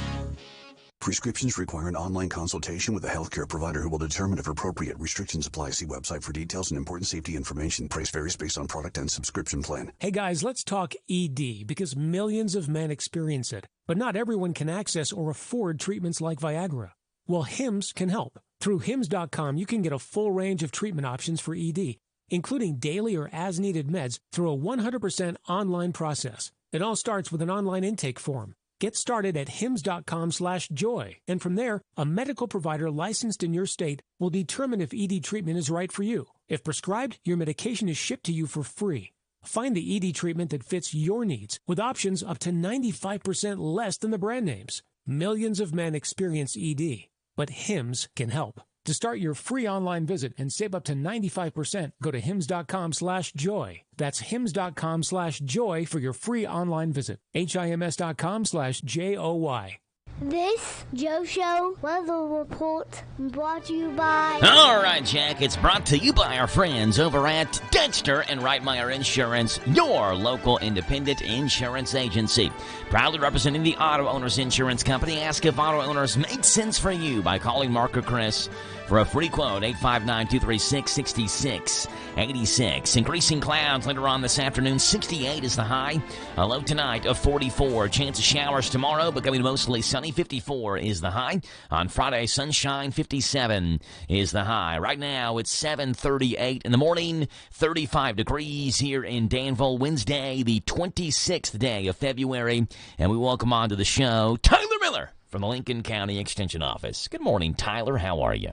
S5: Prescriptions require an online consultation with a healthcare provider who will determine if appropriate. Restrictions apply. See website for details and important safety information. Price varies based on product and subscription plan.
S25: Hey guys, let's talk ED because millions of men experience it, but not everyone can access or afford treatments like Viagra. Well, HIMS can help. Through HIMS.com, you can get a full range of treatment options for ED, including daily or as-needed meds through a 100% online process. It all starts with an online intake form. Get started at hims.com/joy, and from there, a medical provider licensed in your state will determine if ED treatment is right for you. If prescribed, your medication is shipped to you for free. Find the ED treatment that fits your needs with options up to 95% less than the brand names. Millions of men experience ED, but HIMS can help. To start your free online visit and save up to 95%, go to hims.com/joy. That's hims.com/joy for your free online visit. HIMS.com/JOY.
S16: This Joe Show weather report brought to you by...
S2: All right, Jack, it's brought to you by our friends over at Dexter and Reitmeyer Insurance, your local independent insurance agency. Proudly representing the Auto Owners Insurance Company. Ask if auto owners make sense for you by calling Mark or Chris for a free quote, 859-236-6686. Increasing clouds later on this afternoon. 68 is the high. A low tonight of 44. Chance of showers tomorrow, becoming mostly sunny. 54 is the high. On Friday, sunshine. 57 is the high. Right now, it's 7:38 in the morning. 35 degrees here in Danville. Wednesday, the 26th day of February. And we welcome on to the show Tyler Miller from the Lincoln County Extension Office. Good morning, Tyler. How are you?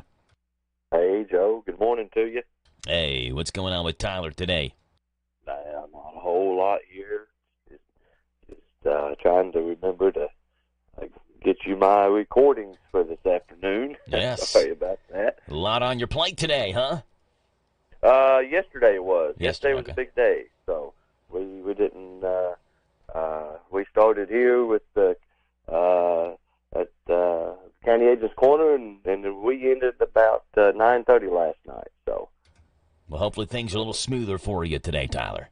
S6: Hey, Joe. Good morning to you.
S2: Hey, what's going on with Tyler today?
S6: Not a whole lot here. Just trying to remember to get you my recordings for this afternoon.
S2: Yes.
S6: Sorry about that.
S2: A lot on your plate today, huh?
S6: Yesterday it was. Yesterday was
S2: okay.
S6: a big day. So we didn't. We started here with the at County Agent's Corner, and we ended about 9:30 last night. So.
S2: Well, hopefully things are a little smoother for you today, Tyler.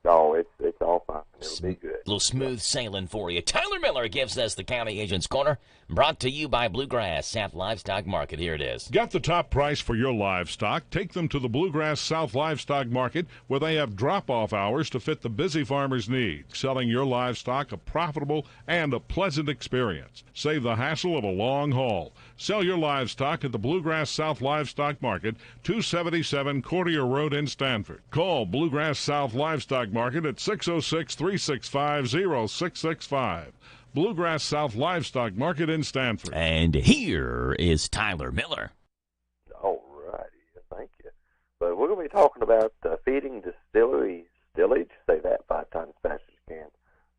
S6: Oh, it's all fine. It'll be good.
S2: little smooth sailing for you. Tyler Miller gives us the County Agent's Corner, brought to you by Bluegrass South Livestock Market. Here it is.
S4: Get the top price for your livestock. Take them to the Bluegrass South Livestock Market, where they have drop-off hours to fit the busy farmer's needs. Selling your livestock a profitable and a pleasant experience. Save the hassle of a long haul. Sell your livestock at the Bluegrass South Livestock Market, 277 Courtier Road in Stanford. Call Bluegrass South Livestock Market at 606-365-0665. Bluegrass South Livestock Market in Stanford.
S2: And here is Tyler Miller.
S6: All righty. Thank you. But we're going to be talking about feeding distillery stillage. Say that 5 times as fast as you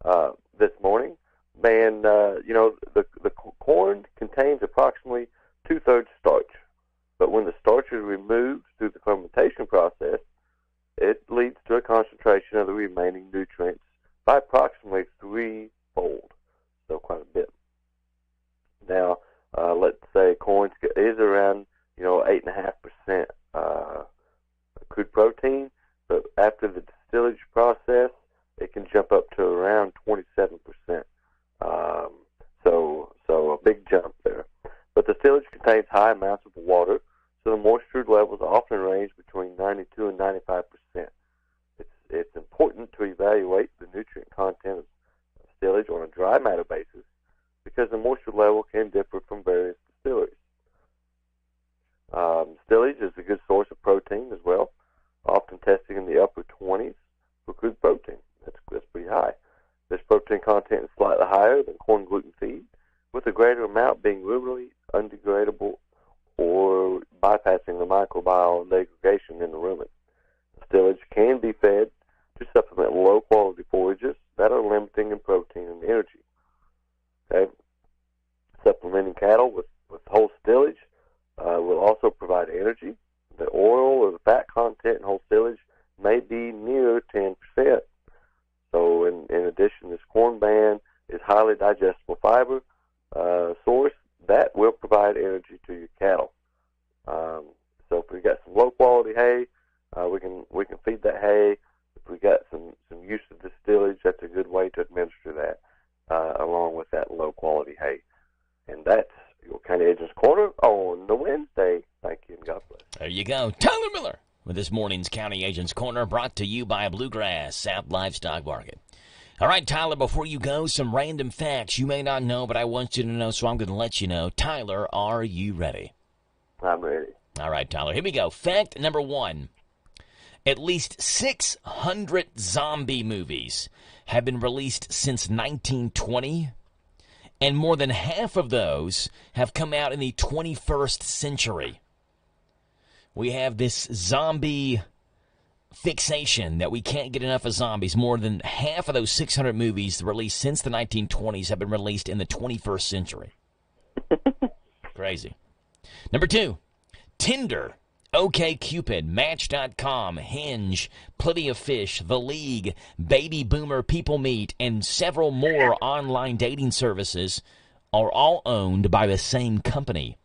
S6: can. This morning. Man, the corn contains approximately 2/3 starch. But when the starch is removed through the fermentation process, it leads to a concentration of the remaining nutrients by approximately 3-fold. So quite a bit. Now, let's say corn is around, 8.5% crude protein, but after the distillage process, it can jump up to around 27%. So a big jump there. But the distillage contains high amounts of water, so the moisture levels often range between 92 and 95%. It's important to evaluate the nutrient content of distillage on a dry matter basis because the moisture level can differ from various distilleries. Distillage is a good source of protein as well, often testing in the upper 20s for crude protein. That's pretty high. This protein content is slightly higher than corn gluten feed, with a greater amount being rurally undegradable or bypassing the microbial degradation in the rumen. Distillage can be fed to supplement low-quality forages that are limiting in protein and energy. Okay? Supplementing cattle with whole stillage will also provide energy. The oil or the fat content in whole stillage may be near 10%. So in addition, this corn bran is highly digestible fiber source that will provide energy to your cattle. So if we got some low-quality hay, we can feed that hay. If we got some use of distillage, that's a good way to administer that along with that low-quality hay. And that's your County Agent's Corner on the Wednesday. Thank you, and God bless.
S2: There you go. Tyler Miller with this morning's County Agent's Corner, brought to you by Bluegrass South Livestock Market. All right, Tyler, before you go, some random facts you may not know, but I want you to know, so I'm going to let you know. Tyler, are you ready?
S6: I'm ready.
S2: All right, Tyler, here we go. Fact number 1. At least 600 zombie movies have been released since 1920, and more than half of those have come out in the 21st century. We have this zombie fixation that we can't get enough of zombies. More than half of those 600 movies released since the 1920s have been released in the 21st century. Crazy. Number 2, Tinder, OkCupid, Match.com, Hinge, Plenty of Fish, The League, Baby Boomer, People Meet, and several more online dating services are all owned by the same company.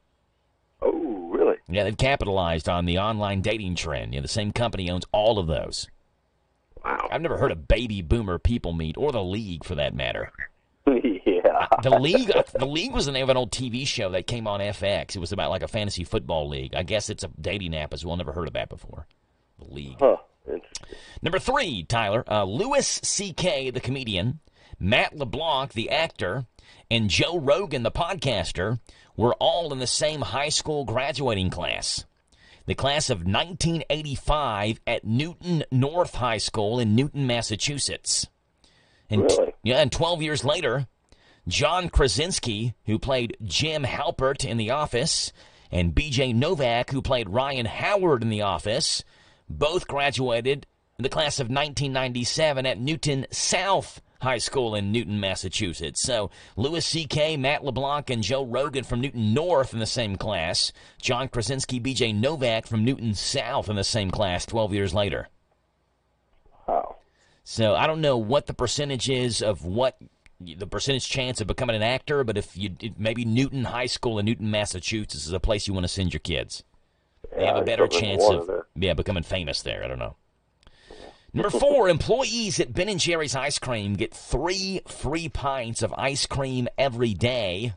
S6: Oh, really?
S2: Yeah, they've capitalized on the online dating trend. The same company owns all of those.
S6: Wow.
S2: I've never heard of Baby Boomer, People Meet, or The League for that matter.
S6: Yeah.
S2: The League was the name of an old TV show that came on FX. It was about like a fantasy football league. I guess it's a dating app as well. Never heard of that before. The League.
S6: Huh. Interesting.
S2: Number 3, Tyler. Louis C.K., the comedian, Matt LeBlanc, the actor, and Joe Rogan, the podcaster, were all in the same high school graduating class. The class of 1985 at Newton North High School in Newton, Massachusetts. And
S6: really?
S2: And 12 years later, John Krasinski, who played Jim Halpert in The Office, and B.J. Novak, who played Ryan Howard in The Office, both graduated in the class of 1997 at Newton South High School in Newton, Massachusetts. So Louis C.K., Matt LeBlanc, and Joe Rogan from Newton North in the same class. John Krasinski, B.J. Novak from Newton South in the same class 12 years later.
S6: Wow.
S2: So I don't know what the percentage is of what the percentage chance of becoming an actor, but if you maybe Newton High School in Newton, Massachusetts is a place you want to send your kids. They have a better chance of becoming famous there. I don't know. Number 4, employees at Ben & Jerry's Ice Cream get 3 free pints of ice cream every day.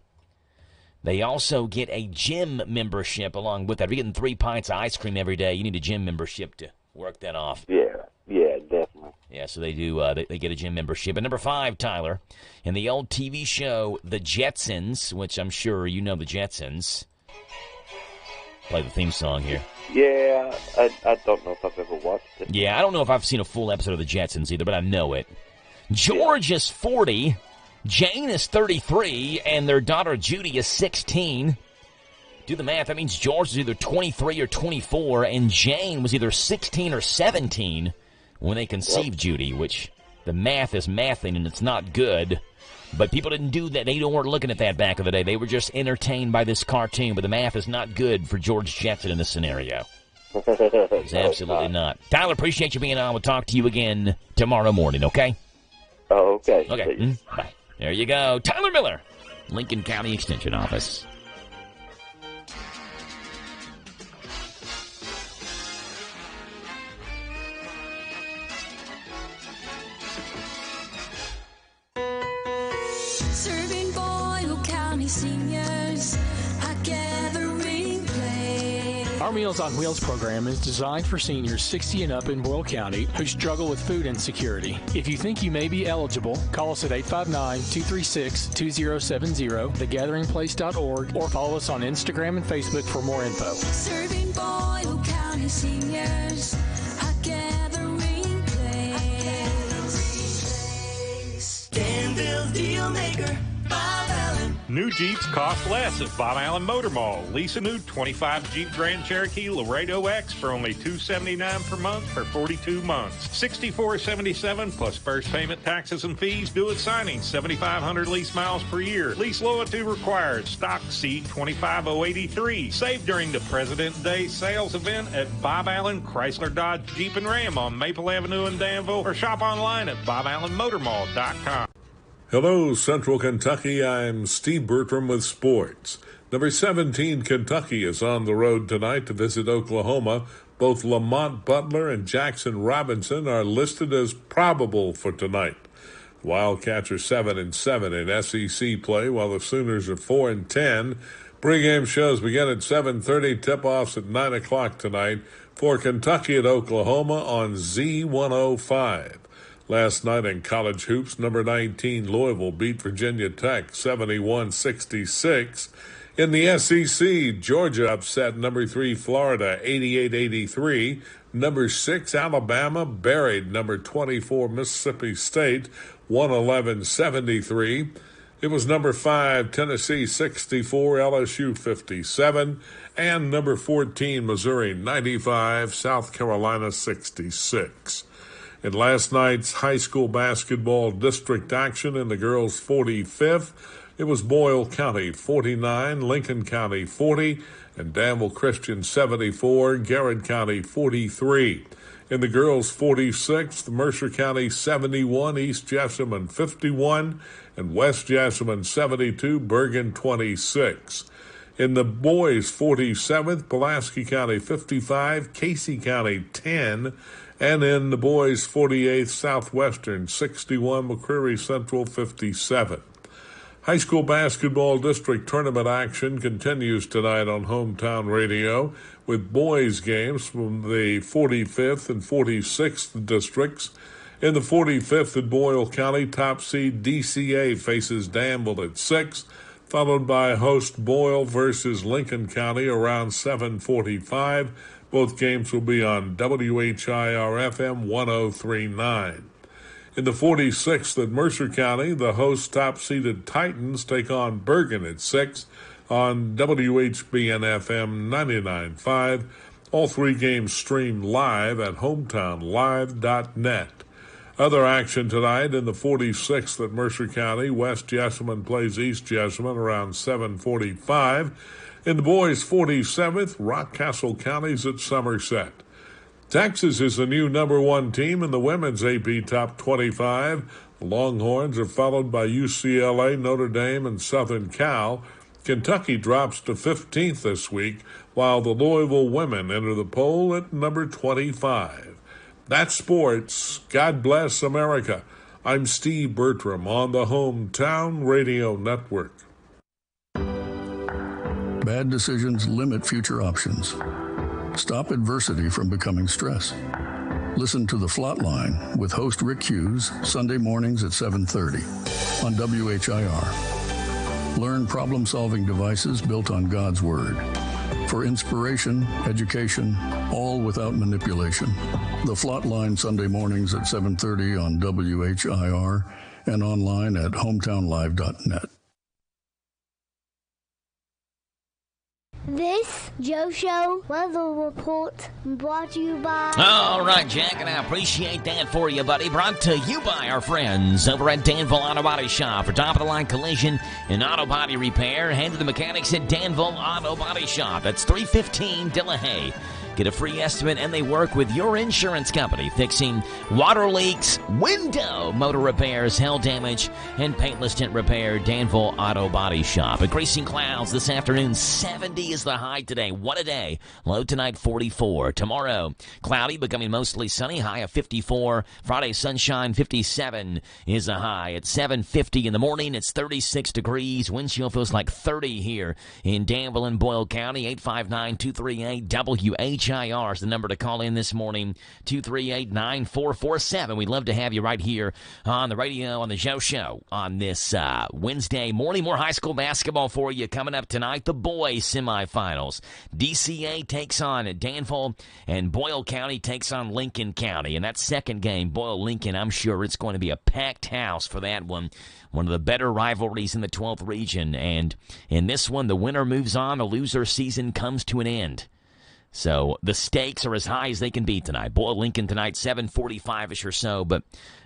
S2: They also get a gym membership along with that. If you're getting 3 pints of ice cream every day, you need a gym membership to work that off.
S6: Yeah, definitely.
S2: Yeah, so they do. They get a gym membership. And number 5, Tyler, in the old TV show The Jetsons, which I'm sure you know the Jetsons. Play the theme song here.
S6: Yeah, I don't know if I've ever watched it.
S2: Yeah, I don't know if I've seen a full episode of The Jetsons either, but I know it. George is 40, Jane is 33, and their daughter Judy is 16. Do the math. That means George was either 23 or 24, and Jane was either 16 or 17 when they conceived Judy, which the math is mathing, and it's not good. But people didn't do that. They weren't looking at that back in the day. They were just entertained by this cartoon, but the math is not good for George Jetson in this scenario. It's absolutely not. Tyler, appreciate you being on. We'll talk to you again tomorrow morning, okay?
S6: Oh, okay.
S2: Okay. Bye. There you go. Tyler Miller, Lincoln County Extension Office.
S9: Serving Boyle County seniors a gathering place.
S25: Our Meals on Wheels program is designed for seniors 60 and up in Boyle County who struggle with food insecurity. If you think you may be eligible, call us at 859-236-2070, thegatheringplace.org, or follow us on Instagram and Facebook for more info.
S9: Serving Boyle County seniors a gathering place. Danville deal maker, Bob Allen.
S11: New Jeeps cost less at Bob Allen Motor Mall. Lease a new 25 Jeep Grand Cherokee Laredo X for only $279 per month for 42 months. $64.77 plus first payment, taxes, and fees due at signing. 7,500 lease miles per year. Lease loyalty required. Stock seat 25083. Save during the President's Day sales event at Bob Allen Chrysler Dodge Jeep and Ram on Maple Avenue in Danville, or shop online at BobAllenMotorMall.com.
S4: Hello, Central Kentucky. I'm Steve Bertram with sports. Number 17, Kentucky, is on the road tonight to visit Oklahoma. Both Lamont Butler and Jackson Robinson are listed as probable for tonight. The Wildcats are 7-7 in SEC play, while the Sooners are 4-10. Pre-game shows begin at 7:30. Tip-offs at 9 o'clock tonight for Kentucky at Oklahoma on Z105. Last night in college hoops, number 19 Louisville beat Virginia Tech 71-66. In the SEC, Georgia upset number 3 Florida 88-83. Number 6 Alabama buried number 24 Mississippi State 111-73. It was number 5 Tennessee 64, LSU 57, and number 14 Missouri 95, South Carolina 66. In last night's high school basketball district action in the girls' 45th, it was Boyle County 49, Lincoln County 40, and Danville Christian 74, Garrett County 43. In the girls' 46th, Mercer County 71, East Jessamine 51, and West Jessamine 72, Bergen 26. In the boys' 47th, Pulaski County 55, Casey County 10, and in the boys' 48th, Southwestern 61, McCreary Central 57. High school basketball district tournament action continues tonight on Hometown Radio with boys' games from the 45th and 46th districts. In the 45th at Boyle County, top seed DCA faces Danville at 6, followed by host Boyle versus Lincoln County around 7:45. Both games will be on WHIR FM 103.9. In the 46th at Mercer County, the host top-seeded Titans take on Bergen at 6 on WHBN FM 99.5. All 3 games streamed live at hometownlive.net. Other action tonight in the 46th at Mercer County, West Jessamine plays East Jessamine around 7:45. In the boys' 47th, Rockcastle County's at Somerset. Texas is the new number 1 team in the women's AP Top 25. The Longhorns are followed by UCLA, Notre Dame, and Southern Cal. Kentucky drops to 15th this week, while the Louisville women enter the poll at number 25. That's sports. God bless America. I'm Steve Bertram on the Hometown Radio Network.
S7: Bad decisions limit future options. Stop adversity from becoming stress. Listen to The Flatline with host Rick Hughes, Sunday mornings at 7:30 on WHIR. Learn problem-solving devices built on God's Word. For inspiration, education, all without manipulation. The Flatline Sunday mornings at 7:30 on WHIR and online at hometownlive.net.
S16: This Joe Show weather report brought to you by...
S2: All right, Jack, and I appreciate that for you, buddy. Brought to you by our friends over at Danville Auto Body Shop. For top-of-the-line collision and auto body repair, head to the mechanics at Danville Auto Body Shop. That's 315 Delahaye. Get a free estimate, and they work with your insurance company, fixing water leaks, window motor repairs, hail damage, and paintless tint repair. Danville Auto Body Shop. Increasing clouds this afternoon. 70 is the high today. What a day. Low tonight, 44. Tomorrow, cloudy, becoming mostly sunny. High of 54. Friday, sunshine, 57 is a high. At 7:50 in the morning, it's 36 degrees. Wind chill feels like 30 here in Danville and Boyle County. 859-238-WHIR is the number to call in this morning, 238-9447. We'd love to have you right here on the radio, on the Joe Show, on this Wednesday morning. More high school basketball for you coming up tonight. The boys semifinals. DCA takes on Danville, and Boyle County takes on Lincoln County. And that second game, Boyle-Lincoln, I'm sure it's going to be a packed house for that one. One of the better rivalries in the 12th region. And in this one, the winner moves on. The loser season comes to an end. So the stakes are as high as they can be tonight. Boyle-Lincoln tonight, 7:45-ish or so. But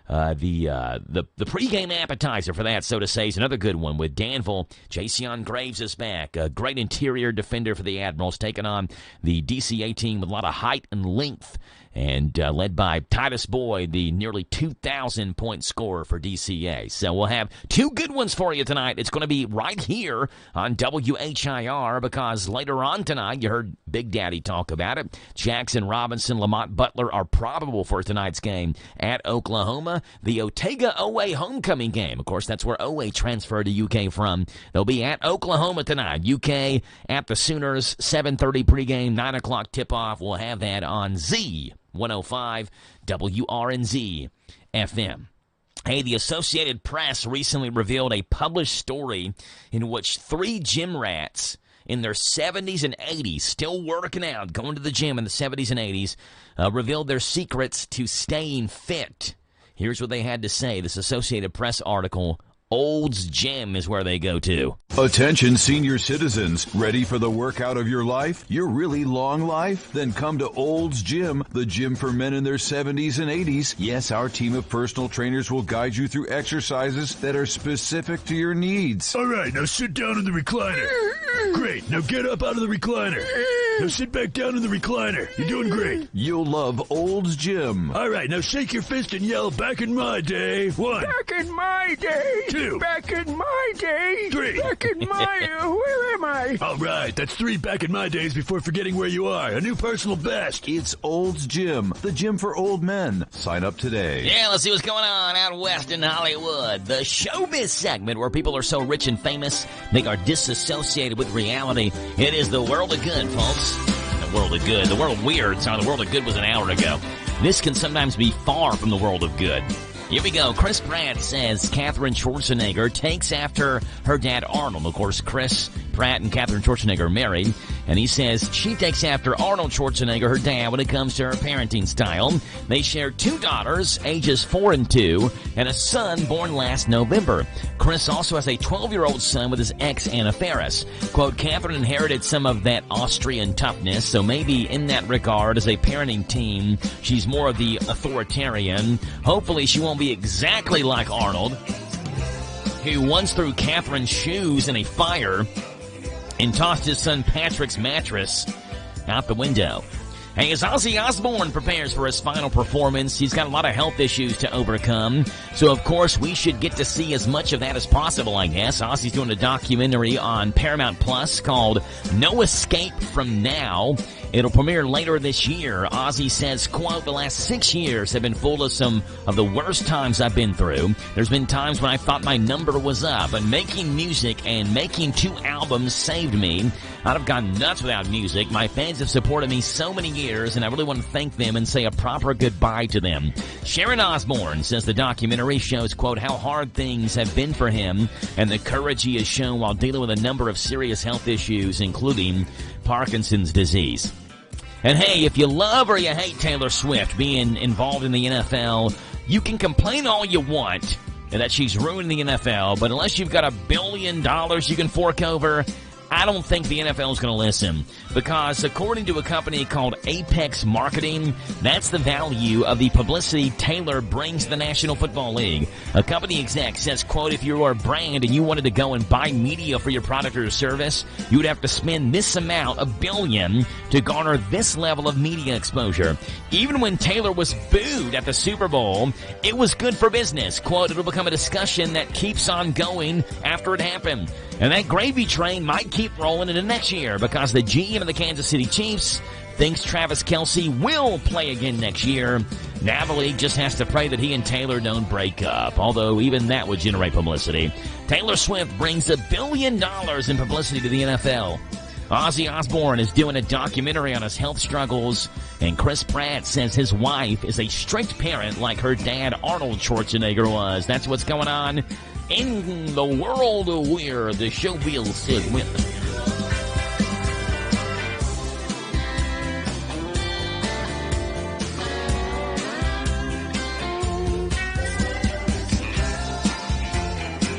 S2: the pregame appetizer for that, so to say, is another good one with Danville. Jason Graves is back. A great interior defender for the Admirals, taking on the DCA team with a lot of height and length. And led by Titus Boyd, the nearly 2,000-point scorer for DCA. So we'll have two good ones for you tonight. It's going to be right here on WHIR because later on tonight, you heard Big Daddy talk about it. Jackson Robinson, Lamont Butler are probable for tonight's game at Oklahoma. The Otega OA homecoming game. Of course, that's where OA transferred to UK from. They'll be at Oklahoma tonight. UK at the Sooners, 7:30 pregame, 9 o'clock tip-off. We'll have that on Z 105 WRNZ FM. Hey, the Associated Press recently revealed a published story in which 3 gym rats in their 70s and 80s, still working out, going to the gym in the 70s and 80s, revealed their secrets to staying fit. Here's what they had to say. This Associated Press article, Old's Gym is where they go to.
S18: Attention senior citizens, ready for the workout of your life? Your really long life? Then come to Old's Gym, the gym for men in their 70s and 80s. Yes, our team of personal trainers will guide you through exercises that are specific to your needs.
S12: All right, now sit down in the recliner. Great, now get up out of the recliner. Now sit back down in the recliner. You're doing great.
S18: You'll love Old's Gym.
S12: All right, now shake your fist and yell, back in my day. 1.
S13: Back in my day.
S12: 2.
S13: Back in my day.
S12: 3.
S13: Back in my... where am I?
S12: All right, that's 3 back in my days before forgetting where you are. A new personal best.
S18: It's Old's Gym, the gym for old men. Sign up today.
S2: Yeah, let's see what's going on out west in Hollywood. The showbiz segment where people are so rich and famous they are disassociated with reality. It is the world of good, folks. The world of good. The world of weird. Sorry, the world of good was an hour ago. This can sometimes be far from the world of good. Here we go. Chris Pratt says Katherine Schwarzenegger takes after her dad Arnold. Of course, Chris Pratt and Katherine Schwarzenegger are married. And he says she takes after Arnold Schwarzenegger, her dad, when it comes to her parenting style. They share 2 daughters, ages 4 and 2, and a son born last November. Chris also has a 12-year-old son with his ex, Anna Faris. Quote, Katherine inherited some of that Austrian toughness, so maybe in that regard, as a parenting team, she's more of the authoritarian. Hopefully she won't be exactly like Arnold, who once threw Katherine's shoes in a fire and tossed his son Patrick's mattress out the window. Hey, as Ozzy Osbourne prepares for his final performance, he's got a lot of health issues to overcome. So, of course, we should get to see as much of that as possible, I guess. Ozzy's doing a documentary on Paramount Plus called No Escape from Now. It'll premiere later this year. Ozzy says, quote, the last 6 years have been full of some of the worst times I've been through. There's been times when I thought my number was up, but making music and making 2 albums saved me. I'd have gone nuts without music. My fans have supported me so many years, and I really want to thank them and say a proper goodbye to them. Sharon Osbourne says the documentary shows, quote, how hard things have been for him and the courage he has shown while dealing with a number of serious health issues, including Parkinson's disease. And hey, if you love or you hate Taylor Swift being involved in the NFL, you can complain all you want that she's ruining the NFL, but unless you've got $1 billion you can fork over, I don't think the NFL is going to listen, because according to a company called Apex Marketing, that's the value of the publicity Taylor brings to the National Football League. A company exec says, quote, if you were a brand and you wanted to go and buy media for your product or service, you would have to spend this amount, $1 billion, to garner this level of media exposure. Even when Taylor was booed at the Super Bowl, it was good for business. Quote, it'll become a discussion that keeps on going after it happened. And that gravy train might keep rolling into next year because the GM of the Kansas City Chiefs thinks Travis Kelce will play again next year. Now the league just has to pray that he and Taylor don't break up, although even that would generate publicity. Taylor Swift brings $1 billion in publicity to the NFL. Ozzy Osbourne is doing a documentary on his health struggles, and Chris Pratt says his wife is a strict parent like her dad Arnold Schwarzenegger was. That's what's going on in the world of WHIR, the showbiz segment.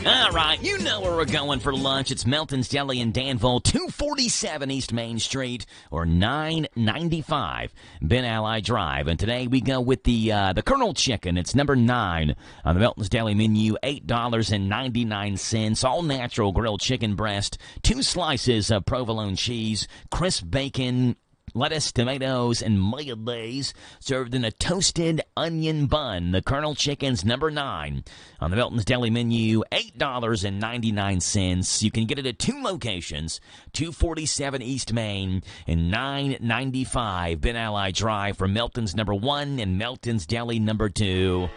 S2: All right, you know where we're going for lunch. It's Melton's Deli in Danville, 247 East Main Street, or 995 Ben Ally Drive. And today we go with the Colonel Chicken. It's number 9 on the Melton's Deli menu, $8.99. All natural grilled chicken breast, 2 slices of provolone cheese, crisp bacon, lettuce, tomatoes, and mayonnaise, served in a toasted onion bun. The Colonel Chicken's number 9 on the Melton's Deli menu, $8.99. You can get it at 2 locations, 247 East Main and 995 Ben Ally Drive for Melton's number 1 and Melton's Deli number 2.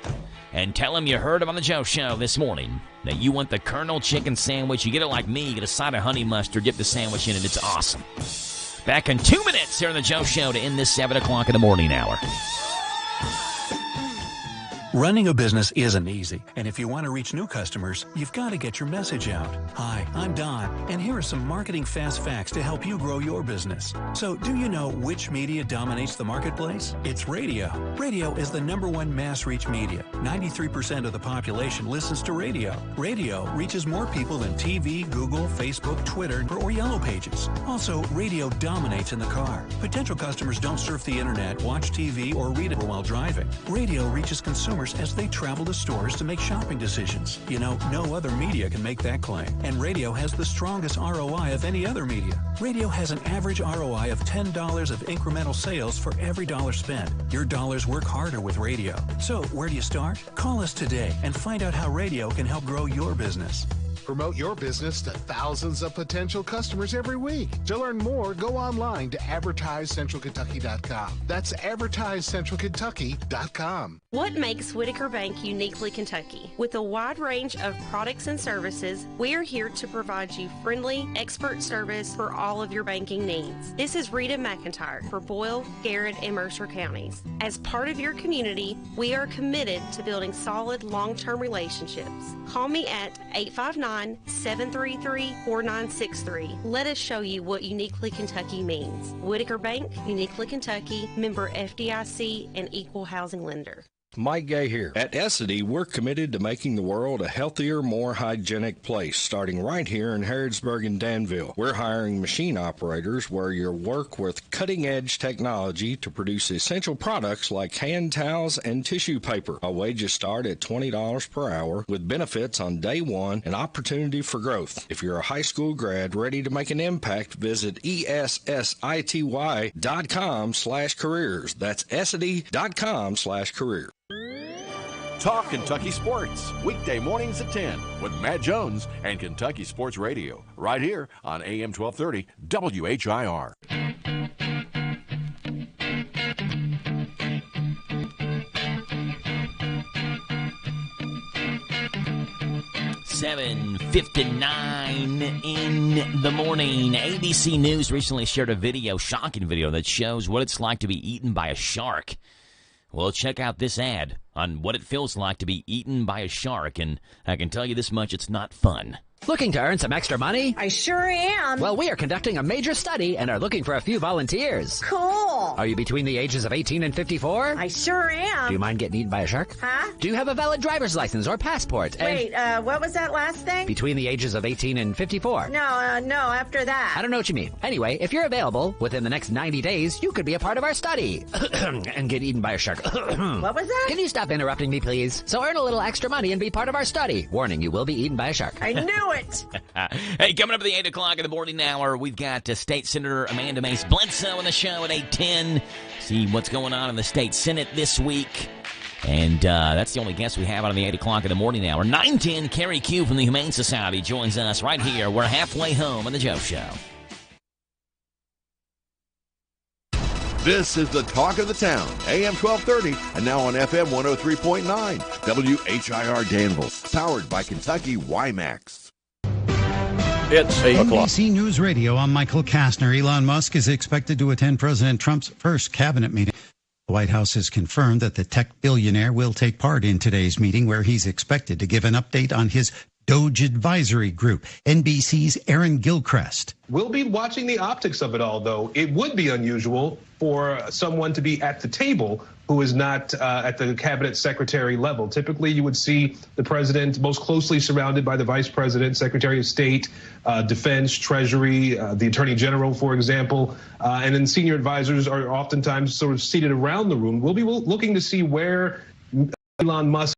S2: And tell them you heard him on the Joe Show this morning that you want the Colonel Chicken sandwich. You get it like me. You get a side of honey mustard, dip the sandwich in it. It's awesome. Back in 2 minutes here on the Joe Show to end this 7 o'clock in the morning hour.
S14: Running a business isn't easy, and if you want to reach new customers, you've got to get your message out. Hi, I'm Don, and here are some marketing fast facts to help you grow your business. So, do you know which media dominates the marketplace? It's radio. Radio is the #1 mass reach media. 93% of the population listens to radio. Radio reaches more people than TV, Google, Facebook, Twitter, or Yellow Pages. Also, radio dominates in the car. Potential customers don't surf the internet, watch TV, or read it while driving. Radio reaches consumers as they travel to stores to make shopping decisions. You know, no other media can make that claim. And radio has the strongest ROI of any other media. Radio has an average ROI of $10 of incremental sales for every dollar spent. Your dollars work harder with radio. So, where do you start? Call us today and find out how radio can help grow your business.
S3: Promote your business to thousands of potential customers every week. To learn more, go online to AdvertiseCentralKentucky.com. That's AdvertiseCentralKentucky.com.
S15: What makes Whitaker Bank uniquely Kentucky? With a wide range of products and services, we are here to provide you friendly, expert service for all of your banking needs. This is Rita McIntyre for Boyle, Garrett, and Mercer counties. As part of your community, we are committed to building solid, long-term relationships. Call me at 859-733-4963. Let us show you what uniquely Kentucky means. Whitaker Bank, uniquely Kentucky, member FDIC, and equal housing lender.
S17: Mike Gay here. At Essity, we're committed to making the world a healthier, more hygienic place, starting right here in Harrodsburg and Danville. We're hiring machine operators where you'll work with cutting-edge technology to produce essential products like hand towels and tissue paper. Our wages start at $20 per hour with benefits on day one and opportunity for growth. If you're a high school grad ready to make an impact, visit ESSITY.com/careers. That's Essity.com/careers.
S20: Talk Kentucky Sports, weekday mornings at 10 with Matt Jones and Kentucky Sports Radio, right here on AM 1230 WHIR.
S2: $7:59 in the morning. ABC News recently shared a video, shocking video, that shows what it's like to be eaten by a shark. Well, check out this ad on what it feels like to be eaten by a shark, and I can tell you this much, it's not fun.
S21: Looking to earn some extra money?
S22: I sure am.
S21: Well, we are conducting a major study and are looking for a few volunteers.
S22: Cool.
S21: Are you between the ages of 18 and 54?
S22: I sure am.
S21: Do you mind getting eaten by a shark?
S22: Huh?
S21: Do you have a valid driver's license or passport?
S22: Wait, what was that last thing?
S21: Between the ages of 18 and 54.
S22: No, after that.
S21: I don't know what you mean. Anyway, if you're available within the next 90 days, you could be a part of our study and get eaten by a shark.
S22: What was that?
S21: Can you stop interrupting me, please? So earn a little extra money and be part of our study. Warning, you will be eaten by a shark.
S22: I knew it.
S2: Hey, coming up at the 8 o'clock in the morning hour, we've got State Senator Amanda Mace Bledsoe on the show at 8:10. See what's going on in the State Senate this week. And that's the only guest we have on the 8 o'clock in the morning hour. 9:10, Carrie Q from the Humane Society joins us right here. We're halfway home on the Joe Show.
S20: This is the talk of the town, AM 1230, and now on FM 103.9, WHIR Danville, powered by Kentucky WiMAX.
S23: It's 8 o'clock. NBC News Radio, I'm Michael Kastner. Elon Musk is expected to attend President Trump's first cabinet meeting. The White House has confirmed that the tech billionaire will take part in today's meeting, where he's expected to give an update on his Doge Advisory Group. NBC's Aaron Gilchrist.
S24: We'll be watching the optics of it all, though. It would be unusual for someone to be at the table who is not at the cabinet secretary level. Typically, you would see the president most closely surrounded by the vice president, secretary of state, defense, treasury, the attorney general, for example, and then senior advisors are oftentimes sort of seated around the room. We'll be looking to see where Elon Musk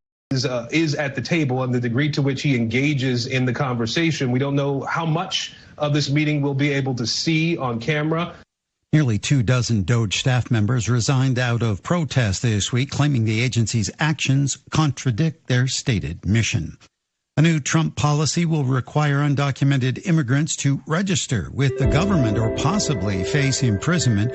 S24: is at the table and the degree to which he engages in the conversation. We don't know how much of this meeting we'll be able to see on camera.
S23: Nearly 24 Doge staff members resigned out of protest this week, claiming the agency's actions contradict their stated mission. A new Trump policy will require undocumented immigrants to register with the government or possibly face imprisonment.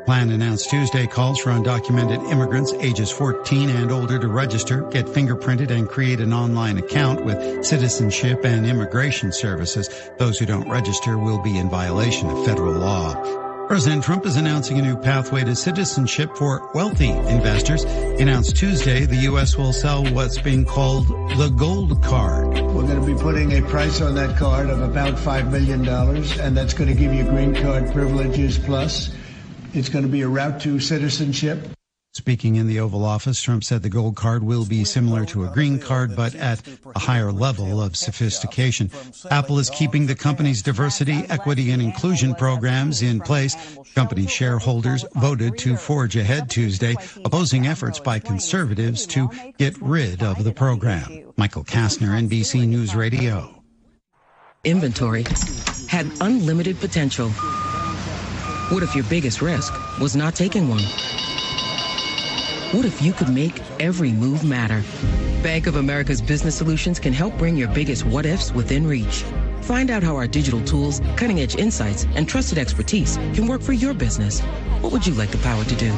S23: Plan announced Tuesday calls for undocumented immigrants ages 14 and older to register, get fingerprinted, and create an online account with Citizenship and Immigration Services. Those who don't register will be in violation of federal law. President Trump is announcing a new pathway to citizenship for wealthy investors. He announced Tuesday the U.S. will sell what's being called the gold card.
S27: We're going to be putting a price on that card of about $5 million, and that's going to give you green card privileges plus. It's going to be a route to citizenship.
S23: Speaking in the Oval Office, Trump said the gold card will be similar to a green card, but at a higher level of sophistication. Apple is keeping the company's diversity, equity, and inclusion programs in place. Company shareholders voted to forge ahead Tuesday, opposing efforts by conservatives to get rid of the program. Michael Kastner, NBC News Radio.
S28: Inventory had unlimited potential. What if your biggest risk was not taking one? What if you could make every move matter? Bank of America's Business Solutions can help bring your biggest what-ifs within reach. Find out how our digital tools, cutting-edge insights, and trusted expertise can work for your business. What would you like the power to do?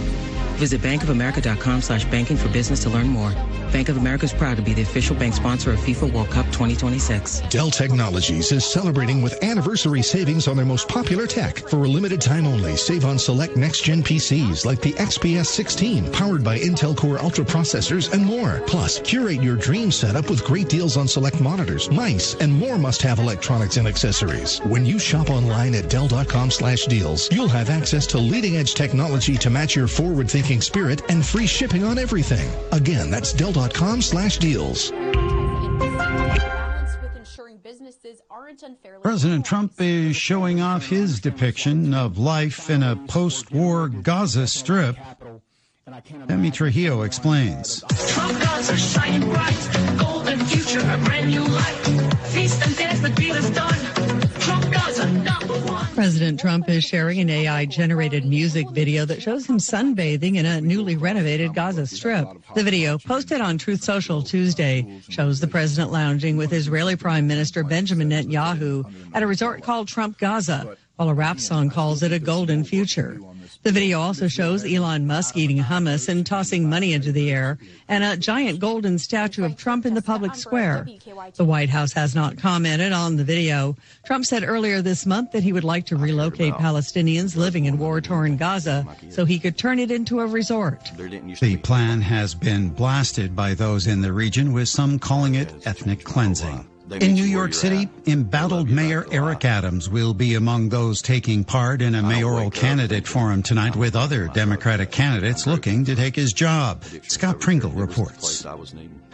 S28: Visit bankofamerica.com/banking for business to learn more. Bank of America is proud to be the official bank sponsor of FIFA World Cup 2026.
S29: Dell Technologies is celebrating with anniversary savings on their most popular tech. For a limited time only, save on select next-gen PCs like the XPS 16, powered by Intel Core Ultra processors and more. Plus, curate your dream setup with great deals on select monitors, mice, and more must-have electronics and accessories. When you shop online at Dell.com/deals, you'll have access to leading-edge technology to match your forward-thinking breathtaking spirit, and free shipping on everything. Again, that's Dell.com/deals.
S23: President Trump is showing off his depiction of life in a post-war Gaza Strip. Demi Trujillo explains.
S1: Trump Gaza shining bright, golden future, a brand new life. Feast and dance, the deal is done. Trump Gaza, number one.
S5: President Trump is sharing an AI-generated music video that shows him sunbathing in a newly renovated Gaza Strip. The video, posted on Truth Social Tuesday, shows the president lounging with Israeli Prime Minister Benjamin Netanyahu at a resort called Trump Gaza, while a rap song calls it a golden future. The video also shows Elon Musk eating hummus and tossing money into the air, and a giant golden statue of Trump in the public square. The White House has not commented on the video. Trump said earlier this month that he would like to relocate Palestinians living in war-torn Gaza so he could turn it into a resort.
S23: The plan has been blasted by those in the region, with some calling it ethnic cleansing. In New York City, embattled Mayor Eric Adams will be among those taking part in a mayoral candidate forum tonight, with other Democratic candidates looking to take his job. Scott Pringle reports.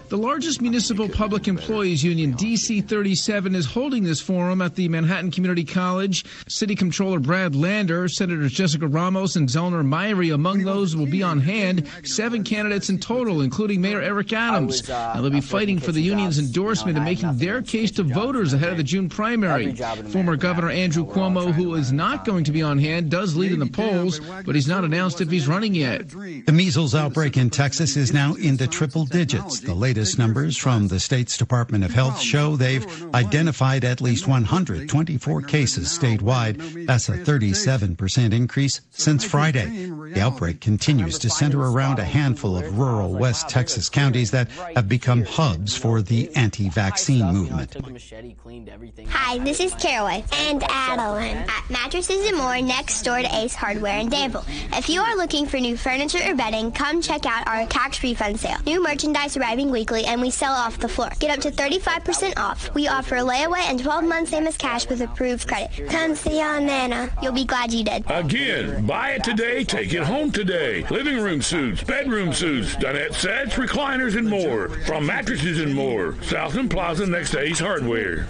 S6: The largest municipal public employees union, DC 37, is holding this forum at the Manhattan Community College. City Comptroller Brad Lander, Senators Jessica Ramos and Zellner Myrie among those will be on hand. 7 candidates in total, including Mayor Eric Adams. Now they'll be fighting for the union's endorsement and making their case to voters ahead of the June primary. Former Governor Andrew Cuomo, who is not going to be on hand, does lead in the polls, but he's not announced if he's running yet.
S23: The measles outbreak in Texas is now into triple digits. The latest numbers from the state's Department of Health show they've identified at least 124 cases statewide. That's a 37% increase since Friday. The outbreak continues to center around a handful of rural West Texas counties that have become hubs for the anti-vaccine movement.
S16: Hi, this is Caraway and Adeline at Mattresses and More next door to Ace Hardware in Danville. If you are looking for new furniture or bedding, come check out our tax refund sale. New merchandise arriving weekly, and we sell off the floor. Get up to 35% off. We offer layaway and 12 months same as cash with approved credit. Come see Aunt Nana. You'll be glad you did.
S12: Again, buy it today, take it home today. Living room suits, bedroom suits, dinette sets, recliners, and more. From Mattresses and More, Southland Plaza next to Ace Hardware.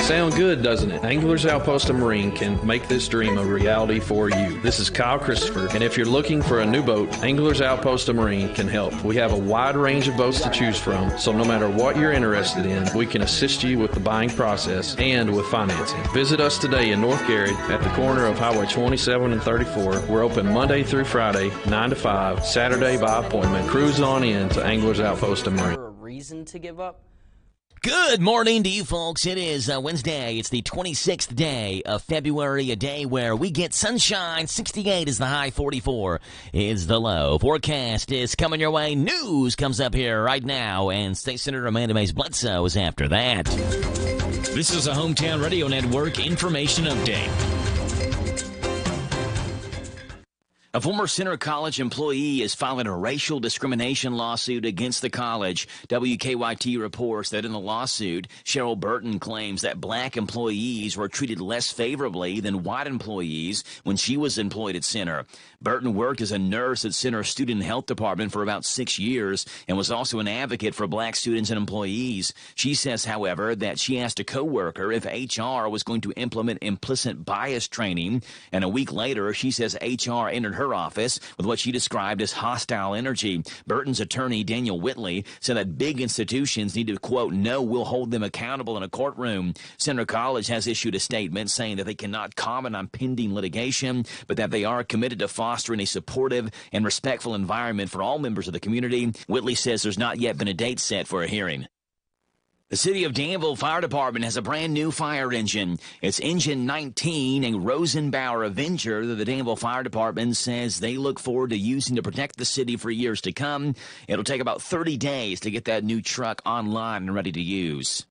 S8: Sound good, doesn't it? Anglers Outpost of Marine can make this dream a reality for you. This is Kyle Christopher, and if you're looking for a new boat, Anglers Outpost of Marine can help. We have a wide range of boats to choose from, so no matter what you're interested in, we can assist you with the buying process and with financing. Visit us today in North Garrett at the corner of Highway 27 and 34. We're open Monday through Friday, 9 to 5, Saturday by appointment. Cruise on in to Anglers Outpost of Marine.
S9: Reason to give up?
S2: Good morning to you folks. It is Wednesday. It's the 26th day of February, a day where we get sunshine. 68 is the high, 44 is the low. Forecast is coming your way. News comes up here right now, and State Senator Amanda Mays Bledsoe is after that.
S10: This is a Hometown Radio Network information update.
S2: A former Center College employee is filing a racial discrimination lawsuit against the college. WKYT reports that in the lawsuit, Cheryl Burton claims that black employees were treated less favorably than white employees when she was employed at Center. Burton worked as a nurse at Center's Student Health Department for about 6 years and was also an advocate for black students and employees. She says, however, that she asked a coworker if HR was going to implement implicit bias training, and a week later, she says HR entered her office with what she described as hostile energy. Burton's attorney, Daniel Whitley, said that big institutions need to, quote, know we'll hold them accountable in a courtroom. Center College has issued a statement saying that they cannot comment on pending litigation, but that they are committed to fostering a supportive and respectful environment for all members of the community. Whitley says there's not yet been a date set for a hearing. The City of Danville Fire Department has a brand new fire engine. It's Engine 19, a Rosenbauer Avenger that the Danville Fire Department says they look forward to using to protect the city for years to come. It'll take about 30 days to get that new truck online and ready to use.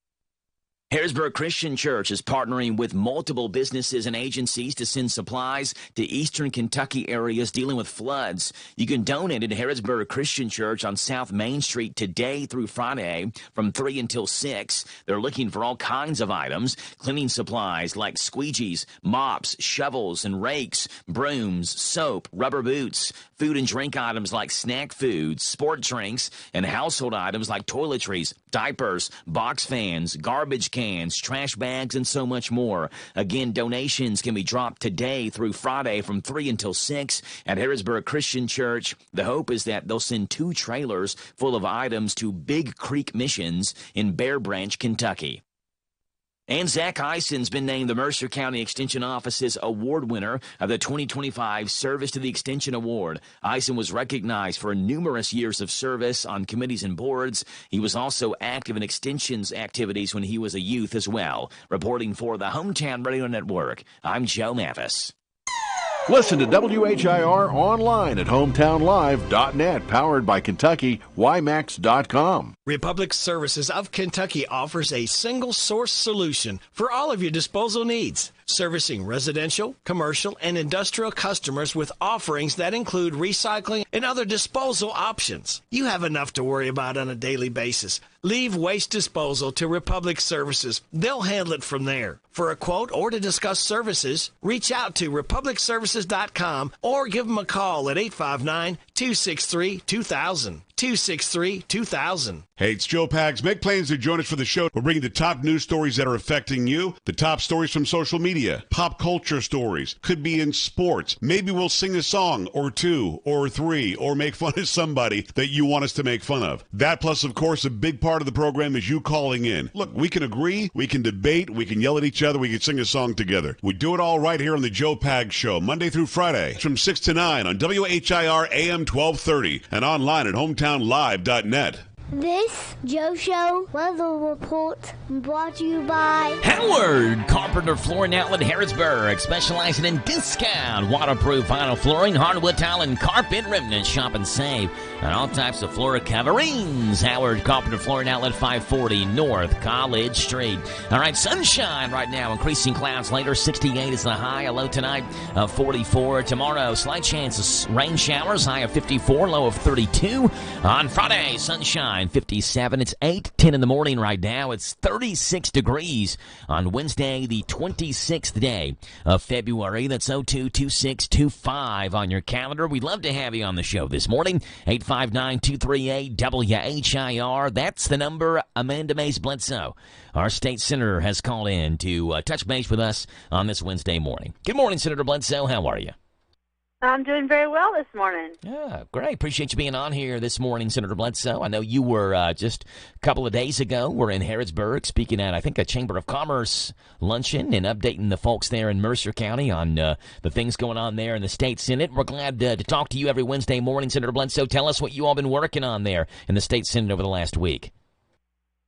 S2: Harrisburg Christian Church is partnering with multiple businesses and agencies to send supplies to eastern Kentucky areas dealing with floods. You can donate at Harrisburg Christian Church on South Main Street today through Friday from 3 until 6. They're looking for all kinds of items, cleaning supplies like squeegees, mops, shovels, and rakes, brooms, soap, rubber boots, food and drink items like snack foods, sport drinks, and household items like toiletries, diapers, box fans, garbage cans, trash bags, and so much more. Again, donations can be dropped today through Friday from 3 until 6 at Harrisburg Christian Church. The hope is that they'll send 2 trailers full of items to Big Creek Missions in Bear Branch, Kentucky. And Zach Eison's been named the Mercer County Extension Office's award winner of the 2025 Service to the Extension Award. Eison was recognized for numerous years of service on committees and boards. He was also active in extensions activities when he was a youth as well. Reporting for the Hometown Radio Network, I'm Joe Mathis.
S20: Listen to WHIR online at hometownlive.net, powered by Kentucky, YMAX.com.
S4: Republic Services of Kentucky offers a single source solution for all of your disposal needs, servicing residential, commercial, and industrial customers with offerings that include recycling and other disposal options. You have enough to worry about on a daily basis. Leave waste disposal to Republic Services. They'll handle it from there. For a quote or to discuss services, reach out to republicservices.com or give them a call at 859-263-2000. 263-2000.
S7: Hey, it's Joe Pags. Make plans to join us for the show. We're bringing the top news stories that are affecting you, the top stories from social media, pop culture stories, could be in sports. Maybe we'll sing a song or 2 or 3 or make fun of somebody that you want us to make fun of. That plus, of course, a big part of the program is you calling in. Look, we can agree, we can debate, we can yell at each other, we can sing a song together. We do it all right here on the Joe Pags Show, Monday through Friday from 6 to 9 on WHIR AM 1230 and online at hometownlive.net.
S9: This Joe Show weather report brought to you by
S2: Howard Carpenter Flooring Outlet Harrisburg, specializing in discount waterproof vinyl flooring, hardwood tile, and carpet remnant. Shop and save on all types of floor coverings. Howard Carpenter Flooring Outlet, 540 North College Street. All right, sunshine right now, increasing clouds later. 68 is the high, a low tonight of 44. Tomorrow, slight chance of rain showers, high of 54, low of 32. On Friday, sunshine. 57. It's 8:10 in the morning right now. It's 36 degrees on Wednesday, the 26th day of February. That's 022625 on your calendar. We'd love to have you on the show this morning. 859-238-WHIR. That's the number. Amanda Mays Bledsoe, our state senator, has called in to touch base with us on this Wednesday morning. Good morning, Senator Bledsoe. How are you?
S11: I'm doing very well this morning.
S2: Yeah, great. Appreciate you being on here this morning, Senator Bledsoe. I know you were just a couple of days ago. We're in Harrisburg speaking at, I think, a Chamber of Commerce luncheon and updating the folks there in Mercer County on the things going on there in the state Senate. We're glad to talk to you every Wednesday morning, Senator Bledsoe. Tell us what you all been working on there in the state Senate over the last week.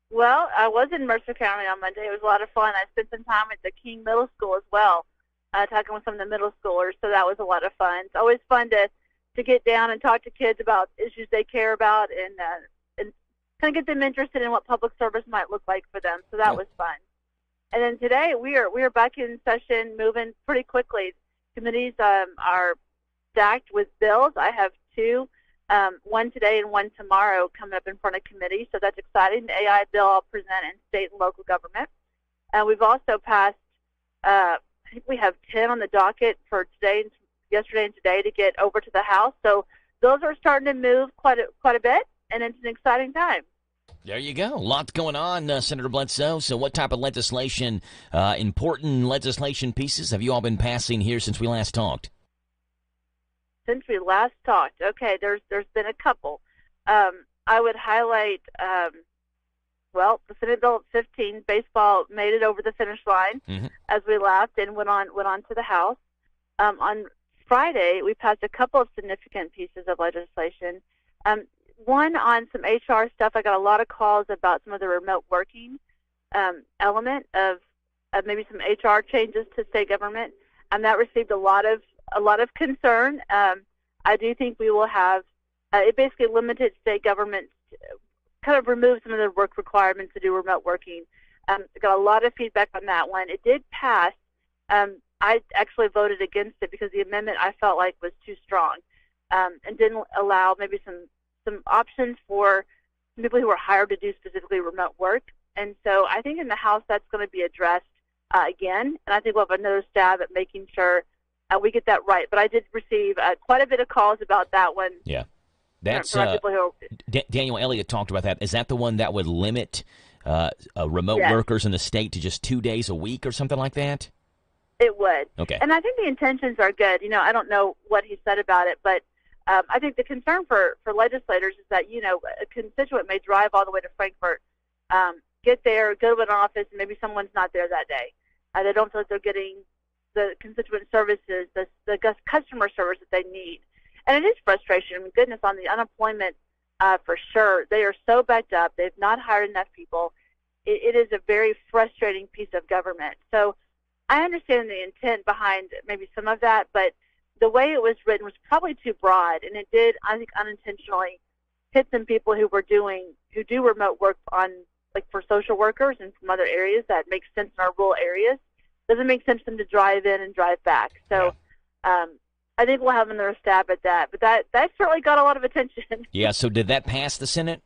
S11: Well, I was in Mercer County on Monday. It was a lot of fun. I spent some time at the King Middle School as well. Talking with some of the middle schoolers, so that was a lot of fun. It's always fun to get down and talk to kids about issues they care about and kind of get them interested in what public service might look like for them. So that was fun. And then today we are back in session, moving pretty quickly. Committees are stacked with bills. I have 2, one today and one tomorrow coming up in front of committee, so that's exciting. The AI bill I'll present in state and local government. We've also passed. I think we have 10 on the docket for today, yesterday, and today to get over to the House. So those are starting to move quite a bit, and it's an exciting time.
S2: There you go. Lots going on, Senator Bledsoe. So what type of legislation, important legislation pieces have you all been passing here since we last talked?
S11: Since we last talked, okay, there's been a couple. I would highlight well, the Senate Bill 15, baseball made it over the finish line as we left and went on to the House. On Friday, we passed a couple of significant pieces of legislation. One on some HR stuff. I got a lot of calls about some of the remote working element of maybe some HR changes to state government, and that received a lot of concern. I do think we will have it basically limited state governments. Kind of remove some of the work requirements to do remote working. Got a lot of feedback on that one. It did pass. I actually voted against it because the amendment I felt like was too strong, and didn't allow maybe some options for people who were hired to do specifically remote work. And so I think in the House that's going to be addressed again, and I think we'll have another stab at making sure we get that right. But I did receive quite a bit of calls about that one.
S2: Yeah. That's Daniel Elliott talked about that. Is that the one that would limit remote workers in the state to just 2 days a week or something like that?
S11: It would.
S2: Okay.
S11: And I think the intentions are good. I don't know what he said about it, but I think the concern for legislators is that, a constituent may drive all the way to Frankfort, get there, go to an office, and maybe someone's not there that day. They don't feel like they're getting the constituent services, the customer service that they need. And it is frustration. I mean, goodness, on the unemployment, for sure. They are so backed up. They've not hired enough people. It is a very frustrating piece of government. So I understand the intent behind maybe some of that, but the way it was written was probably too broad, and it did, I think, unintentionally hit some people who do remote work for social workers and from other areas that makes sense in our rural areas. Doesn't make sense for them to drive in and drive back. So I think we'll have another stab at that. But that certainly got a lot of attention.
S2: Yeah, so did that pass the Senate?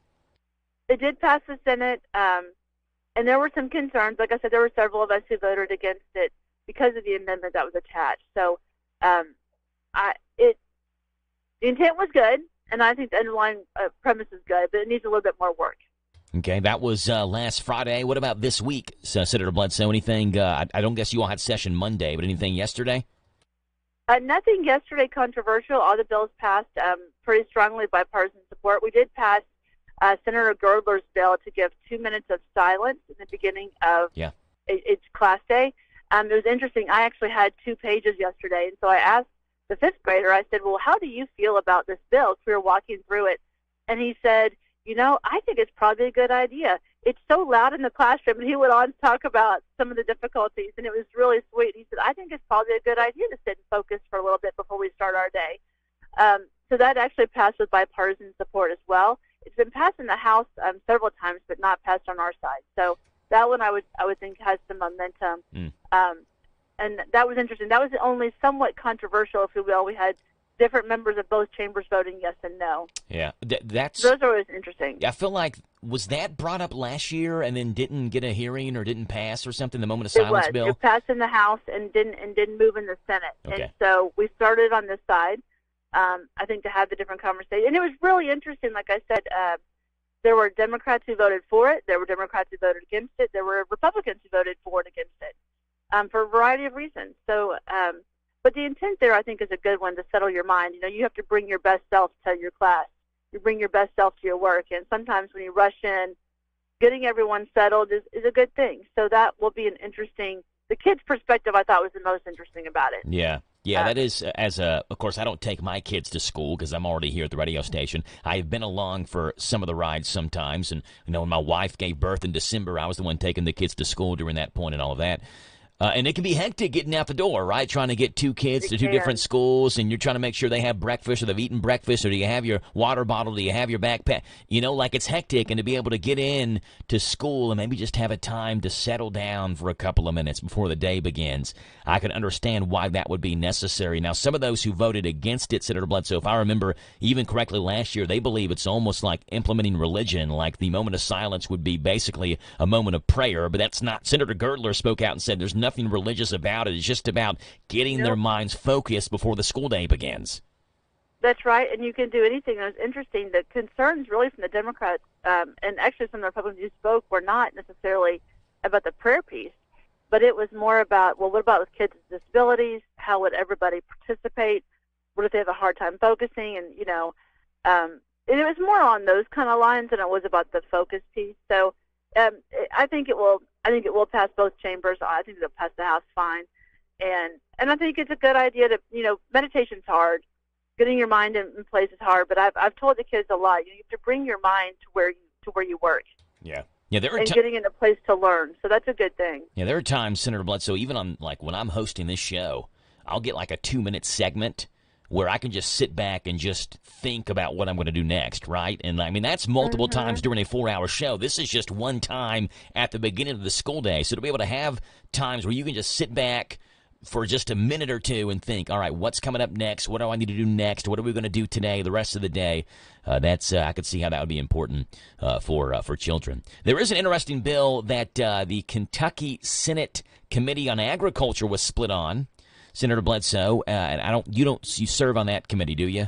S11: It did pass the Senate, and there were some concerns. Like I said, there were several of us who voted against it because of the amendment that was attached. So the intent was good, and I think the underlying premise is good, but it needs a little bit more work.
S2: Okay, that was last Friday. What about this week, Senator Bledsoe? Anything? I don't guess you all had session Monday, but anything yesterday?
S11: Nothing yesterday controversial. All the bills passed pretty strongly bipartisan support. We did pass Senator Girdler's bill to give 2 minutes of silence in the beginning of each class day. It was interesting. I actually had 2 pages yesterday, and so I asked the 5th grader, I said, well, how do you feel about this bill? Because we were walking through it. And he said, I think it's probably a good idea. It's so loud in the classroom. And he went on to talk about some of the difficulties, and it was really sweet. He said, I think it's probably a good idea to sit and focus for a little bit before we start our day. So that actually passed with bipartisan support as well. It's been passed in the House several times, but not passed on our side. So that one I would think has some momentum. And that was interesting. That was only somewhat controversial, if you will. We had different members of both chambers voting yes and no.
S2: Yeah,
S11: those are always interesting.
S2: I feel like, was that brought up last year and then didn't get a hearing or didn't pass or something, the moment of silence bill?
S11: It passed in the House and didn't move in the Senate.
S2: Okay.
S11: And so we started on this side, I think, to have the different conversation. And it was really interesting. Like I said, there were Democrats who voted for it. There were Democrats who voted against it. There were Republicans who voted for and against it. For a variety of reasons. So, but the intent there, I think, is a good one to settle your mind. You have to bring your best self to your class. You bring your best self to your work. And sometimes when you rush in, getting everyone settled is a good thing. So that will be an interesting, the kids' perspective, I thought, was the most interesting about it.
S2: Yeah. Yeah, that is, of course, I don't take my kids to school because I'm already here at the radio station. I've been along for some of the rides sometimes. And, when my wife gave birth in December, I was the one taking the kids to school during that point and all of that. And it can be hectic getting out the door, right? Trying to get 2 kids to 2 different schools, and you're trying to make sure they have breakfast or they've eaten breakfast, or do you have your water bottle, do you have your backpack? It's hectic, and to be able to get in to school and maybe just have a time to settle down for a couple of minutes before the day begins, I can understand why that would be necessary. Now, some of those who voted against it, Senator Bledsoe, if I remember even correctly last year, they believe it's almost like implementing religion, like the moment of silence would be basically a moment of prayer, but that's not. Senator Girdler spoke out and said there's nothing religious about it. It's just about getting their minds focused before the school day begins.
S11: That's right, and you can do anything. It was interesting. The concerns really from the Democrats, and actually some of the Republicans who spoke, were not necessarily about the prayer piece, but it was more about, well, what about with kids with disabilities? How would everybody participate? What if they have a hard time focusing? And, it was more on those kind of lines than it was about the focus piece. So I think it will pass both chambers. I think it'll pass the House fine. And I think it's a good idea to, meditation's hard. Getting your mind in place is hard, but I've told the kids a lot. You have to bring your mind to where you work.
S2: Yeah. Yeah, there are
S11: getting in a place to learn. So that's a good thing.
S2: Yeah, there are times, Senator Bledsoe, even on when I'm hosting this show, I'll get like a 2-minute segment where I can just sit back and just think about what I'm going to do next, right? And, I mean, that's multiple times during a 4-hour show. This is just one time at the beginning of the school day. So to be able to have times where you can just sit back for just a minute or two and think, all right, what's coming up next? What do I need to do next? What are we going to do today, the rest of the day? I could see how that would be important for children. There is an interesting bill that the Kentucky Senate Committee on Agriculture was split on. Senator Bledsoe, and you serve on that committee, do you?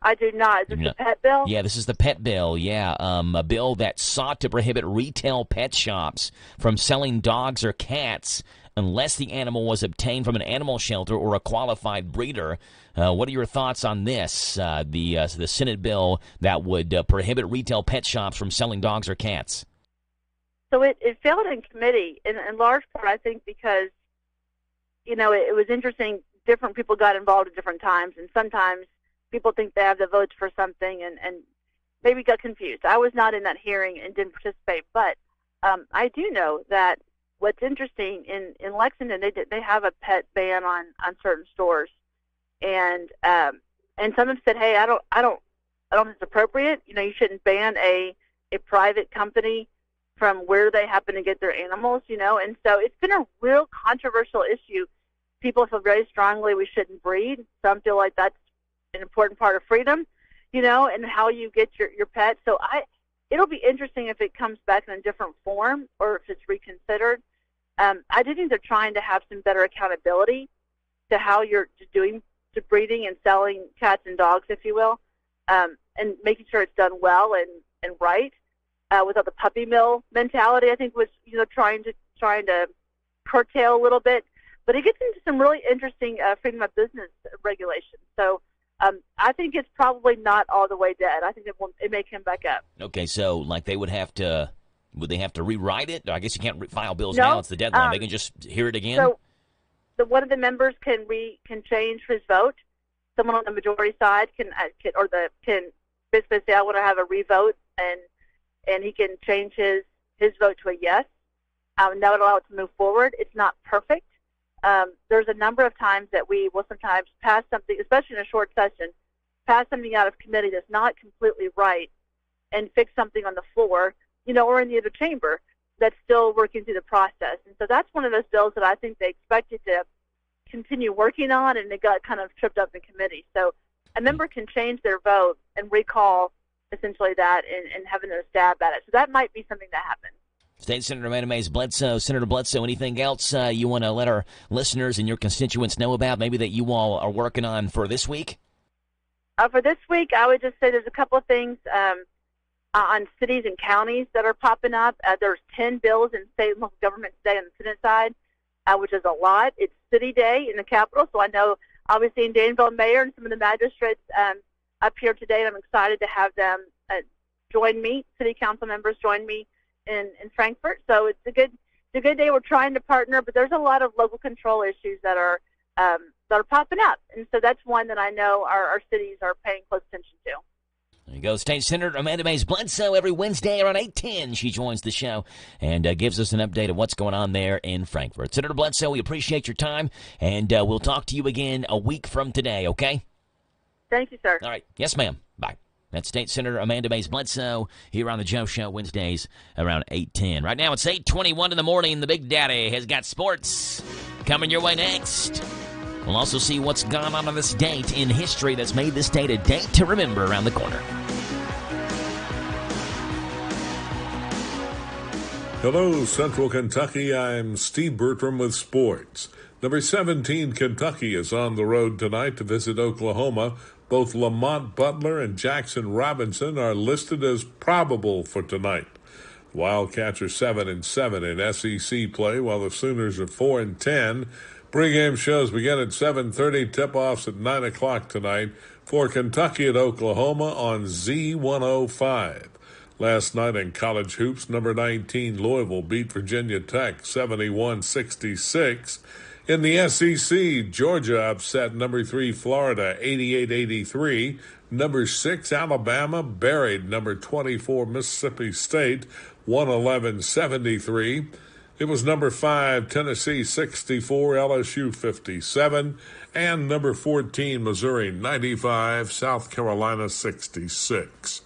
S11: I do not. Is this the pet bill?
S2: Yeah, this is the pet bill. Yeah, a bill that sought to prohibit retail pet shops from selling dogs or cats unless the animal was obtained from an animal shelter or a qualified breeder. What are your thoughts on this? The Senate bill that would prohibit retail pet shops from selling dogs or cats.
S11: So it failed in committee, in large part, I think, because it was interesting. Different people got involved at different times, and sometimes people think they have the votes for something and maybe got confused. I was not in that hearing and didn't participate, but I do know that what's interesting in Lexington, they have a pet ban on certain stores, and some have said, hey, I don't think it's appropriate. You shouldn't ban a private company from where they happen to get their animals, and so it's been a real controversial issue. People feel very strongly we shouldn't breed. Some feel like that's an important part of freedom, and how you get your pet. So it'll be interesting if it comes back in a different form or if it's reconsidered. I do think they're trying to have some better accountability to how you're doing the breeding and selling cats and dogs, if you will, and making sure it's done well and right. Without the puppy mill mentality, I think was trying to curtail a little bit, but it gets into some really interesting freedom of business regulations. So I think it's probably not all the way dead. I think it may come back up.
S2: Okay, so like would they have to rewrite it? I guess you can't file bills now. It's the deadline. They can just hear it again.
S11: So one of the members can change his vote. Someone on the majority side can basically say, I want to have a revote, and he can change his vote to a yes. And that would allow it to move forward. It's not perfect. There's a number of times that we will sometimes pass something, especially in a short session, pass something out of committee that's not completely right and fix something on the floor, or in the other chamber that's still working through the process. And so that's one of those bills that I think they expected to continue working on, and they got kind of tripped up in committee. So a member can change their vote and recall essentially that and have another stab at it. So that might be something that happens.
S2: State Senator Amanda Mays Bledsoe. Senator Bledsoe, anything else you want to let our listeners and your constituents know about, maybe that you all are working on for this week?
S11: For this week, I would just say there's a couple of things on cities and counties that are popping up. There's 10 bills in state and local government today on the Senate side, which is a lot. It's City Day in the Capitol, so I know obviously in Danville, Mayor and some of the magistrates up here today, and I'm excited to have them join me, city council members join me in Frankfort. So it's a good day. We're trying to partner, but there's a lot of local control issues that are popping up, and so that's one that I know our cities are paying close attention to.
S2: There you go, State Senator Amanda Mays Bledsoe. Every Wednesday around 8:10, she joins the show and gives us an update of what's going on there in Frankfort. Senator Bledsoe, we appreciate your time, and we'll talk to you again a week from today, okay?
S11: Thank you, sir.
S2: All right. Yes, ma'am. Bye. That's State Senator Amanda Mays Bledsoe here on the Joe Show Wednesdays around 8:10. Right now it's 8:21 in the morning. The Big Daddy has got sports coming your way next. We'll also see what's gone on this date in history that's made this date a date to remember around the corner.
S3: Hello, Central Kentucky. I'm Steve Bertram with sports. Number 17, Kentucky, is on the road tonight to visit Oklahoma. Both Lamont Butler and Jackson Robinson are listed as probable for tonight. The Wildcats are 7-7 in SEC play, while the Sooners are 4-10. Pre-game shows begin at 7:30. Tip-offs at 9 o'clock tonight for Kentucky at Oklahoma on Z105. Last night in college hoops, number 19 Louisville beat Virginia Tech 71-66. In the SEC, Georgia upset number 3 Florida 88-83. Number 6 Alabama buried number 24 Mississippi State 111-73. It was number 5, Tennessee 64, LSU 57, and number 14, Missouri 95, South Carolina 66.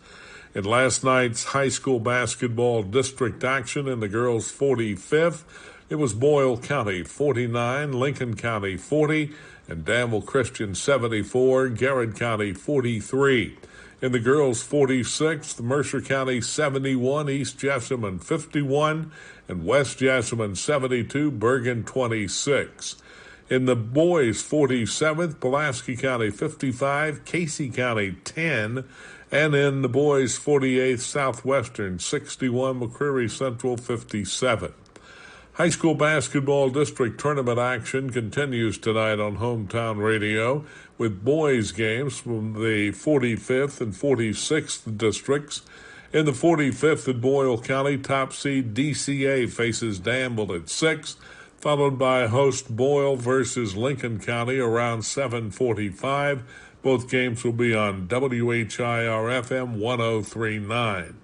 S3: In last night's high school basketball district action in the girls' 45th, it was Boyle County 49, Lincoln County 40, and Danville Christian 74, Garrett County 43. In the girls' 46th, Mercer County 71, East Jessamine 51, and West Jessamine 72, Bergen 26. In the boys' 47th, Pulaski County 55, Casey County 10, and in the boys' 48th, Southwestern 61, McCreary Central 57. High school basketball district tournament action continues tonight on Hometown Radio with boys games from the 45th and 46th districts. In the 45th at Boyle County, top seed DCA faces Danville at 6, followed by host Boyle versus Lincoln County around 7:45. Both games will be on WHIR FM 103.9.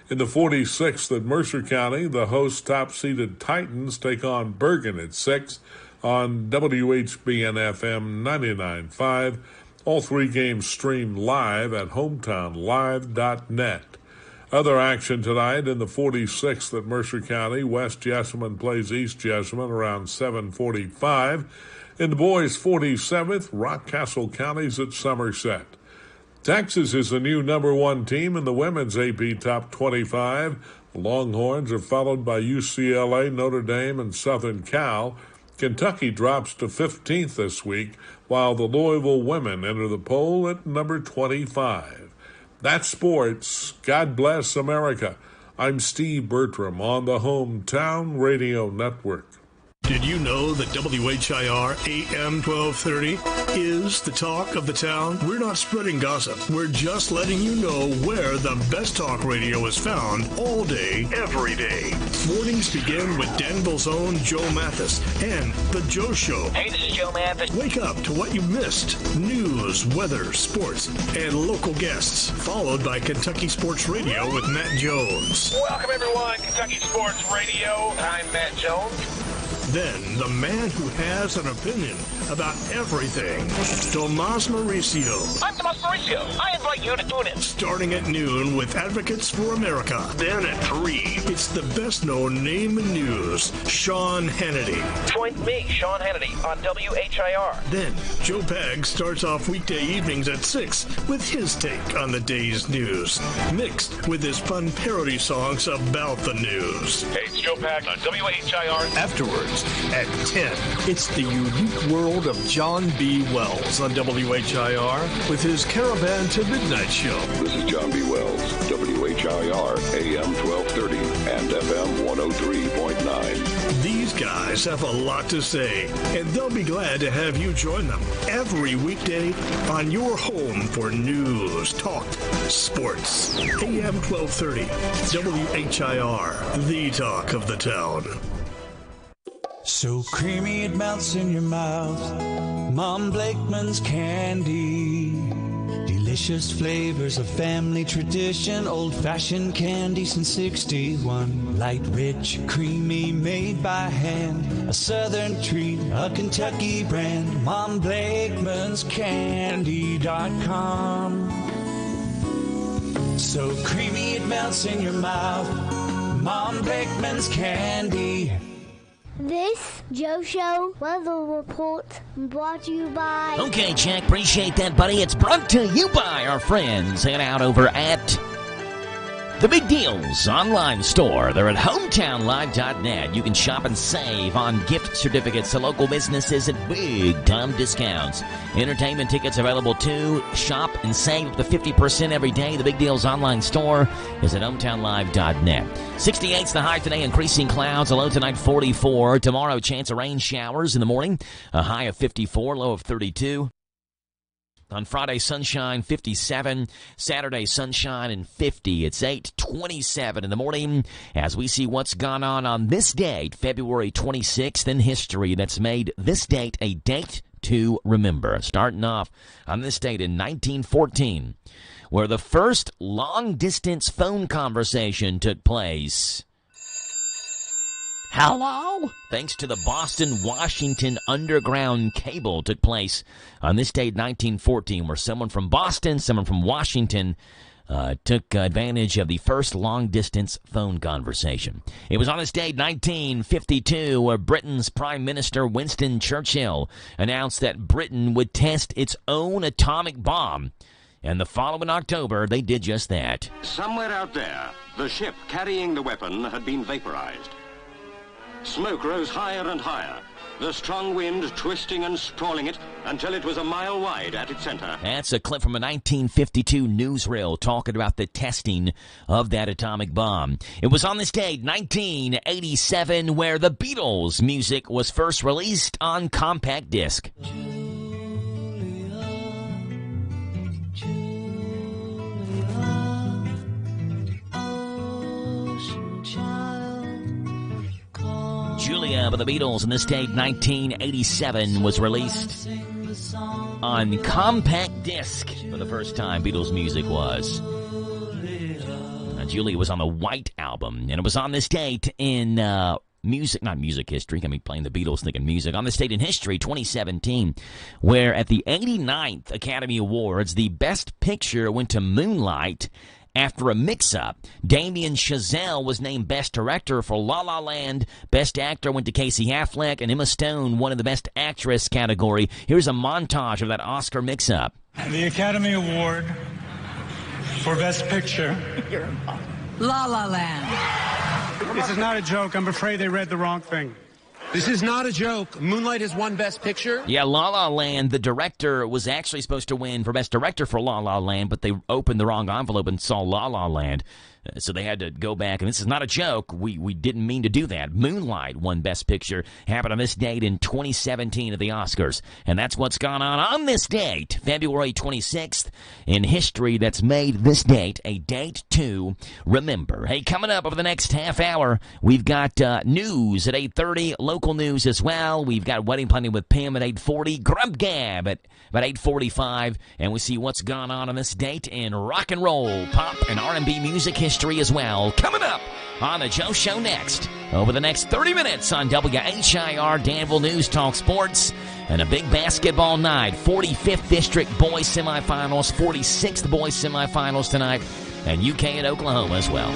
S3: In the 46th at Mercer County, the host top-seeded Titans take on Bergen at 6 on WHBN FM 99.5. All three games streamed live at hometownlive.net. Other action tonight in the 46th at Mercer County, West Jessamine plays East Jessamine around 7:45. In the boys' 47th, Rockcastle County's at Somerset. Texas is the new number 1 team in the women's AP Top 25. The Longhorns are followed by UCLA, Notre Dame, and Southern Cal. Kentucky drops to 15th this week, while the Louisville women enter the poll at number 25. That's sports. God bless America. I'm Steve Bertram on the Hometown Radio Network.
S13: Did you know that WHIR AM 1230 is the talk of the town? We're not spreading gossip. We're just letting you know where the best talk radio is found all day, every day. Mornings begin with Danville's own Joe Mathis and The Joe Show.
S14: Hey, this is Joe Mathis.
S13: Wake up to what you missed. News, weather, sports, and local guests. Followed by Kentucky Sports Radio with Matt Jones.
S14: Welcome, everyone. Kentucky Sports Radio. I'm Matt Jones.
S13: Then, the man who has an opinion about everything, Tomas Mauricio.
S14: I'm Tomas Mauricio. I invite you to tune in.
S13: Starting at noon with Advocates for America. Then at 3, it's the best-known name in news, Sean Hannity.
S14: Join me, Sean Hannity, on WHIR.
S13: Then, Joe Pag starts off weekday evenings at 6 with his take on the day's news, mixed with his fun parody songs about the news.
S14: Hey, it's Joe Pag on WHIR.
S13: Afterwards, at 10, it's the unique world of John B. Wells on WHIR with his Caravan to Midnight show.
S15: This is John B. Wells, WHIR, AM 1230 and FM 103.9.
S13: These guys have a lot to say, and they'll be glad to have you join them every weekday on your home for news, talk, sports. AM 1230, WHIR, the talk of the town.
S17: So creamy it melts in your mouth. Mom Blakeman's candy. Delicious flavors of family tradition. Old-fashioned candy since 61. Light, rich, creamy, made by hand. A southern treat, a Kentucky brand. Mom Blakeman's Candy.com. So creamy it melts in your mouth. Mom Blakeman's Candy.
S9: This Joe Show weather report brought to you by...
S2: Okay, Jack, appreciate that, buddy. It's brought to you by our friends hanging out over at The Big Deals online store. They're at hometownlive.net. You can shop and save on gift certificates to local businesses at big-time discounts. Entertainment tickets available too. Shop and save up to 50% every day. The Big Deals online store is at hometownlive.net. 68's the high today, increasing clouds. A low tonight, 44. Tomorrow, chance of rain showers in the morning. A high of 54, low of 32. On Friday, sunshine, 57. Saturday, sunshine and 50. It's 8:27 in the morning as we see what's gone on this date, February 26th in history. That's made this date a date to remember. Starting off on this date in 1914, where the first long-distance phone conversation took place. Hello? Thanks to the Boston-Washington Underground Cable took place on this date, 1914, where someone from Boston, someone from Washington took advantage of the first long-distance phone conversation. It was on this date, 1952, where Britain's Prime Minister Winston Churchill announced that Britain would test its own atomic bomb. And the following October, they did just that.
S18: Somewhere out there, the ship carrying the weapon had been vaporized. Smoke rose higher and higher, the strong wind twisting and sprawling it until it was a mile wide at its center.
S2: That's a clip from a 1952 newsreel talking about the testing of that atomic bomb. It was on this date, 1987, where the Beatles' music was first released on compact disc. Julia by the Beatles on this date, 1987, was released on compact disc for the first time. Beatles music was. Julia was on the White Album, and it was on this date in not music history, I mean playing the Beatles thinking music, on this date in history, 2017, where at the 89th Academy Awards, the Best Picture went to Moonlight. After a mix-up, Damien Chazelle was named Best Director for La La Land. Best Actor went to Casey Affleck, and Emma Stone won in the Best Actress category. Here's a montage of that Oscar mix-up.
S19: The Academy Award for Best Picture.
S21: La La Land.
S19: This is not a joke. I'm afraid they read the wrong thing.
S22: This is not a joke. Moonlight has won Best Picture.
S2: Yeah, La La Land, the director was actually supposed to win for Best Director for La La Land, but they opened the wrong envelope and saw La La Land. So they had to go back, and this is not a joke. We didn't mean to do that. Moonlight won Best Picture. Happened on this date in 2017 at the Oscars. And that's what's gone on this date, February 26th, in history that's made this date a date to remember. Hey, coming up over the next half hour, we've got news at 8:30, local news as well. We've got Wedding Planning with Pam at 8:40, Grub Gab at about 8:45, and we see what's gone on this date in rock and roll, pop, and R&B music history as well. Coming up on the Joe Show next. Over the next 30 minutes on WHIR Danville News Talk Sports. And a big basketball night. 45th District Boys Semifinals, 46th Boys Semifinals tonight. And UK and Oklahoma as well.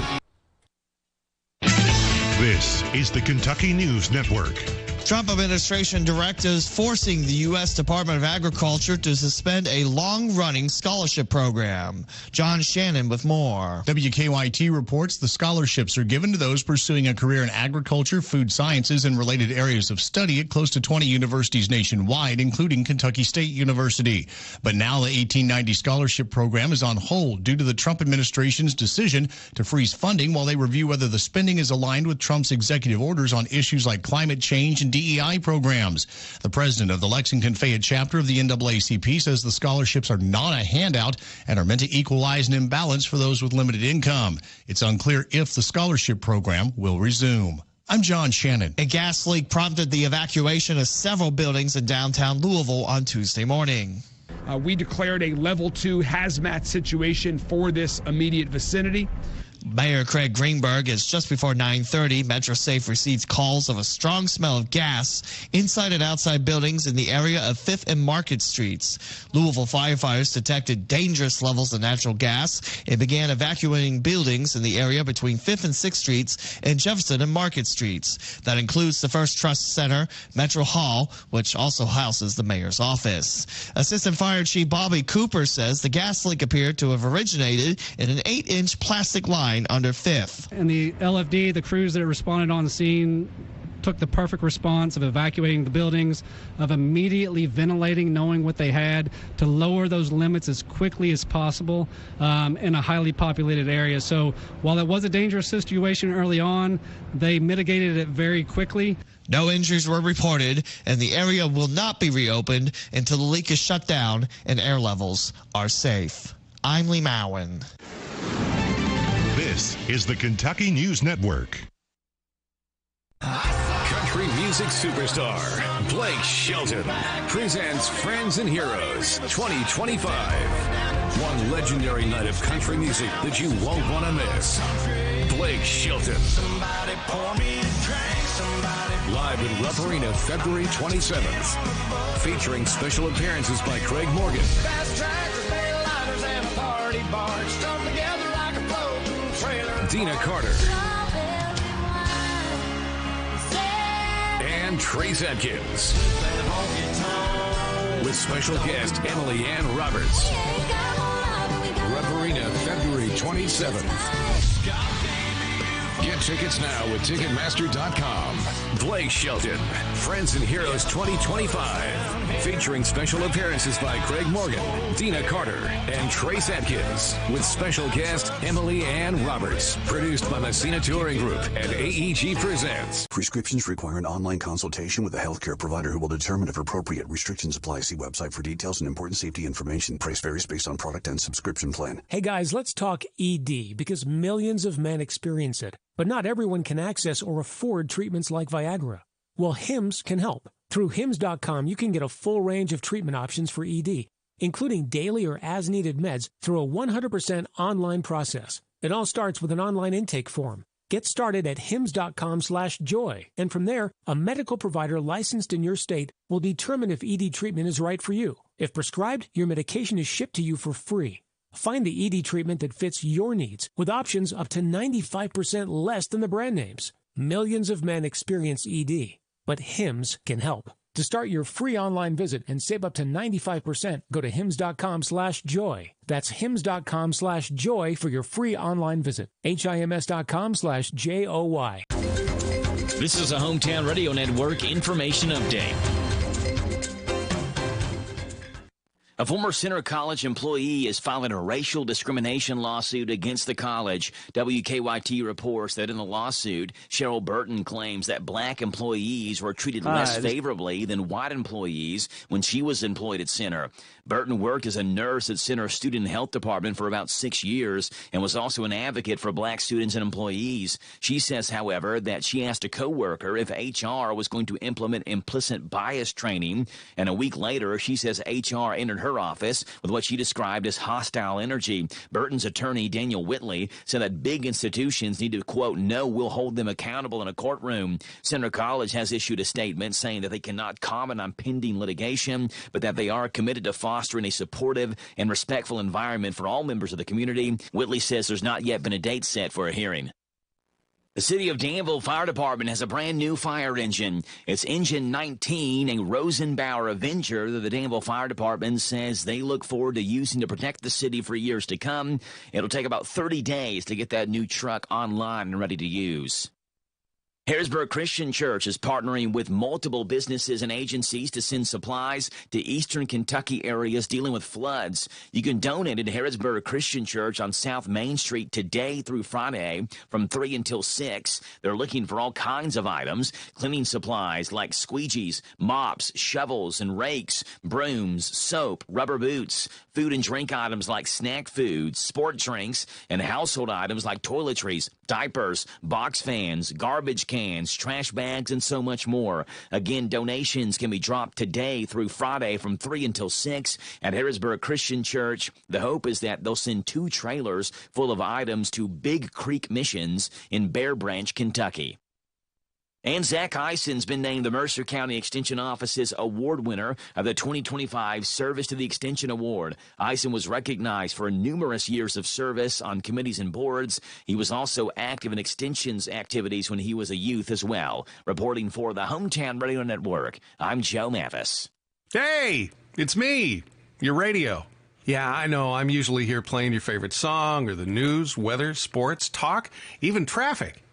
S24: This is the Kentucky News Network.
S25: Trump administration directives forcing the U.S. Department of Agriculture to suspend a long-running scholarship program. John Shannon with more.
S26: WKYT reports the scholarships are given to those pursuing a career in agriculture, food sciences, and related areas of study at close to 20 universities nationwide, including Kentucky State University. But now the 1890 scholarship program is on hold due to the Trump administration's decision to freeze funding while they review whether the spending is aligned with Trump's executive orders on issues like climate change and DEI programs. The president of the Lexington Fayette chapter of the NAACP says the scholarships are not a handout and are meant to equalize an imbalance for those with limited income. It's unclear if the scholarship program will resume. I'm John Shannon.
S25: A gas leak prompted the evacuation of several buildings in downtown Louisville on Tuesday morning.
S27: We declared a level 2 hazmat situation for this immediate vicinity.
S25: Mayor Craig Greenberg, it's just before 9:30. MetroSafe received calls of a strong smell of gas inside and outside buildings in the area of 5th and Market Streets. Louisville firefighters detected dangerous levels of natural gas and began evacuating buildings in the area between 5th and 6th Streets and Jefferson and Market Streets. That includes the First Trust Center, Metro Hall, which also houses the mayor's office. Assistant Fire Chief Bobby Cooper says the gas leak appeared to have originated in an 8-inch plastic line under 5th.
S28: And the LFD, the crews that responded on the scene, took the perfect response of evacuating the buildings, of immediately ventilating, knowing what they had, to lower those limits as quickly as possible in a highly populated area. So while it was a dangerous situation early on, they mitigated it very quickly.
S25: No injuries were reported, and the area will not be reopened until the leak is shut down and air levels are safe. I'm Lee Mowen.
S24: This is the Kentucky News Network.
S30: Country music superstar Blake Shelton presents Friends and Heroes 2025. One legendary night of country music that you won't want to miss. Blake Shelton.
S1: Somebody pour me a drink, somebody.
S30: Live in Rupp Arena, February 27th. Featuring special appearances by Craig Morgan.
S1: Fast tractors, bayliners, and a party barge strung together like a floating trailer.
S30: Dina Carter. And Trace Atkins. With special guest Emily Ann Roberts. Rupp Arena, February 27th. Get tickets now at Ticketmaster.com. Blake Shelton, Friends and Heroes 2025. Featuring special appearances by Craig Morgan, Dina Carter, and Trace Atkins. With special guest Emily Ann Roberts. Produced by Messina Touring Group and AEG Presents.
S5: Prescriptions require an online consultation with a healthcare provider who will determine if appropriate. Restrictions apply. See website for details and important safety information. Price varies based on product and subscription plan.
S6: Hey guys, let's talk ED because millions of men experience it. But not everyone can access or afford treatments like Viagra. Well, HIMS can help. Through HIMS.com, you can get a full range of treatment options for ED, including daily or as-needed meds through a 100% online process. It all starts with an online intake form. Get started at HIMS.com/joy, and from there, a medical provider licensed in your state will determine if ED treatment is right for you. If prescribed, your medication is shipped to you for free. Find the ED treatment that fits your needs with options up to 95% less than the brand names. Millions of men experience ED, but HIMS can help. To start your free online visit and save up to 95%, go to HIMS.com/joy. That's HIMS.com/joy for your free online visit. HIMS.com/JOY.
S2: This is a Hometown Radio Network information update. A former Center College employee is filing a racial discrimination lawsuit against the college. WKYT reports that in the lawsuit, Cheryl Burton claims that black employees were treated less favorably than white employees when she was employed at Center. Burton worked as a nurse at Center Student Health Department for about 6 years and was also an advocate for black students and employees. She says, however, that she asked a coworker if HR was going to implement implicit bias training, and a week later, she says HR entered her office with what she described as hostile energy. Burton's attorney, Daniel Whitley, said that big institutions need to, quote, know we'll hold them accountable in a courtroom. Center College has issued a statement saying that they cannot comment on pending litigation, but that they are committed to fostering a supportive and respectful environment for all members of the community. Whitley says there's not yet been a date set for a hearing. The City of Danville Fire Department has a brand new fire engine. It's Engine 19, a Rosenbauer Avenger that the Danville Fire Department says they look forward to using to protect the city for years to come. It'll take about 30 days to get that new truck online and ready to use. Harrisburg Christian Church is partnering with multiple businesses and agencies to send supplies to eastern Kentucky areas dealing with floods. You can donate at Harrisburg Christian Church on South Main Street today through Friday from 3 until 6. They're looking for all kinds of items, cleaning supplies like squeegees, mops, shovels, and rakes, brooms, soap, rubber boots, food and drink items like snack foods, sport drinks, and household items like toiletries, diapers, box fans, garbage cans, trash bags, and so much more. Again, donations can be dropped today through Friday from 3 until 6 at Harrisburg Christian Church. The hope is that they'll send 2 trailers full of items to Big Creek Missions in Bear Branch, Kentucky. And Zach Eison's been named the Mercer County Extension Office's award winner of the 2025 Service to the Extension Award. Eison was recognized for numerous years of service on committees and boards. He was also active in extensions activities when he was a youth as well. Reporting for the Hometown Radio Network, I'm Joe Mathis.
S22: Hey, it's me, your radio. Yeah, I know, I'm usually here playing your favorite song or the news, weather, sports, talk, even traffic.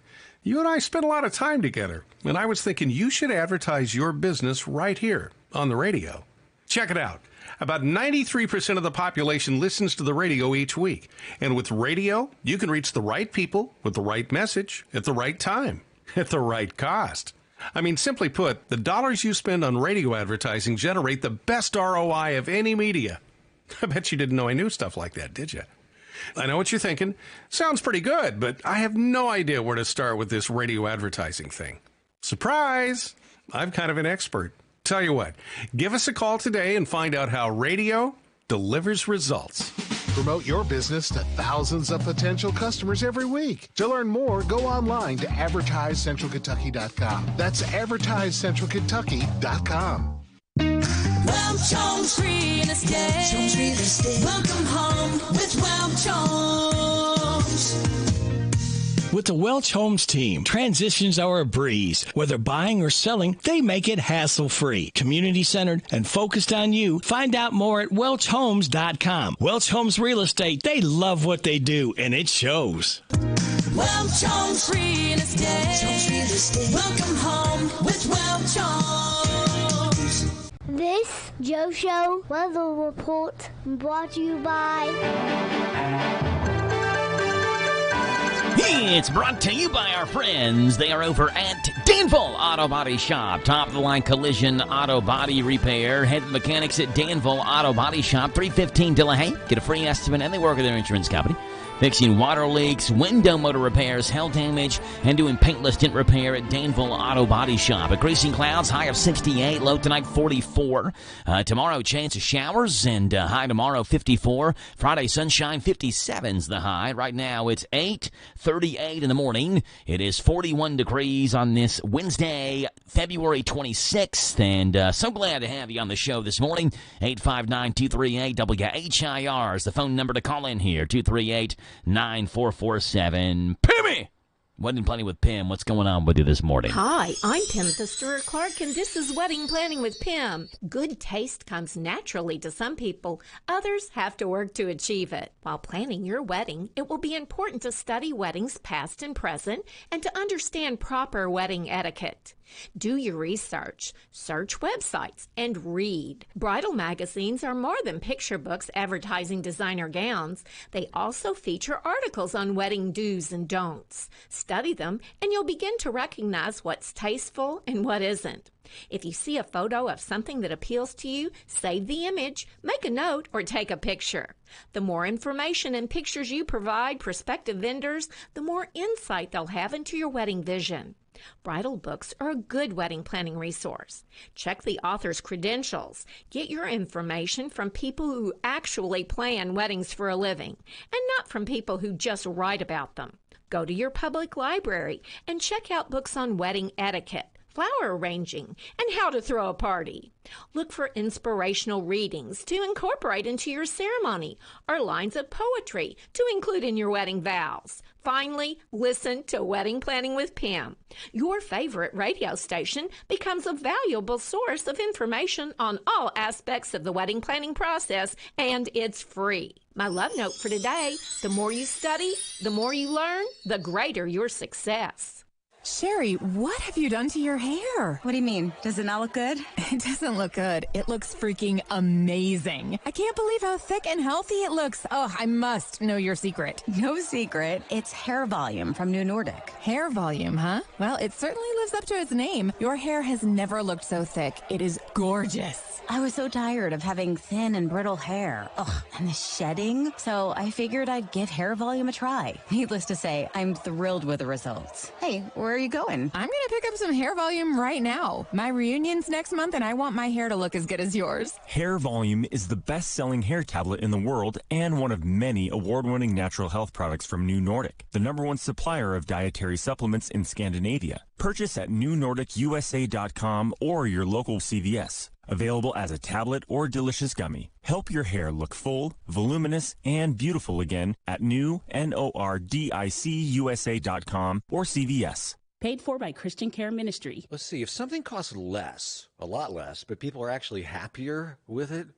S22: You and I spend a lot of time together, and I was thinking you should advertise your business right here on the radio. Check it out. About 93% of the population listens to the radio each week. And with radio, you can reach the right people with the right message at the right time, at the right cost. I mean, simply put, the dollars you spend on radio advertising generate the best ROI of any media. I bet you didn't know I knew stuff like that, did you? I know what you're thinking. Sounds pretty good, but I have no idea where to start with this radio advertising thing. Surprise! I'm kind of an expert. Tell you what, give us a call today and find out how radio delivers results.
S4: promote your business to thousands of potential customers every week. To learn more, go online to AdvertiseCentralKentucky.com. That's AdvertiseCentralKentucky.com.
S1: Welch Homes Real Estate. Welcome home with Welch Homes.
S7: With the Welch Homes team, transitions are a breeze. Whether buying or selling, they make it hassle-free, community-centered, and focused on you. Find out more at WelchHomes.com. Welch Homes Real Estate, they love what they do, and it shows.
S1: Welch Homes Real Estate. Welcome home with Welch Homes.
S9: This Joe Show weather report brought to you by...
S2: It's brought to you by our friends. They are over at Danville Auto Body Shop. Top-of-the-line collision auto body repair. Head to mechanics at Danville Auto Body Shop, 315 Delahaye. Get a free estimate, and they work with their insurance company. Fixing water leaks, window motor repairs, hail damage, and doing paintless dent repair at Danville Auto Body Shop. A greasing clouds, high of 68, low tonight 44. Tomorrow, chance of showers, and high tomorrow 54. Friday, sunshine, 57's the high. Right now, it's 8:38 in the morning. It is 41 degrees on this Wednesday, February 26th, and so glad to have you on the show this morning. 859-238-WHIR is the phone number to call in here, 238-9447. Pimmy! Wedding Planning with Pim. What's going on with you this morning?
S8: Hi, I'm Pim the Stewart Clark, and this is Wedding Planning with Pim. Good taste comes naturally to some people. Others have to work to achieve it. While planning your wedding, it will be important to study weddings past and present and to understand proper wedding etiquette. Do your research, search websites, and read. Bridal magazines are more than picture books advertising designer gowns. They also feature articles on wedding do's and don'ts. Study them, and you'll begin to recognize what's tasteful and what isn't. If you see a photo of something that appeals to you, save the image, make a note, or take a picture. The more information and pictures you provide prospective vendors, the more insight they'll have into your wedding vision. Bridal books are a good wedding planning resource. Check the author's credentials. Get your information from people who actually plan weddings for a living, and not from people who just write about them. Go to your public library and check out books on wedding etiquette, flower arranging, and how to throw a party. Look for inspirational readings to incorporate into your ceremony, or lines of poetry to include in your wedding vows. Finally, listen to Wedding Planning with Pim. Your favorite radio station becomes a valuable source of information on all aspects of the wedding planning process, and it's free. My love note for today: the more you study, the more you learn, the greater your success.
S10: Sherry, what have you done to your hair?
S11: What do you mean? Does it not look good?
S10: It doesn't look good. It looks freaking amazing. I can't believe how thick and healthy it looks. Oh, I must know your secret.
S11: No secret. It's hair volume from New Nordic.
S10: Hair volume, huh? Well, it certainly lives up to its name. Your hair has never looked so thick. It is gorgeous.
S11: I was so tired of having thin and brittle hair. Ugh, and the shedding. So I figured I'd give hair volume a try. Needless to say, I'm thrilled with the results. Hey, where are you going?
S10: I'm going to pick up some hair volume right now. My reunion's next month, and I want my hair to look as good as yours.
S12: Hair Volume is the best-selling hair tablet in the world and one of many award-winning natural health products from New Nordic, the #1 supplier of dietary supplements in Scandinavia. Purchase at newnordicusa.com or your local CVS. Available as a tablet or delicious gummy. Help your hair look full, voluminous, and beautiful again at newnordicusa.com or CVS.
S16: Paid for by Christian Care Ministry.
S20: Let's see, if something costs less, a lot less, but people are actually happier with it,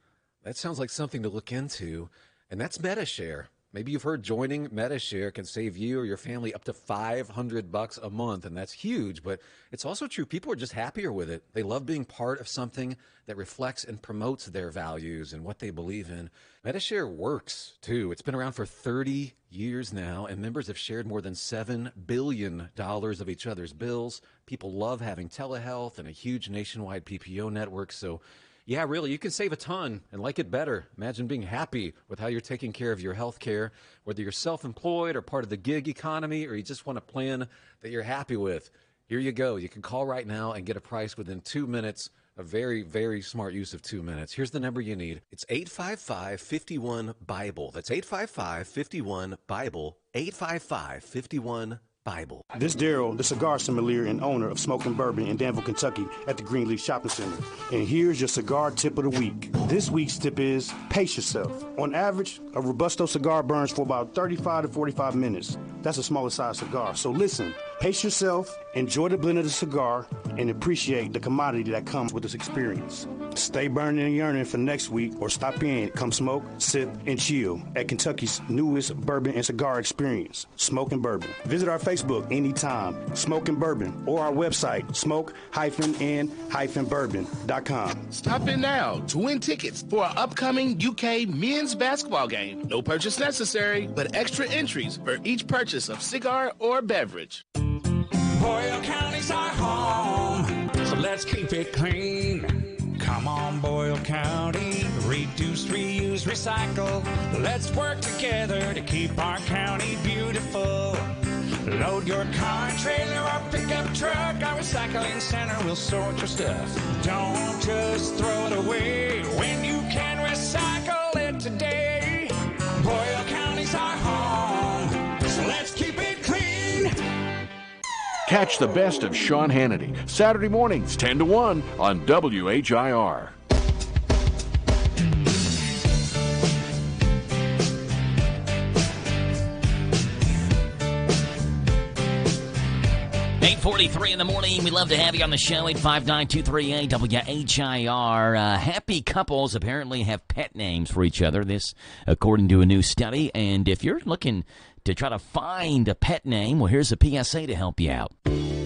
S20: that sounds like something to look into, and that's MediShare. Maybe you've heard joining MediShare can save you or your family up to $500 a month, and that's huge, but it's also true. People are just happier with it. They love being part of something that reflects and promotes their values and what they believe in. MediShare works, too. It's been around for 30 years now, and members have shared more than $7 billion of each other's bills. People love having telehealth and a huge nationwide PPO network, so yeah, really, you can save a ton and like it better. Imagine being happy with how you're taking care of your health care, whether you're self-employed or part of the gig economy, or you just want a plan that you're happy with. Here you go. You can call right now and get a price within 2 minutes. A very, very smart use of 2 minutes. Here's the number you need. It's 855-51-BIBLE. That's 855-51-BIBLE. 855-51-BIBLE.
S3: This is Daryl, the cigar sommelier and owner of Smoking Bourbon in Danville, Kentucky at the Greenleaf Shopping Center. And here's your cigar tip of the week. This week's tip is pace yourself. On average, a Robusto cigar burns for about 35 to 45 minutes. That's a smaller size cigar. So listen, pace yourself, enjoy the blend of the cigar, and appreciate the commodity that comes with this experience. Stay burning and yearning for next week or stop in, come smoke, sip, and chill at Kentucky's newest bourbon and cigar experience, Smoking Bourbon. Visit our Facebook anytime, Smoking Bourbon, or our website, smoke-and-bourbon.com.
S13: Stop in now to win tickets for our upcoming UK men's basketball game. No purchase necessary, but extra entries for each purchase of cigar or beverage.
S1: Boyle County's our home, so let's keep it clean. Come on, Boyle County, reduce, reuse, recycle. Let's work together to keep our county beautiful. Load your car, trailer, or pickup truck. Our recycling center will sort your stuff. Don't just throw it away when you can recycle it today. Boyle County's our home, so let's keep it clean.
S30: Catch the best of Sean Hannity, Saturday mornings, 10 to 1 on WHIR.
S2: .43 in the morning. We'd love to have you on the show. 859-238 WHIR. Happy couples apparently have pet names for each other. This, according to a new study. And if you're looking to try to find a pet name, well, here's a PSA to help you out.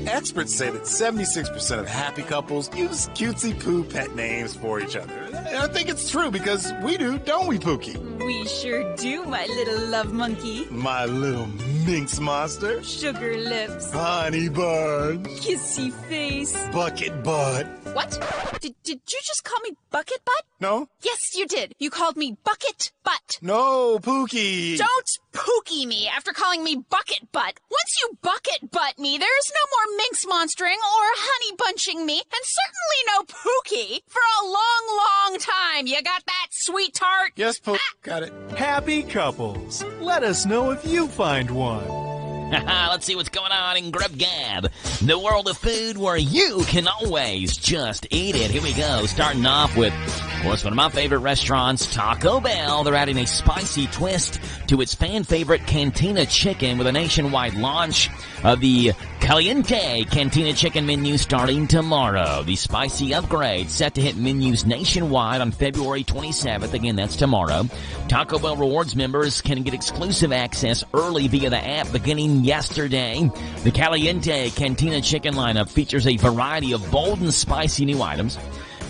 S14: Experts say that 76% of happy couples use cutesy-poo pet names for each other. And I think it's true because we do, don't we, Pookie?
S15: We sure do, my little love monkey.
S14: My little minx monster.
S15: Sugar lips.
S14: Honey bun.
S15: Kissy face.
S14: Bucket butt.
S15: What? Did you just call me bucket butt?
S14: No.
S15: Yes, you did. You called me bucket butt.
S14: No, Pookie.
S15: Don't Pookie me after calling me bucket butt. Once you bucket butt me, there's no more minx monstering or honey bunching me, and certainly no Pookie for a long, long time. You got that, sweetheart?
S14: Yes, Pookie. Got it. Happy couples. Let us know if you find one.
S2: Let's see what's going on in Grub Gab, the world of food where you can always just eat it. Here we go, starting off with, of course, one of my favorite restaurants, Taco Bell. They're adding a spicy twist to its fan-favorite Cantina Chicken with a nationwide launch of the Caliente Cantina Chicken menu starting tomorrow. The spicy upgrade set to hit menus nationwide on February 27th. Again, that's tomorrow. Taco Bell Rewards members can get exclusive access early via the app beginning yesterday. The Caliente Cantina Chicken lineup features a variety of bold and spicy new items,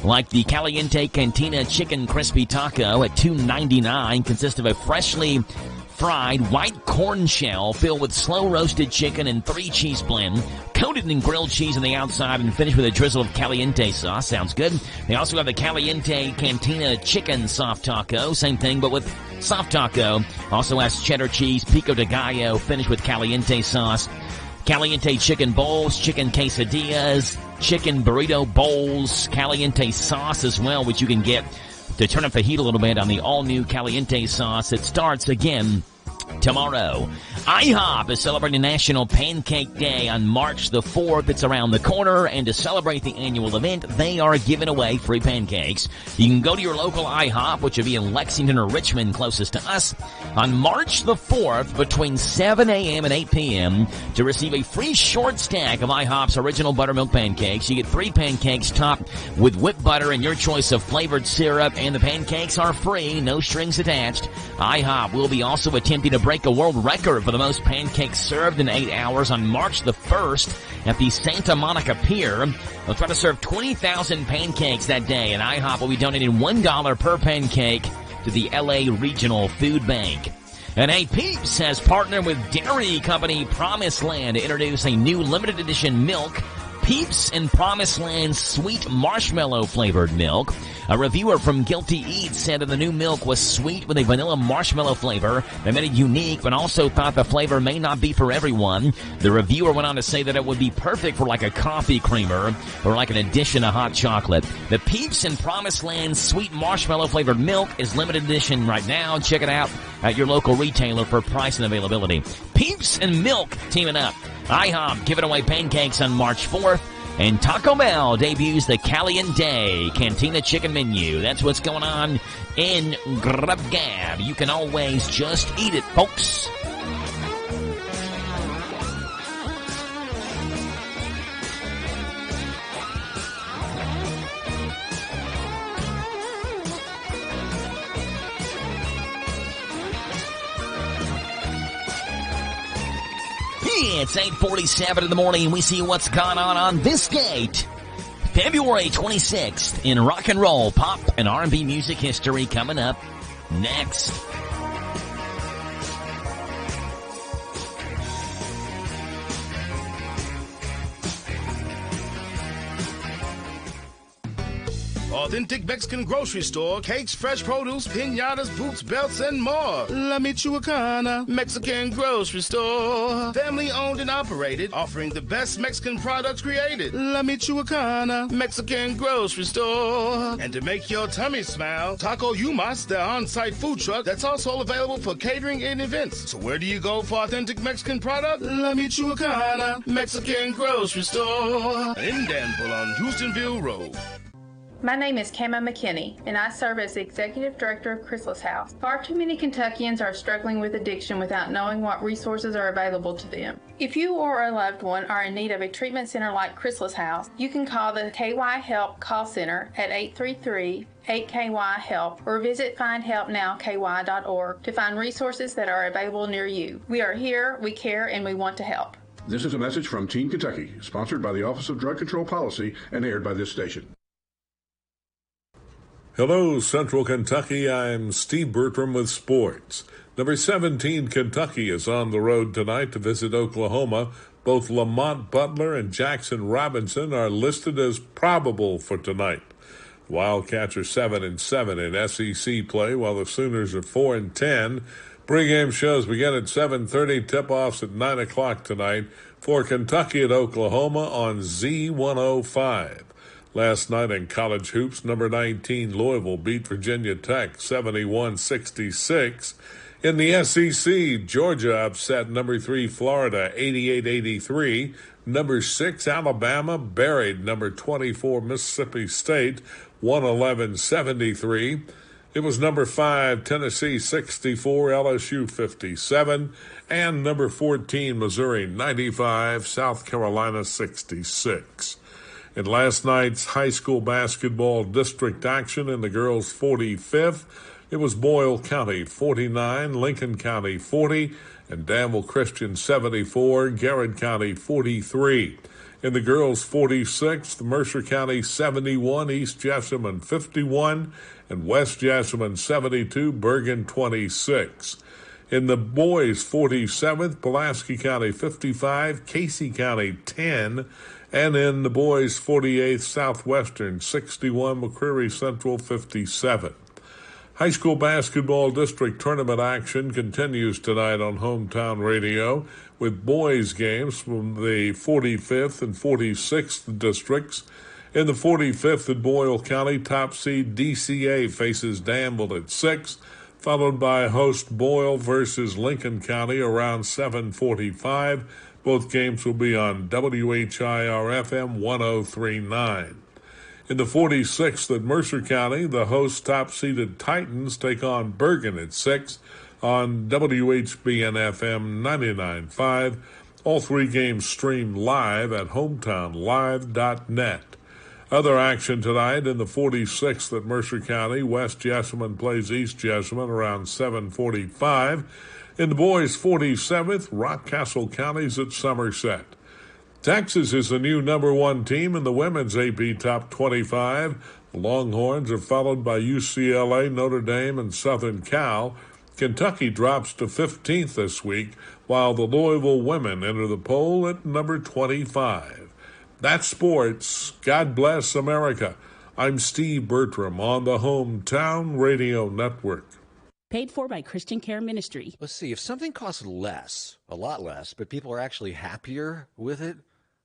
S2: like the Caliente Cantina Chicken Crispy Taco at $2.99, consists of a freshly fried white corn shell filled with slow-roasted chicken and 3 cheese blend, coated in grilled cheese on the outside and finished with a drizzle of Caliente sauce. Sounds good. They also have the Caliente Cantina Chicken Soft Taco. Same thing, but with soft taco. Also has cheddar cheese, pico de gallo, finished with Caliente sauce. Caliente chicken bowls, chicken quesadillas, chicken burrito bowls, Caliente sauce as well, which you can get to turn up the heat a little bit on the all-new Caliente sauce. It starts again tomorrow. IHOP is celebrating National Pancake Day on March the 4th. It's around the corner, and to celebrate the annual event, they are giving away free pancakes. You can go to your local IHOP, which will be in Lexington or Richmond, closest to us, on March the 4th between 7 a.m. and 8 p.m. to receive a free short stack of IHOP's original buttermilk pancakes. You get 3 pancakes topped with whipped butter and your choice of flavored syrup, and the pancakes are free, no strings attached. IHOP will be also attempting to break a world record for the most pancakes served in 8 hours on March the 1st at the Santa Monica Pier. They'll try to serve 20,000 pancakes that day, and IHOP will be donating $1 per pancake to the LA Regional Food Bank. And Peeps has partnered with dairy company Promised Land to introduce a new limited edition milk Peeps and Promised Land sweet marshmallow flavored milk. A reviewer from Guilty Eats said that the new milk was sweet with a vanilla marshmallow flavor that made it unique, but also thought the flavor may not be for everyone. The reviewer went on to say that it would be perfect for like a coffee creamer or like an addition to hot chocolate. The Peeps and Promised Land sweet marshmallow flavored milk is limited edition right now. Check it out at your local retailer for price and availability. Peeps and milk teaming up. IHOP giving away pancakes on March 4th. And Taco Bell debuts the Caliente Cantina Chicken Menu. That's what's going on in Grub Gab. You can always just eat it, folks. It's 8:47 in the morning, and we see what's gone on this date, February 26th, in rock and roll, pop, and R&B music history coming up next.
S13: Authentic Mexican grocery store, cakes, fresh produce, piñatas, boots, belts, and more. La Michoacana Mexican grocery store. Family owned and operated, offering the best Mexican products created. La Michoacana Mexican grocery store. And to make your tummy smile, Taco Yumas, the on-site food truck that's also available for catering and events. So where do you go for authentic Mexican product? La Michoacana Mexican grocery store. In Danville on Houstonville Road.
S17: My name is Kama McKinney, and I serve as the Executive Director of Chrysalis House. Far too many Kentuckians are struggling with addiction without knowing what resources are available to them. If you or a loved one are in need of a treatment center like Chrysalis House, you can call the KY Help call center at 833-8KY-HELP or visit findhelpnowky.org to find resources that are available near you. We are here, we care, and we want to help.
S18: This is a message from Teen Kentucky, sponsored by the Office of Drug Control Policy and aired by this station.
S19: Hello, Central Kentucky. I'm Steve Bertram with sports. Number 17, Kentucky, is on the road tonight to visit Oklahoma. Both Lamont Butler and Jackson Robinson are listed as probable for tonight. Wildcats are 7-7 in SEC play, while the Sooners are 4-10. Pre-game shows begin at 7:30. Tip-offs at 9 o'clock tonight for Kentucky at Oklahoma on Z105. Last night in college hoops, number 19 Louisville beat Virginia Tech 71-66. In the SEC, Georgia upset number 3 Florida 88-83. Number 6 Alabama buried number 24 Mississippi State 111-73. It was number 5 Tennessee 64, LSU 57, and number 14 Missouri 95, South Carolina 66. In last night's high school basketball district action in the girls' 45th, it was Boyle County 49, Lincoln County 40, and Danville Christian 74, Garrett County 43. In the girls' 46th, Mercer County 71, East Jessamine 51, and West Jessamine 72, Bergen 26. In the boys' 47th, Pulaski County 55, Casey County 10, and in the boys' 48th, Southwestern 61, McCreary Central 57. High school basketball district tournament action continues tonight on Hometown Radio with boys games from the 45th and 46th districts. In the 45th at Boyle County, top seed DCA faces Danville at 6, followed by host Boyle versus Lincoln County around 7:45. Both games will be on WHIR FM 103.9. In the 46th at Mercer County, the host top-seeded Titans take on Bergen at 6 on WHBN FM 99.5. All three games streamed live at hometownlive.net. Other action tonight in the 46th at Mercer County, West Jessamine plays East Jessamine around 7:45. In the boys' 47th, Rockcastle County's at Somerset. Texas is the new number 1 team in the women's AP Top 25. The Longhorns are followed by UCLA, Notre Dame, and Southern Cal. Kentucky drops to 15th this week, while the Louisville women enter the poll at number 25. That's sports. God bless America. I'm Steve Bertram on the Hometown Radio Network.
S16: Paid for by Christian Care Ministry.
S20: Let's see, if something costs less, a lot less, but people are actually happier with it,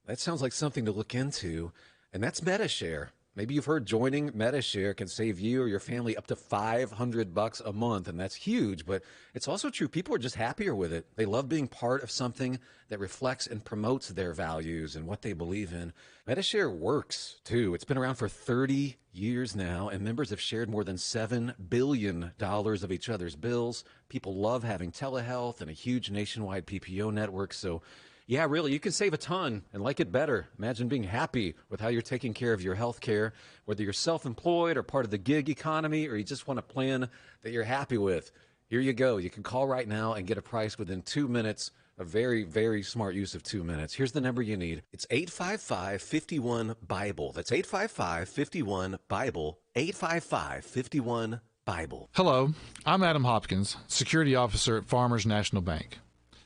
S20: that sounds like something to look into, and that's MetaShare. Maybe you've heard joining MetaShare can save you or your family up to $500 a month, and that's huge, but it's also true. People are just happier with it. They love being part of something that reflects and promotes their values and what they believe in. MetaShare works, too. It's been around for 30 years now, and members have shared more than $7 billion of each other's bills. People love having telehealth and a huge nationwide PPO network, so yeah, really, you can save a ton and like it better. Imagine being happy with how you're taking care of your health care, whether you're self-employed or part of the gig economy, or you just want a plan that you're happy with. Here you go. You can call right now and get a price within 2 minutes. A very, very smart use of 2 minutes. Here's the number you need. It's 855-51-BIBLE. That's 855-51-BIBLE. 855-51-BIBLE.
S5: Hello, I'm Adam Hopkins, Security Officer at Farmers National Bank.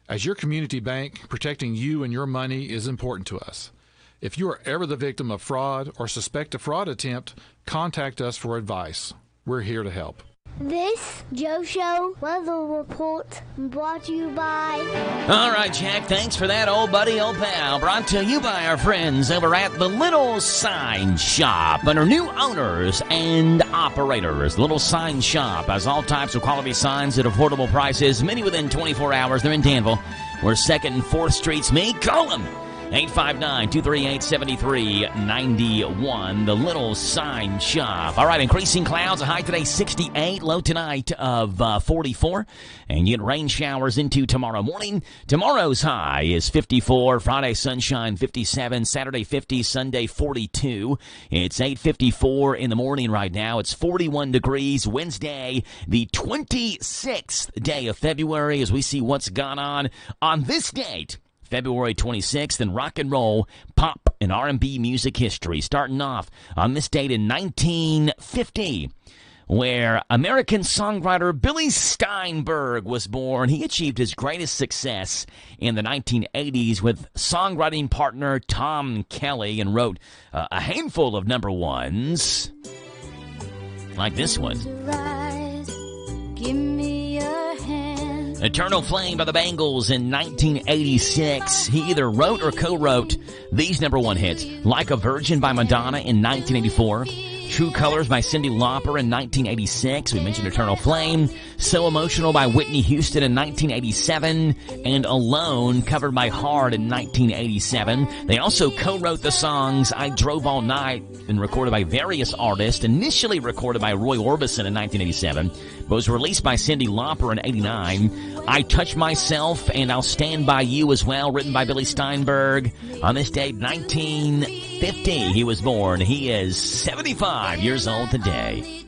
S5: As your community bank, protecting you and your money is important to us. If you are ever the victim of fraud or suspect a fraud attempt, contact us for advice. We're here to help.
S9: This Joe Show weather report brought to you by...
S2: All right, Jack, thanks for that, old buddy, old pal. Brought to you by our friends over at the Little Sign Shop. Under new owners and operators, Little Sign Shop has all types of quality signs at affordable prices, many within 24 hours. They're in Danville, where 2nd and 4th Streets meet. Call them. 859-238-7391, the Little Sign Shop. All right, increasing clouds, a high today 68, low tonight of 44, and you get rain showers into tomorrow morning. Tomorrow's high is 54, Friday sunshine 57, Saturday 50, Sunday 42. It's 8:54 in the morning right now. It's 41 degrees. Wednesday, the 26th day of February, as we see what's gone on this date. February 26th in rock and roll, pop, and R&B music history. Starting off on this date in 1950, where American songwriter Billy Steinberg was born. He achieved his greatest success in the 1980s with songwriting partner Tom Kelly and wrote a handful of number ones, like this one. Give me your hand. Eternal Flame by the Bangles in 1986. He either wrote or co-wrote these number one hits. Like a Virgin by Madonna in 1984. True Colors by Cyndi Lauper in 1986. We mentioned Eternal Flame. So Emotional by Whitney Houston in 1987. And Alone, covered by Hard in 1987. They also co-wrote the songs I Drove All Night, and recorded by various artists. Initially recorded by Roy Orbison in 1987. But was released by Cyndi Lauper in 89. I Touch Myself and I'll Stand By You as well, written by Billy Steinberg. On this date, 1950, he was born. He is 75 years old today.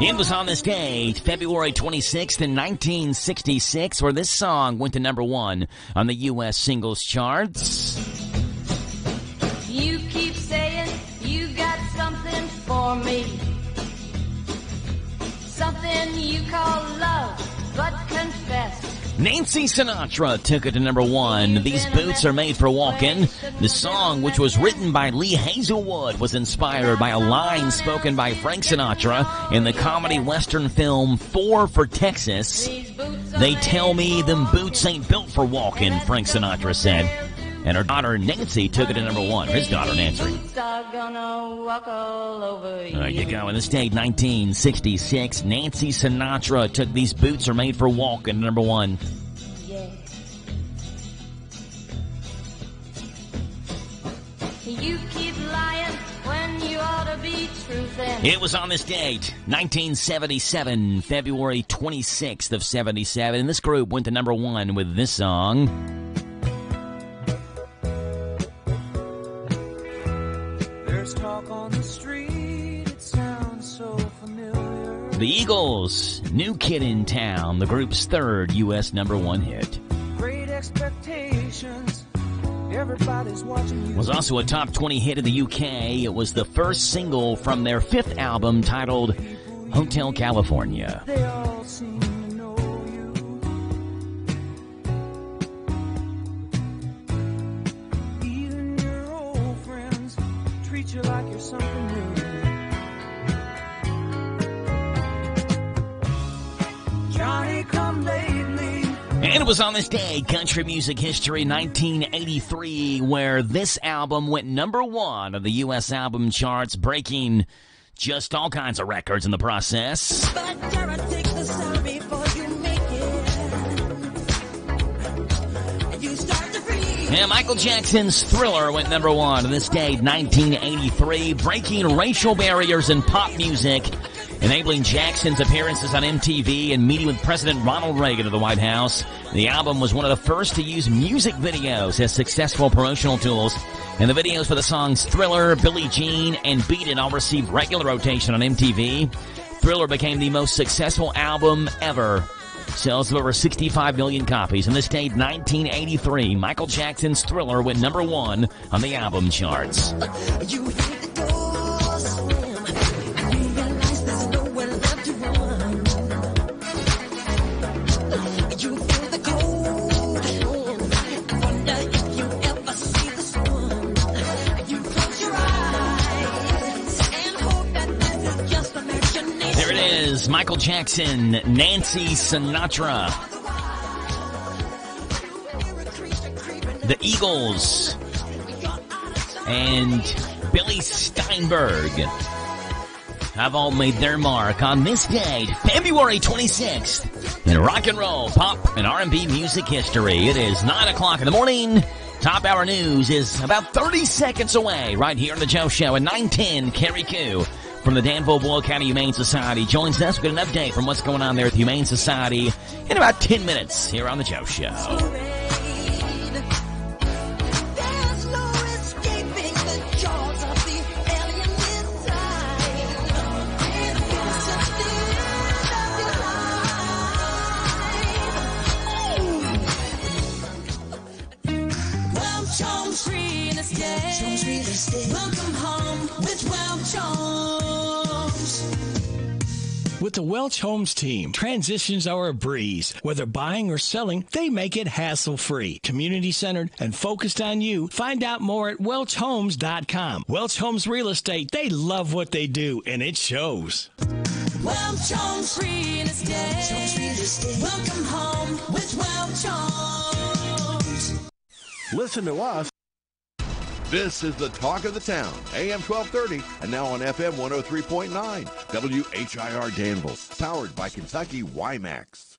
S2: It was on this date, February 26th in 1966, where this song went to number one on the U.S. singles charts.
S6: You keep saying you got something for me, something you call love, but confess.
S2: Nancy Sinatra took it to number one. These Boots Are Made for Walking. The song, which was written by Lee Hazelwood, was inspired by a line spoken by Frank Sinatra in the comedy western film 4 for Texas. They tell me them boots ain't built for walking, Frank Sinatra said. And her daughter Nancy took it to number one. His daughter Nancy. There you go. In this date, 1966, Nancy Sinatra took These Boots Are Made for Walking to number one.
S6: Yeah. You keep lying when you ought to be truthin'.
S2: It was on this date, 1977, February 26th of 77. And this group went to number one with this song.
S21: Talk on the street, it sounds so familiar.
S2: The Eagles, New Kid in Town, the group's third U.S. #1 hit.
S4: Great expectations. Everybody's watching you.
S2: Was also a top 20 hit in the UK. It was the first single from their fifth album titled Hotel California.
S4: They all seem to know you. Even your old friends treat you like you're something new. Johnny come lately.
S2: And it was on this day, country music history, 1983, where this album went #1 on the U.S. album charts, breaking just all kinds of records in the process. Yeah, Michael Jackson's Thriller went #1 on this day, 1983, breaking racial barriers in pop music, enabling Jackson's appearances on MTV and meeting with President Ronald Reagan at the White House. The album was one of the first to use music videos as successful promotional tools, and the videos for the songs Thriller, Billie Jean, and Beat It all received regular rotation on MTV. Thriller became the most successful album ever. Sales of over 65 million copies. On this date, 1983, Michael Jackson's Thriller went #1 on the album charts. Michael Jackson, Nancy Sinatra, the Eagles, and Billy Steinberg have all made their mark on this date, February 26th, in rock and roll, pop, and R&B music history. It is 9 o'clock in the morning. Top Hour News is about 30 seconds away right here on The Joe Show at 9:10. Carrie Koo from the Danville Boyle County Humane Society joins us. We'll get an update from what's going on there at the Humane Society in about 10 minutes here on The Joe Show.
S21: Welcome home with Welch Homes.
S7: With the Welch Homes team, transitions are a breeze. Whether buying or selling, they make it hassle-free, community-centered, and focused on you. Find out more at welchhomes.com. Welch Homes Real Estate, they love what they do, and it shows.
S21: Welch Homes Real Estate. Welcome home with Welch Homes.
S22: Listen to us. This is the talk of the town, AM 1230, and now on FM 103.9, WHIR Danville, powered by Kentucky WiMAX.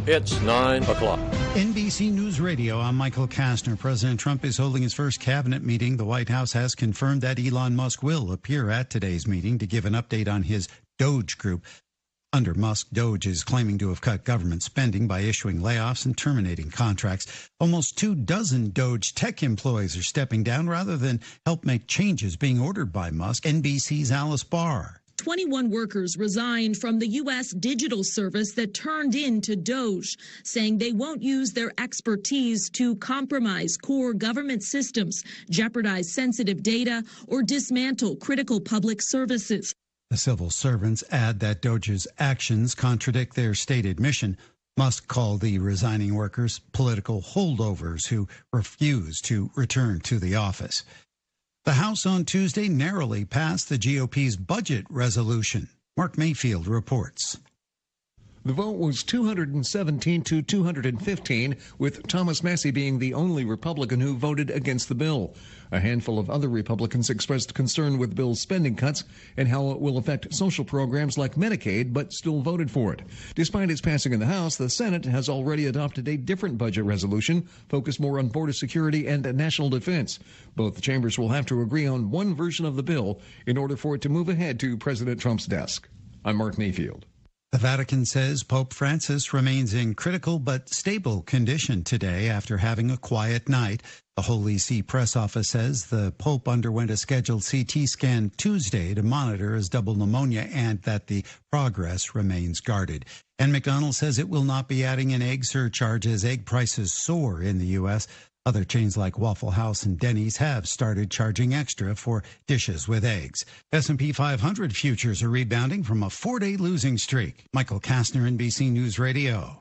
S23: It's 9 o'clock.
S24: NBC News Radio, I'm Michael Kastner. President Trump is holding his first cabinet meeting. The White House has confirmed that Elon Musk will appear at today's meeting to give an update on his Doge group. Under Musk, Doge is claiming to have cut government spending by issuing layoffs and terminating contracts. Almost 24 Doge tech employees are stepping down rather than help make changes being ordered by Musk. NBC's Alice Barr.
S25: 21 workers resigned from the U.S. digital service that turned into Doge, saying they won't use their expertise to compromise core government systems, jeopardize sensitive data, or dismantle critical public services.
S24: The civil servants add that Doge's actions contradict their stated mission. Musk called the resigning workers political holdovers who refuse to return to the office. The House on Tuesday narrowly passed the GOP's budget resolution. Mark Mayfield reports.
S26: The vote was 217 to 215, with Thomas Massie being the only Republican who voted against the bill. A handful of other Republicans expressed concern with the bill's spending cuts and how it will affect social programs like Medicaid, but still voted for it. Despite its passing in the House, the Senate has already adopted a different budget resolution focused more on border security and national defense. Both chambers will have to agree on one version of the bill in order for it to move ahead to President Trump's desk. I'm Mark Mayfield.
S24: The Vatican says Pope Francis remains in critical but stable condition today after having a quiet night. The Holy See press office says the Pope underwent a scheduled CT scan Tuesday to monitor his double pneumonia and that the progress remains guarded. And McDonald's says it will not be adding an egg surcharge as egg prices soar in the U.S. Other chains like Waffle House and Denny's have started charging extra for dishes with eggs. S&P 500 futures are rebounding from a 4-day losing streak. Michael Kastner, NBC News Radio.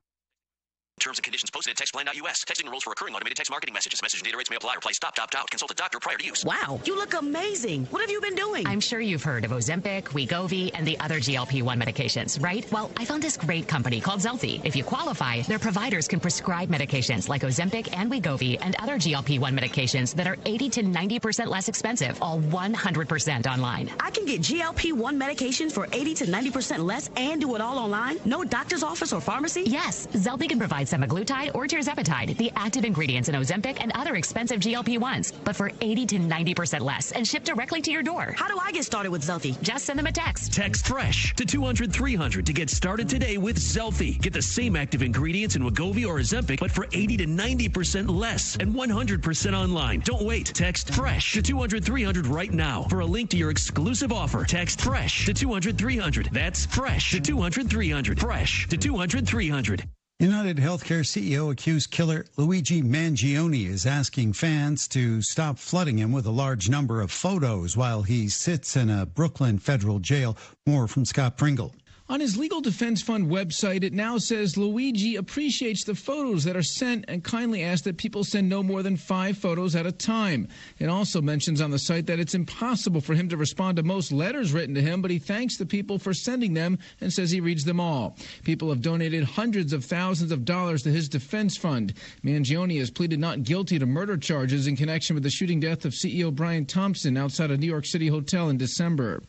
S1: Terms and conditions posted at textplan.us. Texting enrolls for recurring automated text marketing messages. Message and data rates may apply. Reply stop, opt out. Consult a doctor prior to use.
S3: Wow, you look amazing. What have you been doing?
S8: I'm sure you've heard of Ozempic, Wegovy, and the other GLP-1 medications, right? Well, I found this great company called Zelfie. If you qualify, their providers can prescribe medications like Ozempic and Wegovy and other GLP-1 medications that are 80 to 90% less expensive, all 100% online.
S3: I can get GLP-1 medications for 80 to 90% less and do it all online? No doctor's office or pharmacy?
S8: Yes, Zelfie can provide semaglutide or tirzepatide, the active ingredients in Ozempic and other expensive GLP-1s, but for 80 to 90% less and shipped directly to your door.
S3: How do I get started with Zelfie?
S8: Just send them a text.
S10: Text FRESH to 200-300 to get started today with Zelfie. Get the same active ingredients in Wegovy or Ozempic, but for 80 to 90% less and 100% online. Don't wait. Text FRESH to 200-300 right now for a link to your exclusive offer. Text FRESH to 200-300. That's FRESH to 200-300. FRESH to 200-300.
S24: United Healthcare CEO accused killer Luigi Mangione is asking fans to stop flooding him with a large number of photos while he sits in a Brooklyn federal jail. More from Scott Pringle.
S11: On his Legal Defense Fund website, it now says Luigi appreciates the photos that are sent and kindly asks that people send no more than 5 photos at a time. It also mentions on the site that it's impossible for him to respond to most letters written to him, but he thanks the people for sending them and says he reads them all. People have donated hundreds of thousands of dollars to his defense fund. Mangione has pleaded not guilty to murder charges in connection with the shooting death of CEO Brian Thompson outside a New York City hotel in December.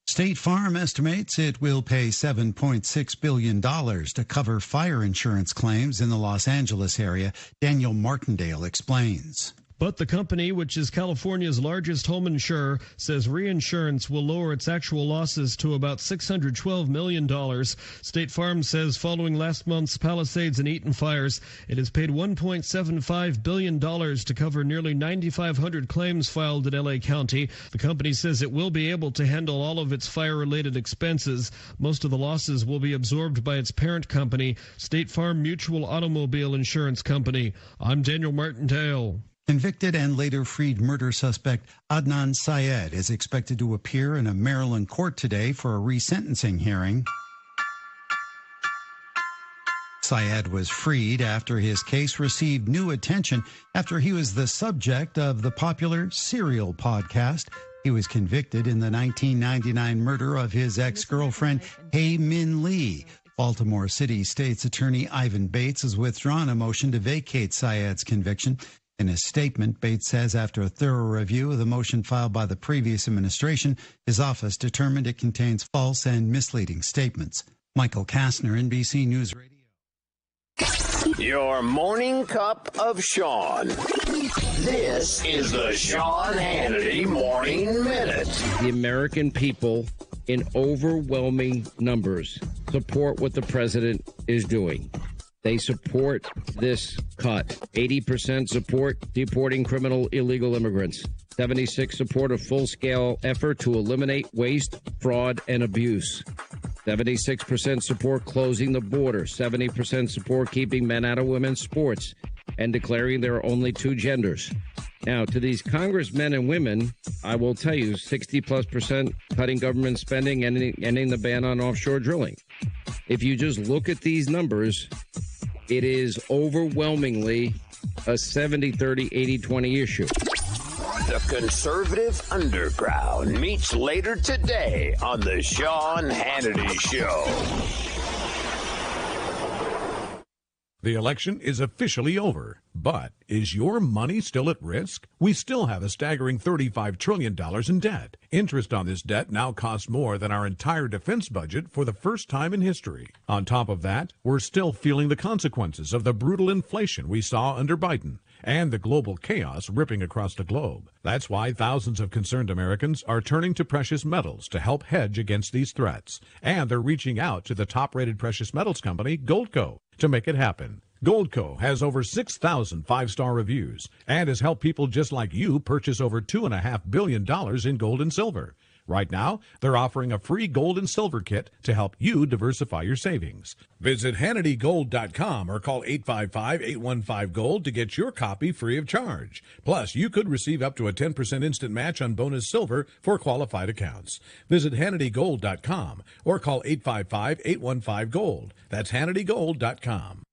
S24: State Farm estimates it will pay $7.6 billion to cover fire insurance claims in the Los Angeles area. Daniel Martindale explains.
S12: But the company, which is California's largest home insurer, says reinsurance will lower its actual losses to about $612 million. State Farm says following last month's Palisades and Eaton fires, it has paid $1.75 billion to cover nearly 9,500 claims filed in L.A. County. The company says it will be able to handle all of its fire-related expenses. Most of the losses will be absorbed by its parent company, State Farm Mutual Automobile Insurance Company. I'm Daniel Martindale.
S24: Convicted and later freed murder suspect Adnan Syed is expected to appear in a Maryland court today for a resentencing hearing. Syed was freed after his case received new attention after he was the subject of the popular Serial podcast. He was convicted in the 1999 murder of his ex-girlfriend, Hae Min Lee. Baltimore City State's Attorney Ivan Bates has withdrawn a motion to vacate Syed's conviction. In a statement, Bates says after a thorough review of the motion filed by the previous administration, his office determined it contains false and misleading statements. Michael Kastner, NBC News Radio.
S27: Your morning cup of Sean. This is the Sean Hannity Morning Minute.
S28: The American people, in overwhelming numbers, support what the president is doing. They support this cut. 80% support deporting criminal illegal immigrants. 76% support a full-scale effort to eliminate waste, fraud, and abuse. 76% support closing the border. 70% support keeping men out of women's sports and declaring there are only 2 genders. Now, to these congressmen and women, I will tell you 60+% cutting government spending and ending the ban on offshore drilling. If you just look at these numbers, it is overwhelmingly a 70-30, 80-20 issue.
S27: The conservative underground meets later today on the Sean Hannity Show.
S29: The election is officially over, but is your money still at risk? We still have a staggering $35 trillion in debt. Interest on this debt now costs more than our entire defense budget for the first time in history. On top of that, we're still feeling the consequences of the brutal inflation we saw under Biden. and the global chaos ripping across the globe. That's why thousands of concerned Americans are turning to precious metals to help hedge against these threats. And they're reaching out to the top-rated precious metals company, Goldco, to make it happen. Goldco has over 6,000 five-star reviews and has helped people just like you purchase over $2.5 billion in gold and silver. Right now, they're offering a free gold and silver kit to help you diversify your savings. Visit HannityGold.com or call 855-815-GOLD to get your copy free of charge. Plus, you could receive up to a 10% instant match on bonus silver for qualified accounts. Visit HannityGold.com or call 855-815-GOLD. That's HannityGold.com.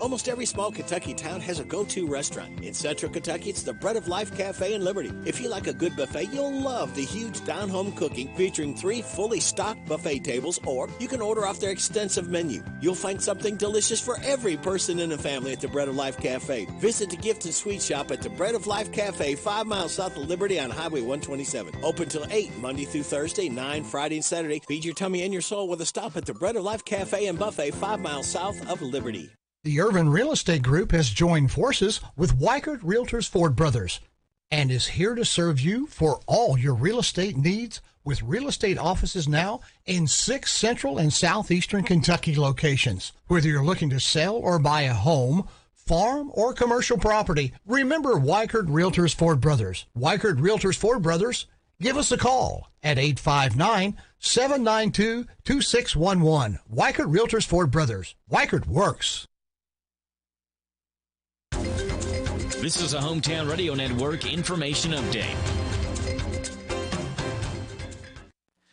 S5: Almost every small Kentucky town has a go-to restaurant. In Central Kentucky, it's the Bread of Life Cafe in Liberty. If you like a good buffet, you'll love the huge down-home cooking featuring 3 fully stocked buffet tables, or you can order off their extensive menu. You'll find something delicious for every person in the family at the Bread of Life Cafe. Visit the gift and sweet shop at the Bread of Life Cafe, 5 miles south of Liberty on Highway 127. Open till 8, Monday through Thursday, 9 Friday and Saturday. Feed your tummy and your soul with a stop at the Bread of Life Cafe and Buffet, 5 miles south of Liberty.
S13: The Urban Real Estate Group has joined forces with WHIR Realtors Ford Brothers and is here to serve you for all your real estate needs with real estate offices now in 6 central and southeastern Kentucky locations. Whether you're looking to sell or buy a home, farm, or commercial property, remember WHIR Realtors Ford Brothers. WHIR Realtors Ford Brothers, give us a call at 859-792-2611. WHIR Realtors Ford Brothers. WHIR works.
S14: This is a Hometown Radio Network information update.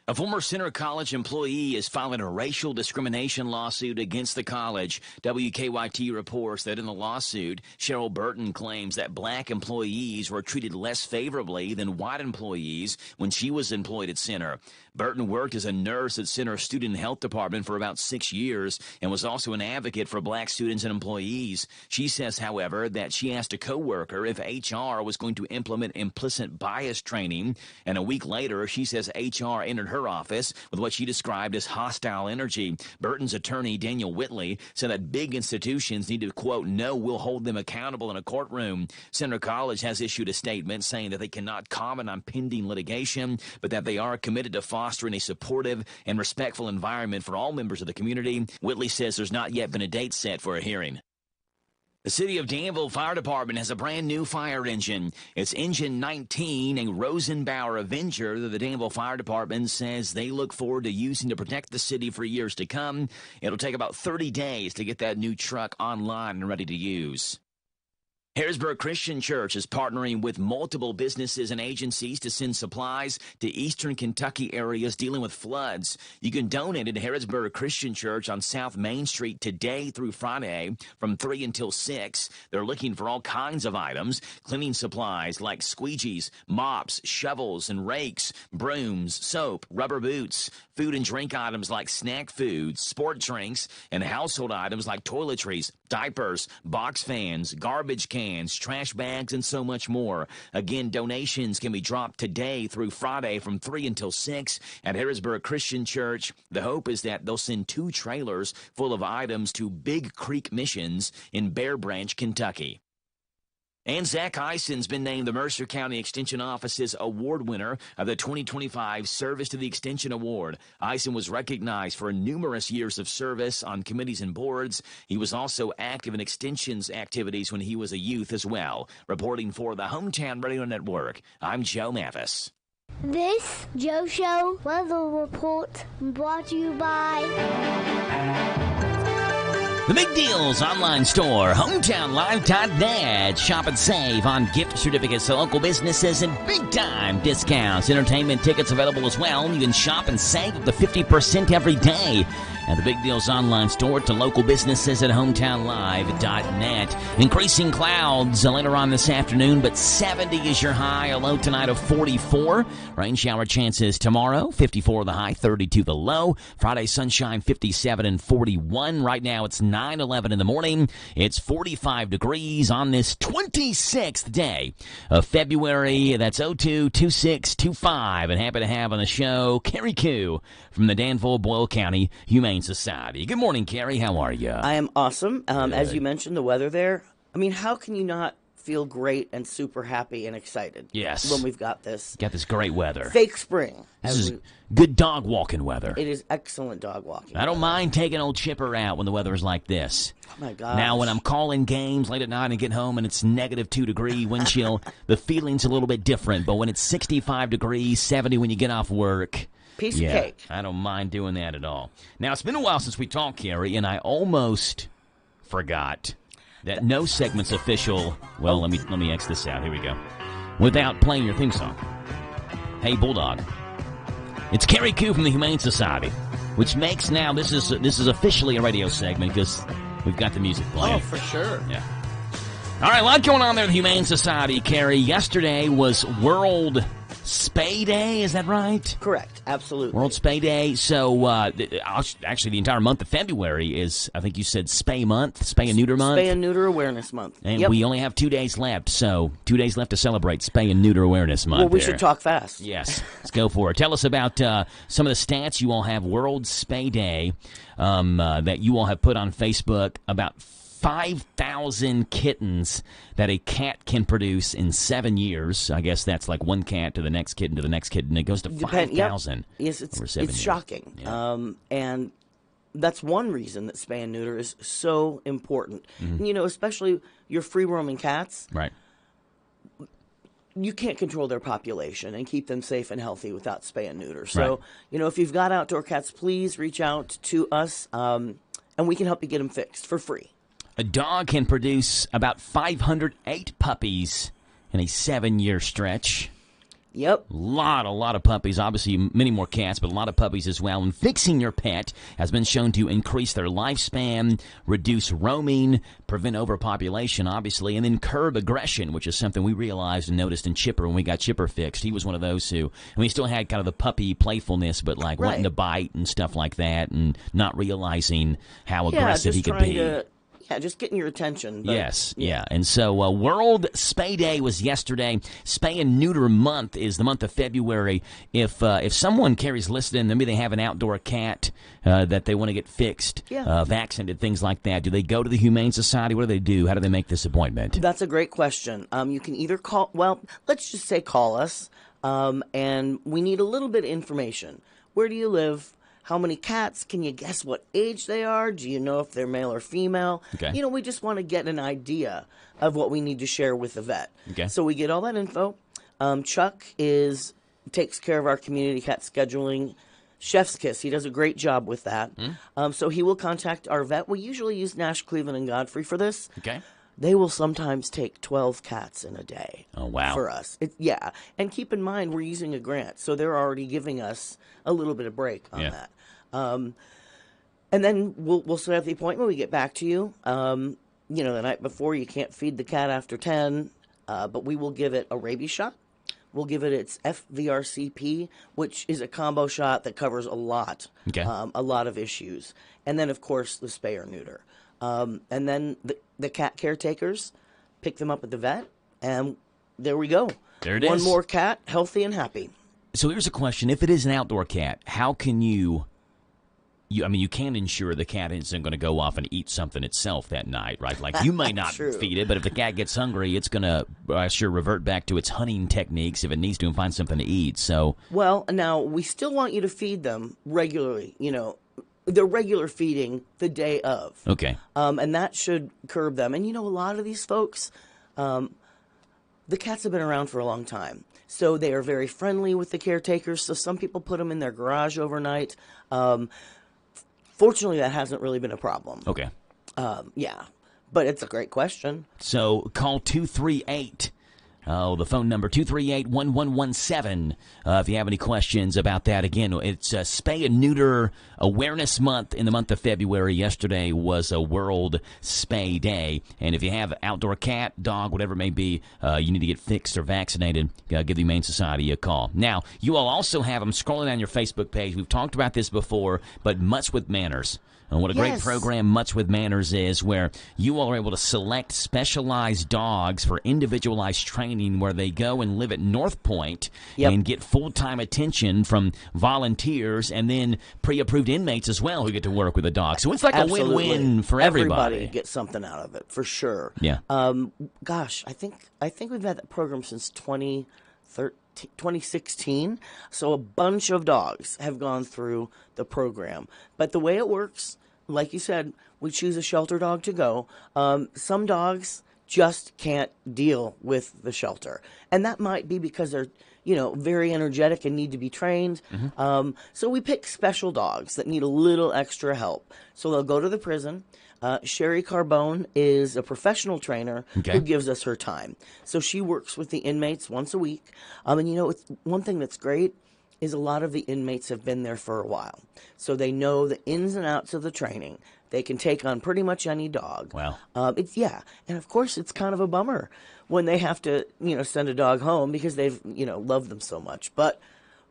S2: A former Center College employee is filing a racial discrimination lawsuit against the college. WKYT reports that in the lawsuit, Cheryl Burton claims that black employees were treated less favorably than white employees when she was employed at Center. Burton worked as a nurse at Center's Student Health Department for about 6 years and was also an advocate for black students and employees. She says, however, that she asked a coworker if HR was going to implement implicit bias training, and a week later, she says HR entered her office with what she described as hostile energy. Burton's attorney, Daniel Whitley, said that big institutions need to, quote, know we'll hold them accountable in a courtroom. Center College has issued a statement saying that they cannot comment on pending litigation, but that they are committed to fostering a supportive and respectful environment for all members of the community. Whitley says there's not yet been a date set for a hearing. The City of Danville Fire Department has a brand new fire engine. It's Engine 19, a Rosenbauer Avenger that the Danville Fire Department says they look forward to using to protect the city for years to come. It'll take about 30 days to get that new truck online and ready to use. Harrisburg Christian Church is partnering with multiple businesses and agencies to send supplies to eastern Kentucky areas dealing with floods. You can donate at Harrisburg Christian Church on South Main Street today through Friday from 3 until 6. They're looking for all kinds of items, cleaning supplies like squeegees, mops, shovels, and rakes, brooms, soap, rubber boots, food and drink items like snack foods, sport drinks, and household items like toiletries, diapers, box fans, garbage cans, trash bags, and so much more. Again, donations can be dropped today through Friday from 3 until 6 at Harrisburg Christian Church. The hope is that they'll send 2 trailers full of items to Big Creek Missions in Bear Branch, Kentucky. And Zach Eison's been named the Mercer County Extension Office's award winner of the 2025 Service to the Extension Award. Eison was recognized for numerous years of service on committees and boards. He was also active in extensions activities when he was a youth as well. Reporting for the Hometown Radio Network, I'm Joe Mathis.
S9: This Joe Show weather report brought to you by
S2: The Big Deals online store, hometownlive.net. Shop and save on gift certificates to local businesses and big-time discounts. Entertainment tickets available as well. You can shop and save up to 50% every day at the Big Deals online store to local businesses at hometownlive.net. Increasing clouds later on this afternoon, but 70 is your high. A low tonight of 44. Rain shower chances tomorrow, 54 the high, 32 the low. Friday sunshine, 57 and 41. Right now it's 9:11 in the morning. It's 45 degrees on this 26th day of February. That's 022625. And happy to have on the show Carrie Koo from the Danville Boyle County Humane Society. Good morning, Carrie. How are you?
S15: I am awesome. As you mentioned, the weather there, I mean, how can you not
S4: feel great and super happy and excited.
S2: Yes.
S4: When we've got this.
S2: Got this great weather.
S4: Fake spring.
S2: This is good dog walking weather.
S4: It is excellent dog walking.
S2: I don't mind taking old Chipper out when the weather is like this.
S4: Oh, my gosh.
S2: Now, when I'm calling games late at night and get home and it's -2-degree wind chill, the feeling's a little bit different. But when it's 65 degrees, 70 when you get off work...
S4: Piece of cake.
S2: I don't mind doing that at all. Now, it's been a while since we talked, Carrie, and I almost forgot that no segment's official. Well, let me X this out. Here we go. Without playing your theme song. Hey, Bulldog. It's Carrie Koo from the Humane Society, which makes now this is officially a radio segment because we've got the music playing.
S4: Oh, for sure.
S2: Yeah. All right, a lot going on there at the Humane Society, Carrie. Yesterday was World Spay Day, is that right?
S4: Correct, absolutely.
S2: World Spay Day. So, actually, the entire month of February is, I think you said Spay Month, Spay and Neuter Month.
S4: Spay and Neuter Awareness Month.
S2: And we only have 2 days left, so 2 days left to celebrate Spay and Neuter Awareness Month.
S4: Well, we should talk fast.
S2: Yes, let's go for it. Tell us about some of the stats you all have World Spay Day that you all have put on Facebook about 5,000 kittens that a cat can produce in 7 years. I guess that's like one cat to the next kitten to the next kitten. It goes to 5,000.
S4: Yes, it's shocking.
S2: Yeah.
S4: And that's one reason that spay and neuter is so important. Mm-hmm. Especially your free-roaming cats.
S2: Right.
S4: You can't control their population and keep them safe and healthy without spay and neuter. So, if you've got outdoor cats, please reach out to us, and we can help you get them fixed for free.
S2: A dog can produce about 508 puppies in a 7-year stretch.
S4: Yep.
S2: A lot of puppies. Obviously, many more cats, but a lot of puppies as well. And fixing your pet has been shown to increase their lifespan, reduce roaming, prevent overpopulation, obviously, and then curb aggression, which is something we realized and noticed in Chipper when we got Chipper fixed. He was one of those who, and we still had kind of the puppy playfulness, but like wanting to bite and stuff like that and not realizing how aggressive he could be.
S4: Yeah, just getting your attention. But,
S2: yes, yeah. And so World Spay Day was yesterday. Spay and Neuter Month is the month of February. If someone carries listed in, maybe they have an outdoor cat that they want to get fixed, vaccinated, things like that, do they go to the Humane Society? What do they do? How do they make this appointment?
S4: That's a great question. You can either call, let's just say call us, and we need a little bit of information. Where do you live? How many cats? Can you guess what age they are? Do you know if they're male or female?
S2: Okay.
S4: We just want to get an idea of what we need to share with the vet.
S2: Okay.
S4: So we get all that info. Chuck takes care of our community cat scheduling. Chef's kiss. He does a great job with that. So he will contact our vet. We usually use Nash, Cleveland, and Godfrey for this.
S2: Okay.
S4: They will sometimes take 12 cats in a day.
S2: Oh, wow.
S4: For us. And keep in mind, we're using a grant, so they're already giving us a little bit of break on that. And then we'll set up the appointment. We get back to you. The night before, you can't feed the cat after 10, but we will give it a rabies shot. We'll give it its FVRCP, which is a combo shot that covers a lot of issues. And then, of course, the spay or neuter. And then the cat caretakers pick them up at the vet, and there we go.
S2: There it is.
S4: One more cat, healthy and happy.
S2: So here's a question. If it is an outdoor cat, how can you can ensure the cat isn't going to go off and eat something itself that night, right? Like, you may not feed it, but if the cat gets hungry, it's going to, revert back to its hunting techniques if it needs to and find something to eat. So,
S4: well, now, we still want you to feed them regularly, the regular feeding the day of.
S2: Okay.
S4: And that should curb them. And, a lot of these folks, the cats have been around for a long time. So they are very friendly with the caretakers. So some people put them in their garage overnight. Fortunately, that hasn't really been a problem.
S2: Okay.
S4: But it's a great question.
S2: So call 238. The phone number, 238-1117, if you have any questions about that. Again, it's Spay and Neuter Awareness Month in the month of February. Yesterday was a World Spay Day. And if you have an outdoor cat, dog, whatever it may be, you need to get fixed or vaccinated, give the Humane Society a call. Now, you all also have, I'm scrolling down your Facebook page. We've talked about this before, but Mutts with Manners. And what a great
S4: Yes.
S2: program Much with Manners is, where you all are able to select specialized dogs for individualized training, where they go and live at North Point and get full-time attention from volunteers and then pre-approved inmates as well who get to work with a dog. So it's like
S4: Absolutely.
S2: a win-win for everybody.
S4: Gets something out of it, for sure.
S2: Yeah.
S4: Gosh, I think we've had that program since 2016. So a bunch of dogs have gone through the program. But the way it works, like you said, we choose a shelter dog to go. Some dogs just can't deal with the shelter. And that might be because they're, very energetic and need to be trained. So we pick special dogs that need a little extra help. So they'll go to the prison. Sherry Carbone is a professional trainer who gives us her time. So she works with the inmates once a week. And it's, one thing that's great is a lot of the inmates have been there for a while. So they know the ins and outs of the training. They can take on pretty much any dog.
S2: Wow.
S4: And of course it's kind of a bummer when they have to, send a dog home because they've, loved them so much. But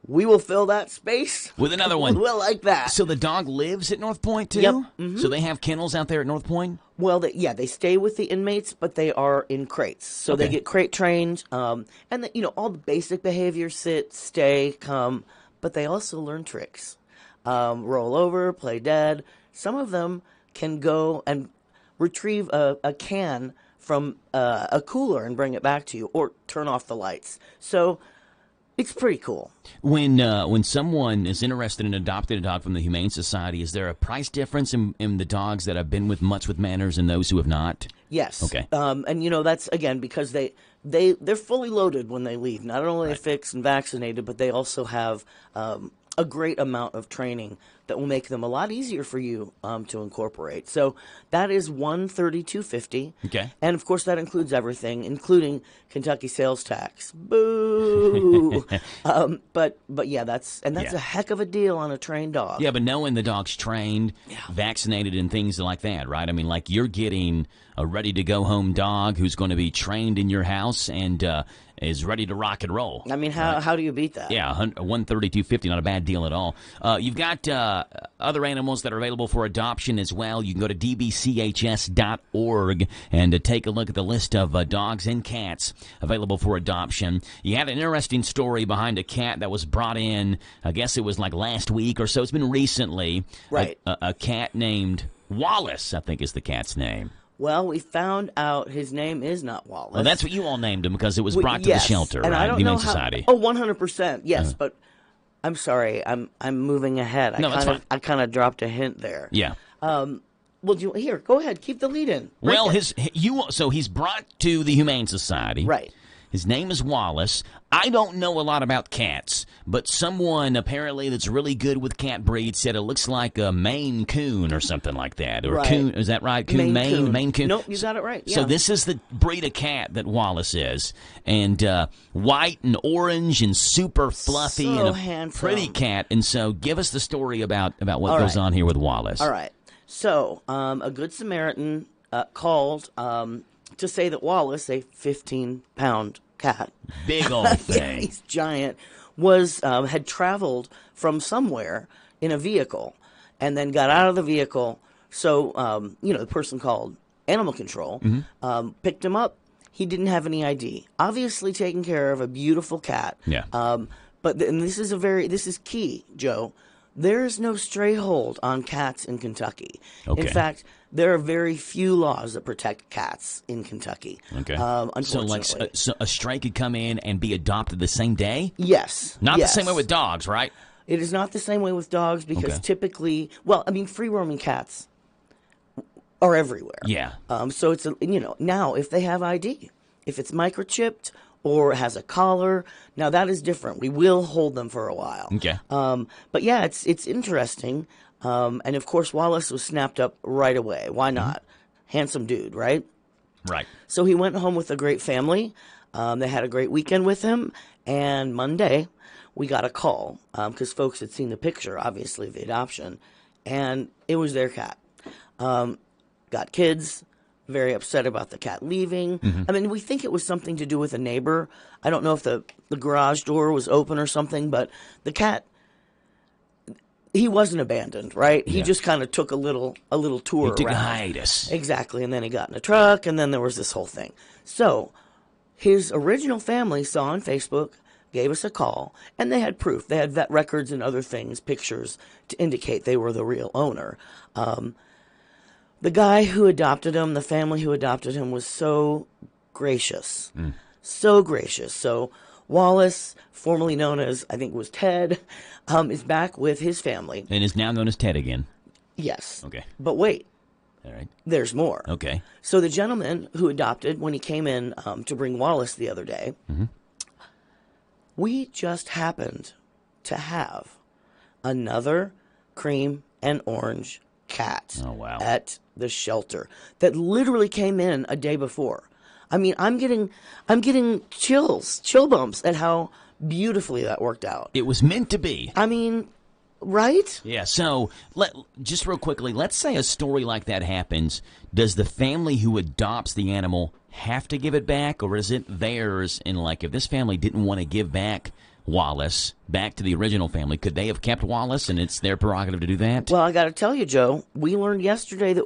S4: we will fill that space
S2: with another one.
S4: Well, like that.
S2: So the dog lives at North Point, too?
S4: Yep. Mm-hmm.
S2: So they have kennels out there at North Point?
S4: Well, they stay with the inmates, but they are in crates. So they get crate trained. And, all the basic behaviors, sit, stay, come. But they also learn tricks. Roll over, play dead. Some of them can go and retrieve a can from a cooler and bring it back to you, or turn off the lights. So it's pretty cool.
S2: When someone is interested in adopting a dog from the Humane Society, is there a price difference in the dogs that have been with Much with Manners and those who have not?
S4: Yes.
S2: Okay.
S4: And that's again because they're fully loaded when they leave. Not only are they fixed and vaccinated, but they also have a great amount of training that will make them a lot easier for you to incorporate. So that is $132.50.
S2: Okay.
S4: And of course that includes everything, including Kentucky sales tax. Boo. But yeah, that's a heck of a deal on a trained dog.
S2: Yeah, but knowing the dog's trained, vaccinated, and things like that, right? I mean, like you're getting a ready-to-go-home dog who's going to be trained in your house and is ready to rock and roll.
S4: I mean, how do you beat that?
S2: Yeah, $132.50, not a bad deal at all. You've got other animals that are available for adoption as well. You can go to dbchs.org and take a look at the list of dogs and cats available for adoption. You had an interesting story behind a cat that was brought in, I guess it was like last week or so. It's been recently.
S4: Right.
S2: A cat named Wallace, I think is the cat's name.
S4: Well, we found out his name is not Wallace.
S2: Well, that's what you all named him because it was brought to the shelter,
S4: and
S2: right?
S4: I don't
S2: the
S4: know
S2: Humane Society.
S4: Oh, 100%. Yes, but I'm sorry. I'm moving ahead.
S2: No, that's fine.
S4: I kind of dropped a hint there.
S2: Yeah.
S4: Well, here, go ahead. Keep the lead in.
S2: Well, so he's brought to the Humane Society.
S4: Right.
S2: His name is Wallace. I don't know a lot about cats, but someone apparently that's really good with cat breeds said it looks like a Maine Coon or something like that. Or
S4: Right.
S2: Coon, is that right? Coon, Maine Coon.
S4: Nope, you got it right. Yeah.
S2: So this is the breed of cat that Wallace is. And white and orange and super fluffy
S4: So
S2: and a
S4: handsome.
S2: pretty cat. And so give us the story about what goes on here with Wallace.
S4: All right. So a Good Samaritan called to say that Wallace, a 15-pound cat,
S2: big old thing,
S4: he's giant, was had traveled from somewhere in a vehicle and then got out of the vehicle. So the person called animal control picked him up. He didn't have any ID. Obviously taking care of a beautiful cat.
S2: Yeah.
S4: But this is key, Joe. There is no stray hold on cats in Kentucky.
S2: Okay.
S4: In fact, there are very few laws that protect cats in Kentucky.
S2: Okay.
S4: Unfortunately.
S2: So a stray could come in and be adopted the same day?
S4: Yes.
S2: Not the same way with dogs, right?
S4: It is not the same way with dogs because typically, free-roaming cats are everywhere.
S2: Yeah.
S4: So it's, now if they have ID, if it's microchipped or has a collar, now that is different. We will hold them for a while.
S2: Okay.
S4: But yeah, it's interesting. And of course, Wallace was snapped up right away. Why not? Handsome dude, right?
S2: Right.
S4: So he went home with a great family. They had a great weekend with him. And Monday, we got a call because folks had seen the picture, obviously, of the adoption. And it was their cat. Got kids. Very upset about the cat leaving. I mean, we think it was something to do with a neighbor. I don't know if the garage door was open or something, but the cat, he wasn't abandoned, right? He
S2: Yeah.
S4: just kind of took a little tour.
S2: He took a
S4: around.
S2: hiatus.
S4: Exactly, and then he got in a truck, and then there was this whole thing. So his original family saw on Facebook, gave us a call, and they had proof. They had vet records and other things, pictures, to indicate they were the real owner. The guy who adopted him, the family who adopted him, was so gracious. So gracious. So Wallace, formerly known as, I think it was Ted, is back with his family.
S2: And is now known as Ted again.
S4: Yes.
S2: Okay.
S4: But wait.
S2: All right.
S4: There's more.
S2: Okay.
S4: So the gentleman who adopted, when he came in to bring Wallace the other day, we just happened to have another cream and orange cat at the shelter that literally came in a day before. I mean, I'm getting chill bumps at how beautifully that worked out.
S2: It was meant to be.
S4: I mean, right?
S2: Yeah, so just real quickly, let's say a story like that happens. Does the family who adopts the animal have to give it back, or is it theirs? And like, if this family didn't want to give back Wallace back to the original family, could they have kept Wallace, and it's their prerogative to do that?
S4: Well, I got to tell you, Joe, we learned yesterday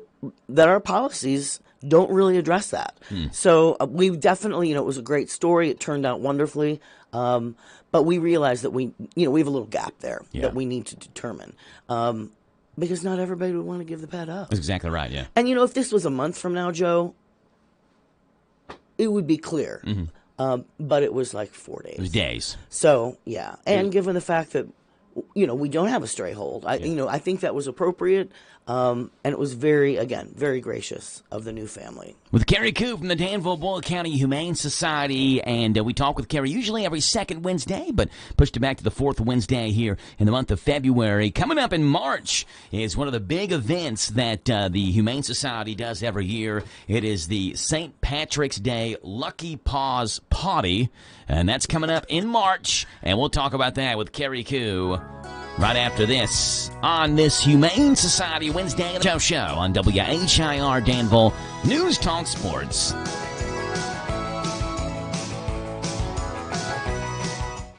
S4: that our policies don't really address that. So we definitely, it was a great story. It turned out wonderfully. But we realized that we have a little gap there that we need to determine. Because not everybody would want to give the pet up.
S2: That's exactly right, yeah.
S4: And, if this was a month from now, Joe, it would be clear. But it was like 4 days.
S2: It was days.
S4: So, yeah. And given the fact that, we don't have a stray hold, I think that was appropriate. And it was very gracious of the new family.
S2: With Carrie Koo from the Danville Boyle County Humane Society, and we talk with Carrie usually every second Wednesday, but pushed it back to the fourth Wednesday here in the month of February. Coming up in March is one of the big events that the Humane Society does every year. It is the St. Patrick's Day Lucky Paws Potty, and that's coming up in March, and we'll talk about that with Carrie Koo right after this on this Humane Society Wednesday show on WHIR Danville News Talk Sports.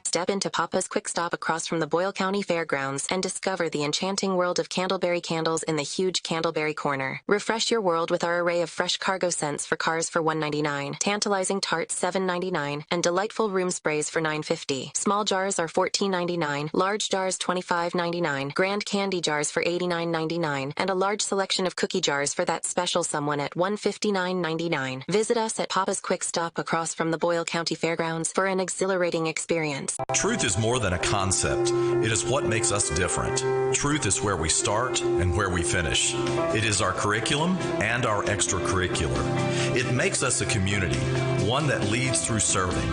S6: Step into Papa's Quick Stop across from the Boyle County Fairgrounds and discover the enchanting world of Candleberry candles in the huge Candleberry Corner. Refresh your world with our array of fresh cargo scents for cars for $1.99, tantalizing tarts $7.99, and delightful room sprays for $9.50. Small jars are $14.99, large jars $25.99, grand candy jars for $89.99, and a large selection of cookie jars for that special someone at $159.99. Visit us at Papa's Quick Stop across from the Boyle County Fairgrounds for an exhilarating experience.
S7: Truth is more than a concept. It is what makes us different. Truth is where we start and where we finish. It is our curriculum and our extracurricular. It makes us a community, one that leads through serving.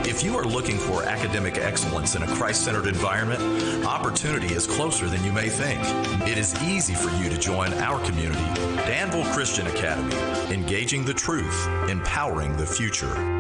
S7: If you are looking for academic excellence in a Christ-centered environment, opportunity is closer than you may think. It is easy for you to join our community, Danville Christian Academy, engaging the truth, empowering the future.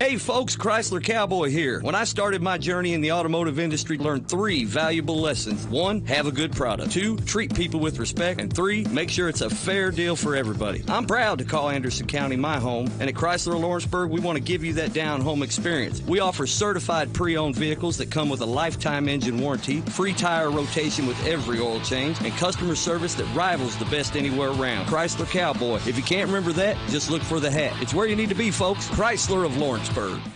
S15: Hey folks, Chrysler Cowboy here. When I started my journey in the automotive industry, I learned 3 valuable lessons. 1, have a good product. 2, treat people with respect. And 3, make sure it's a fair deal for everybody. I'm proud to call Anderson County my home, and at Chrysler Lawrenceburg, we want to give you that down-home experience. We offer certified pre-owned vehicles that come with a lifetime engine warranty, free tire rotation with every oil change, and customer service that rivals the best anywhere around. Chrysler Cowboy. If you can't remember that, just look for the hat. It's where you need to be, folks. Chrysler of Lawrenceburg.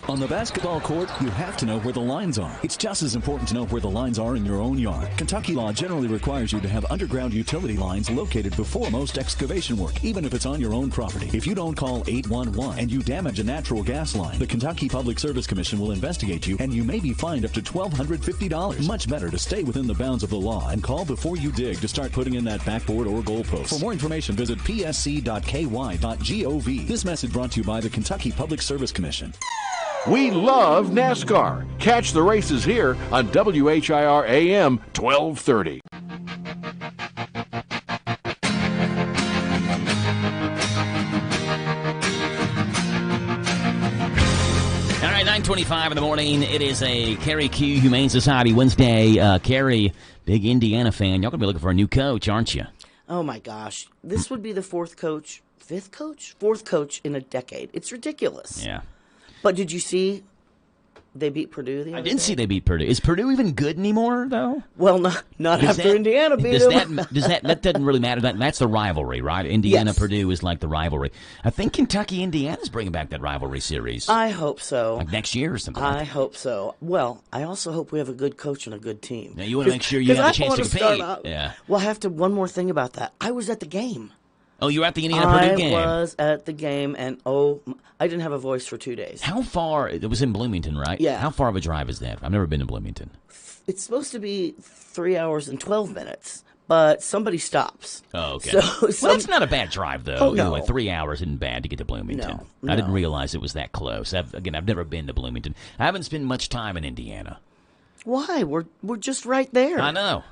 S16: On the basketball court, you have to know where the lines are. It's just as important to know where the lines are in your own yard. Kentucky law generally requires you to have underground utility lines located before most excavation work, even if it's on your own property. If you don't call 811 and you damage a natural gas line, the Kentucky Public Service Commission will investigate you, and you may be fined up to $1,250. Much better to stay within the bounds of the law and call before you dig to start putting in that backboard or goalpost. For more information, visit psc.ky.gov. This message brought to you by the Kentucky Public Service Commission.
S22: We love NASCAR. Catch the races here on WHIR AM 1230.
S2: All right, 9:25 in the morning. It is a Carrie Q Humane Society Wednesday. Carrie, big Indiana fan. Y'all going to be looking for a new coach, aren't you?
S4: Oh, my gosh. This would be the fourth coach in a decade. It's ridiculous.
S2: Yeah.
S4: But did you see they beat Purdue the other
S2: I didn't
S4: day.
S2: see they beat Purdue. Is Purdue even good anymore, though?
S4: Well, not after Indiana beat them.
S2: That doesn't really matter. That's the rivalry, right? Indiana-Purdue is like the rivalry. I think Kentucky-Indiana's bringing back that rivalry series.
S4: I hope so.
S2: Like next year or something.
S4: I hope so. Well, I also hope we have a good coach and a good team.
S2: Now, you want to make sure you have a chance to compete.
S4: Yeah. Well, I have to. One more thing about that. I was at the game.
S2: Oh, you were at the Indiana-Purdue game?
S4: I was at the game, and I didn't have a voice for 2 days.
S2: How far? It was in Bloomington, right?
S4: Yeah.
S2: How far of a drive is that? I've never been to Bloomington.
S4: It's supposed to be 3 hours and 12 minutes, but somebody stops.
S2: Oh, okay.
S4: So
S2: well, that's not a bad drive, though.
S4: Oh, no.
S2: Anyway, 3 hours isn't bad to get to Bloomington.
S4: No.
S2: I didn't realize it was that close. I've never been to Bloomington. I haven't spent much time in Indiana.
S4: Why? We're just right there.
S2: I know.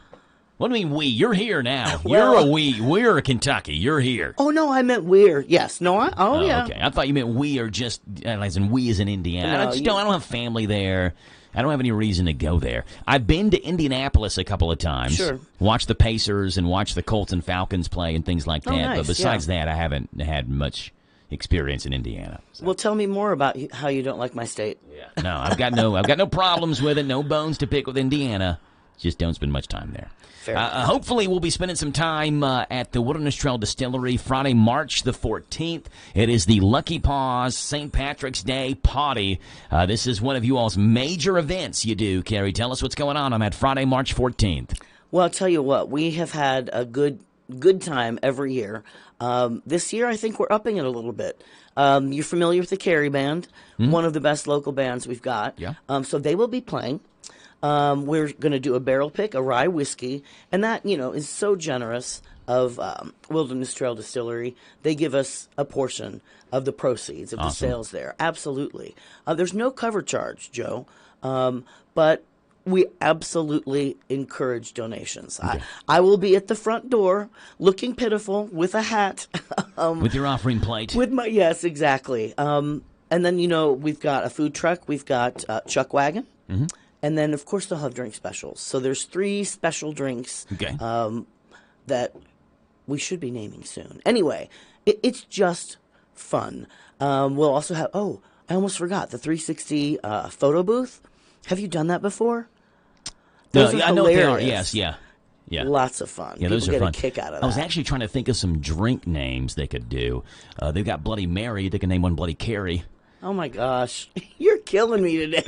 S2: What do you mean we? You're here now.
S4: Well,
S2: you're a we. We're a Kentucky. You're here.
S4: Oh, no, I meant we're. Yes. No, yeah.
S2: Okay. I thought you meant we are just, as in we as in Indiana.
S4: No,
S2: I don't have family there. I don't have any reason to go there. I've been to Indianapolis a couple of times.
S4: Sure.
S2: Watched the Pacers and watched the Colts and Falcons play and things like that.
S4: Nice,
S2: but besides that, I haven't had much experience in Indiana. So.
S4: Well, tell me more about how you don't like my state.
S2: Yeah. No, I've got no problems with it. No bones to pick with Indiana. Just don't spend much time there. Hopefully, we'll be spending some time at the Wilderness Trail Distillery Friday, March the 14th. It is the Lucky Paws St. Patrick's Day Potty. This is one of you all's major events you do, Carrie. Tell us what's going on that Friday, March 14th.
S4: Well, I'll tell you what. We have had a good time every year. This year, I think we're upping it a little bit. You're familiar with the Carey Band, one of the best local bands we've got.
S2: Yeah.
S4: So they will be playing. We're going to do a barrel pick, a rye whiskey, and that, is so generous of Wilderness Trail Distillery. They give us a portion of the proceeds of the sales there. Absolutely. There's no cover charge, Joe, but we absolutely encourage donations. Okay. I will be at the front door looking pitiful with a hat.
S2: With your offering plate.
S4: Yes, exactly. And then, we've got a food truck. We've got Chuck Wagon.
S2: Mm-hmm.
S4: And then, of course, they'll have drink specials. So there's 3 special drinks that we should be naming soon. Anyway, it's just fun. We'll also have, I almost forgot, the 360 photo booth. Have you done that before? Those are
S2: I know what they are.
S4: hilarious.
S2: Yes, yeah.
S4: Lots of fun.
S2: Yeah,
S4: People
S2: those are
S4: get
S2: fun.
S4: a kick out of that.
S2: I was actually trying to think of some drink names they could do. They've got Bloody Mary. They can name one Bloody Carey.
S4: Oh, my gosh. You're killing me today.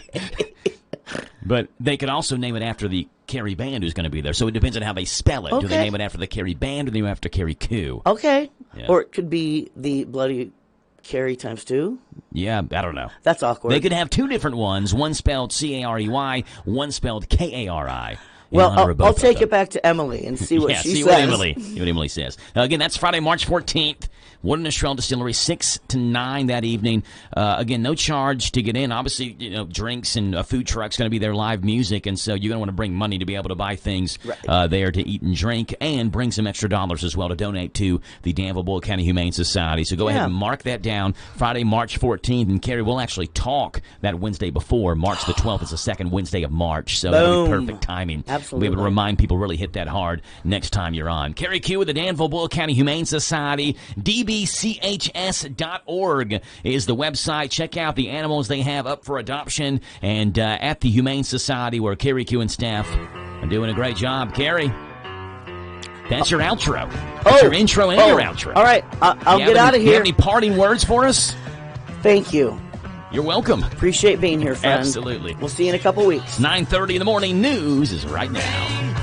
S2: But they could also name it after the Carey Band who's going to be there. So it depends on how they spell it.
S4: Okay.
S2: Do they name it after the Carey Band or do they name it after Carey Q?
S4: Okay.
S2: Yeah.
S4: Or it could be the Bloody Carey times 2.
S2: Yeah, I don't know.
S4: That's awkward.
S2: They could have 2 different ones, one spelled Carey, one spelled Kari.
S4: Well, I'll take it back to Emily and see what she says.
S2: See what Emily says. Again, that's Friday, March 14th. Wilderness Trail Distillery, 6 to 9 that evening. Again, no charge to get in. Obviously, drinks and a food truck's going to be there, live music, and so you're going to want to bring money to be able to buy things there to eat and drink, and bring some extra dollars as well to donate to the Danville Boyle County Humane Society. So go ahead and mark that down. Friday, March 14th, and Carrie, we'll actually talk that Wednesday before. March the 12th is the second Wednesday of March, so that'll be perfect timing.
S4: Absolutely.
S2: We'll be able to remind people, really hit that hard next time you're on. Carrie Q with the Danville Boyle County Humane Society, dbchs.org is the website. Check out the animals they have up for adoption, and at the Humane Society where Carrie Q and staff are doing a great job. Carrie, that's your outro. That's your intro and your outro.
S4: All right, I'll get out of here.
S2: You have any parting words for us?
S4: Thank you.
S2: You're welcome.
S4: Appreciate being here, friend.
S2: Absolutely.
S4: We'll see you in a couple weeks.
S2: 9:30 in the morning. News is right now.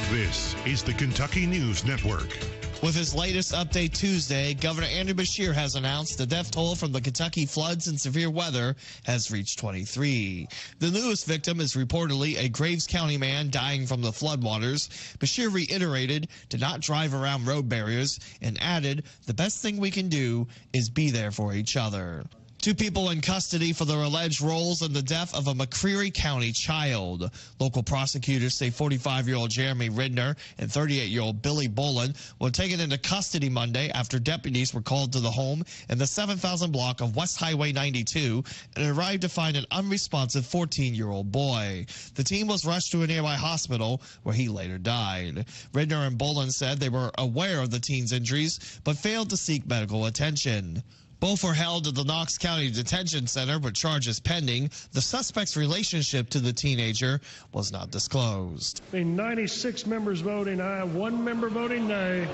S1: This is the Kentucky News Network.
S17: With his latest update Tuesday, Governor Andrew Beshear has announced the death toll from the Kentucky floods and severe weather has reached 23. The newest victim is reportedly a Graves County man dying from the floodwaters. Beshear reiterated to not drive around road barriers and added, "The best thing we can do is be there for each other." 2 people in custody for their alleged roles in the death of a McCreary County child. Local prosecutors say 45-year-old Jeremy Ridner and 38-year-old Billy Boland were taken into custody Monday after deputies were called to the home in the 7,000 block of West Highway 92 and arrived to find an unresponsive 14-year-old boy. The team was rushed to a nearby hospital where he later died. Ridner and Boland said they were aware of the teen's injuries but failed to seek medical attention. Both were held at the Knox County Detention Center, but charges pending. The suspect's relationship to the teenager was not disclosed.
S3: 96 members voting aye, 1 member voting nay.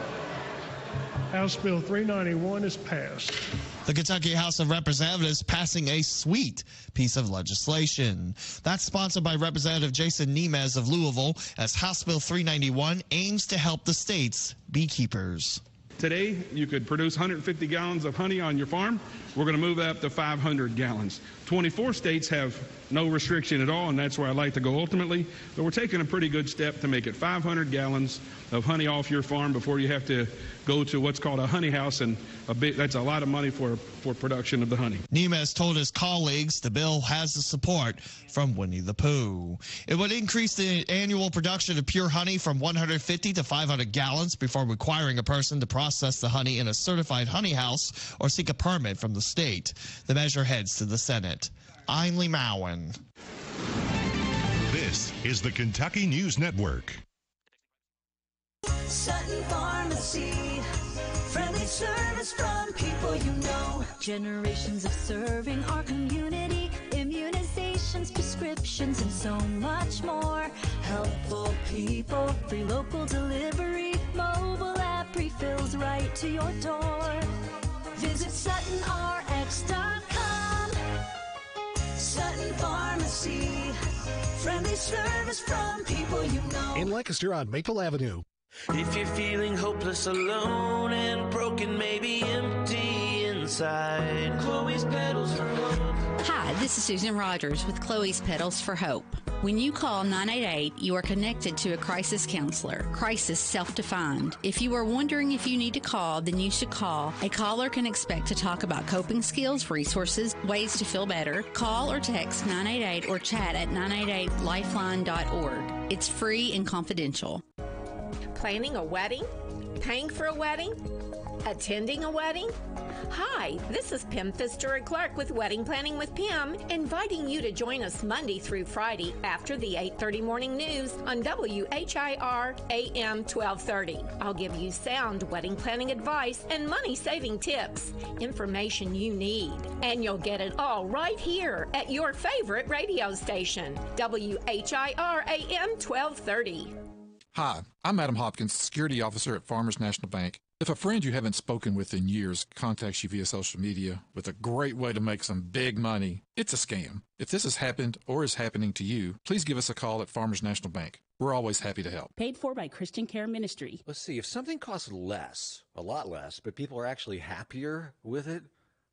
S3: House Bill 391 is passed.
S17: The Kentucky House of Representatives passing a sweet piece of legislation. That's sponsored by Representative Jason Nemez of Louisville, as House Bill 391 aims to help the state's beekeepers.
S8: Today, you could produce 150 gallons of honey on your farm. We're going to move that up to 500 gallons. 24 states have no restriction at all, and that's where I'd like to go ultimately. But we're taking a pretty good step to make it 500 gallons of honey off your farm before you have to go to what's called a honey house, and that's a lot of money for production of the honey.
S17: Nemez told his colleagues the bill has the support from Winnie the Pooh. It would increase the annual production of pure honey from 150 to 500 gallons before requiring a person to process the honey in a certified honey house or seek a permit from the state. The measure heads to the Senate. I'm Lee Mowen.
S1: This is the Kentucky News Network.
S18: Sutton Pharmacy, friendly service from people you know. Generations of serving our community, immunizations, prescriptions, and so much more. Helpful people, free local delivery, mobile app refills right to your door. Visit SuttonRx.com. Sutton Pharmacy, friendly service from people you know.
S19: In Lancaster on Maple Avenue.
S20: If you're feeling hopeless, alone, and broken, maybe empty inside, Chloe's Petals for Hope.
S21: Hi, this is Susan Rogers with Chloe's Petals for Hope. When you call 988, you are connected to a crisis counselor. Crisis self-defined. If you are wondering if you need to call, then you should call. A caller can expect to talk about coping skills, resources, ways to feel better. Call or text 988 or chat at 988lifeline.org. It's free and confidential.
S23: Planning a wedding? Paying for a wedding? Attending a wedding? Hi, this is Pam Pfister Clark with Wedding Planning with Pam, inviting you to join us Monday through Friday after the 8:30 morning news on WHIR AM 1230. I'll give you sound wedding planning advice and money-saving tips, information you need, and you'll get it all right here at your favorite radio station, WHIR AM 1230.
S25: Hi, I'm Adam Hopkins, Security Officer at Farmers National Bank. If a friend you haven't spoken with in years contacts you via social media with a great way to make some big money, it's a scam. If this has happened or is happening to you, please give us a call at Farmers National Bank. We're always happy to help.
S26: Paid for by Christian Care Ministry.
S30: Let's see, if something costs less, a lot less, but people are actually happier with it,